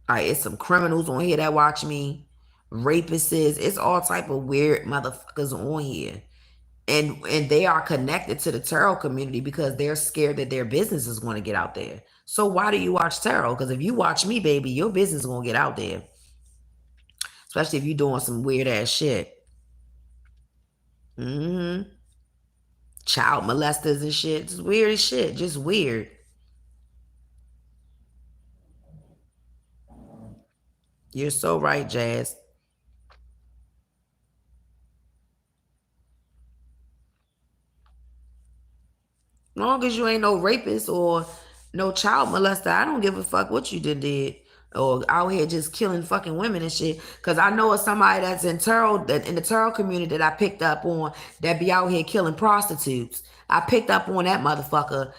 Like it's some criminals on here that watch me, rapists. It's all type of weird motherfuckers on here. And they are connected to the tarot community because they're scared that their business is going to get out there. So why do you watch tarot? Because if you watch me, baby, your business is going to get out there. Especially if you're doing some weird ass shit. Mm-hmm. Child molesters and shit. Just weird as shit. Just weird. You're so right, Jazz. Long as you ain't no rapist or no child molester, I don't give a fuck what you did. Or out here just killing fucking women and shit. Cause I know of somebody that's in the tarot community that I picked up on that be out here killing prostitutes. I picked up on that motherfucker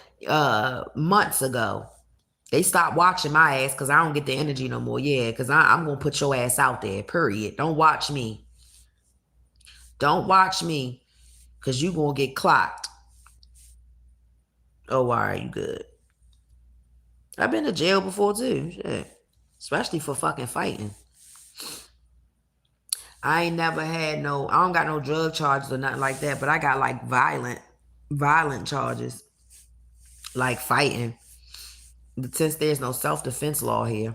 months ago. They stopped watching my ass because I don't get the energy no more. Yeah, because I'm gonna put your ass out there. Period. Don't watch me. Don't watch me. Cause you gonna get clocked. Oh, why are you good? I've been to jail before too. Shit. Especially for fucking fighting. I ain't never had I don't got no drug charges or nothing like that, but I got like violent charges. Like fighting. Since there's no self-defense law here.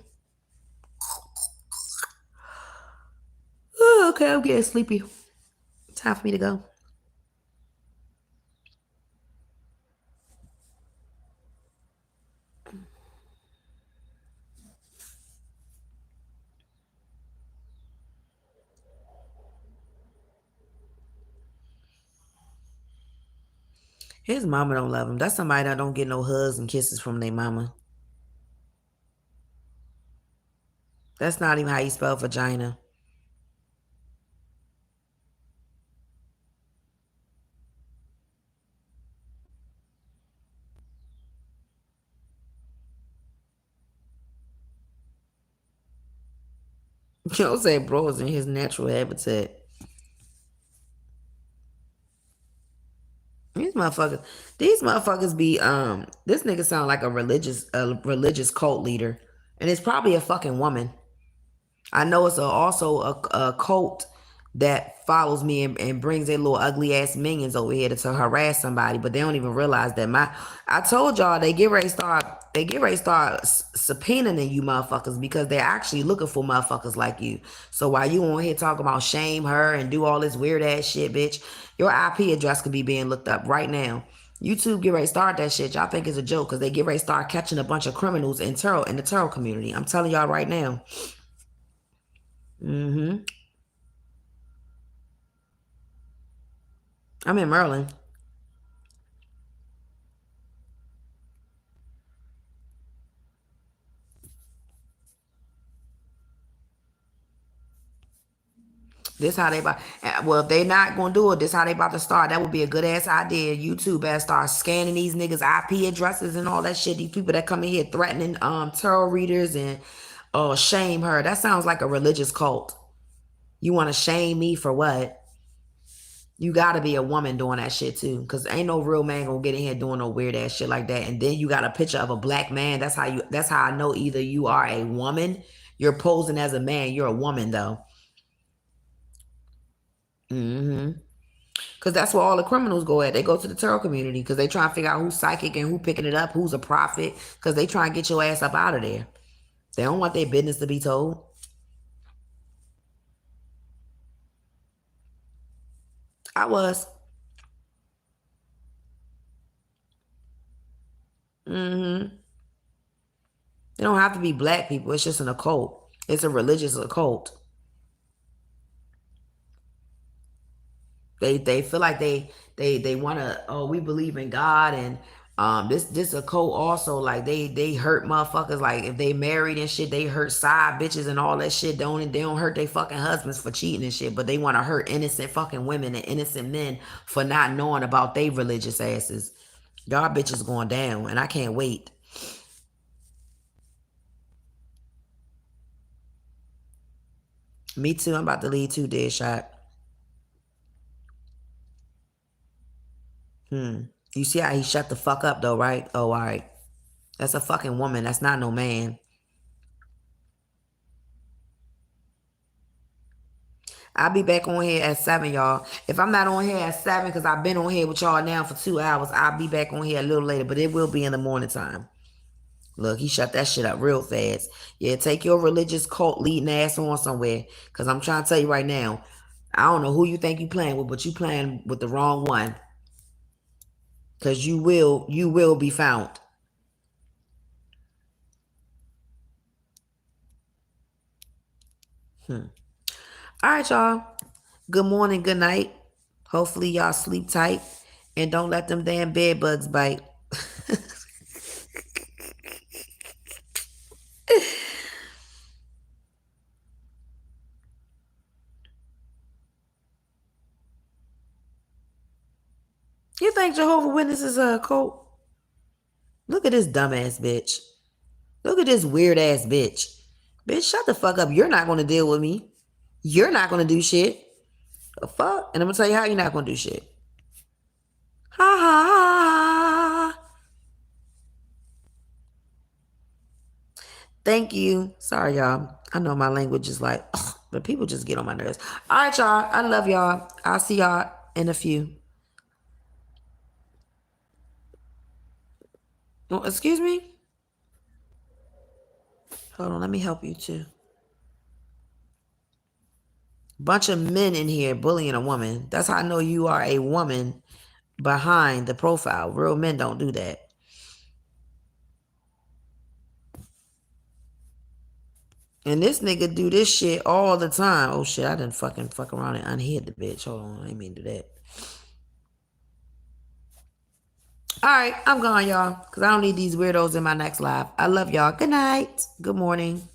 Oh, okay, I'm getting sleepy. Time for me to go. His mama don't love him. That's somebody that don't get no hugs and kisses from their mama. That's not even how you spell vagina. You don't say bro is in his natural habitat. These motherfuckers be this nigga sound like a religious cult leader. And it's probably a fucking woman. I know it's also a cult that follows me and brings their little ugly ass minions over here to harass somebody, but they don't even realize that I told y'all they get ready to start subpoenaing you motherfuckers because they're actually looking for motherfuckers like you. So while you on here talking about shame her and do all this weird ass shit, bitch, your IP address could be being looked up right now. YouTube get ready to start that shit. Y'all think it's a joke because they get ready to start catching a bunch of criminals in the tarot community. I'm telling y'all right now. I'm in Maryland. This how they about. Well, if they not gonna do it, this how they about to start. That would be a good ass idea. YouTube better start scanning these niggas' IP addresses and all that shit. These people that come in here threatening tarot readers and shame her. That sounds like a religious cult. You want to shame me for what? You gotta be a woman doing that shit too, cause ain't no real man gonna get in here doing no weird ass shit like that. And then you got a picture of a black man. That's how I know either you are a woman, you're posing as a man, you're a woman though. Because that's where all the criminals go at. They go to the tarot community because they try to figure out who's psychic and who picking it up, who's a prophet, because they try and get your ass up out of there. They don't want their business to be told. I was. They don't have to be black people. It's just an occult. It's a religious occult. They feel like they want to, oh, we believe in God, and this occult also, like they hurt motherfuckers, like if they married and shit, they hurt side bitches and all that shit. They don't hurt their fucking husbands for cheating and shit, but they want to hurt innocent fucking women and innocent men for not knowing about they religious asses. Y'all bitches going down, and I can't wait. Me too. I'm about to leave too, Deadshot. You see how he shut the fuck up though, right? Oh, all right. That's a fucking woman. That's not no man. I'll be back on here at 7, y'all. If I'm not on here at 7, because I've been on here with y'all now for 2 hours, I'll be back on here a little later, but it will be in the morning time. Look, he shut that shit up real fast. Yeah, take your religious cult leading ass on somewhere, because I'm trying to tell you right now, I don't know who you think you playing with, but you playing with the wrong one. Because you will be found. All right, y'all. Good morning, good night. Hopefully y'all sleep tight and don't let them damn bed bugs bite. You think Jehovah Witness is a cult? Look at this dumbass bitch. Look at this weird ass bitch. Bitch, shut the fuck up. You're not gonna deal with me. You're not gonna do shit. The fuck? And I'm gonna tell you how you're not gonna do shit. Ha ha ha. Thank you. Sorry, y'all. I know my language is like, ugh, but people just get on my nerves. All right, y'all. I love y'all. I'll see y'all in a few. Oh, excuse me? Hold on. Let me help you too. Bunch of men in here bullying a woman. That's how I know you are a woman behind the profile. Real men don't do that. And this nigga do this shit all the time. Oh shit, I didn't fuck around and unhid the bitch. Hold on, I didn't mean to do that. Alright, I'm gone, y'all. Because I don't need these weirdos in my next live. I love y'all. Good night. Good morning.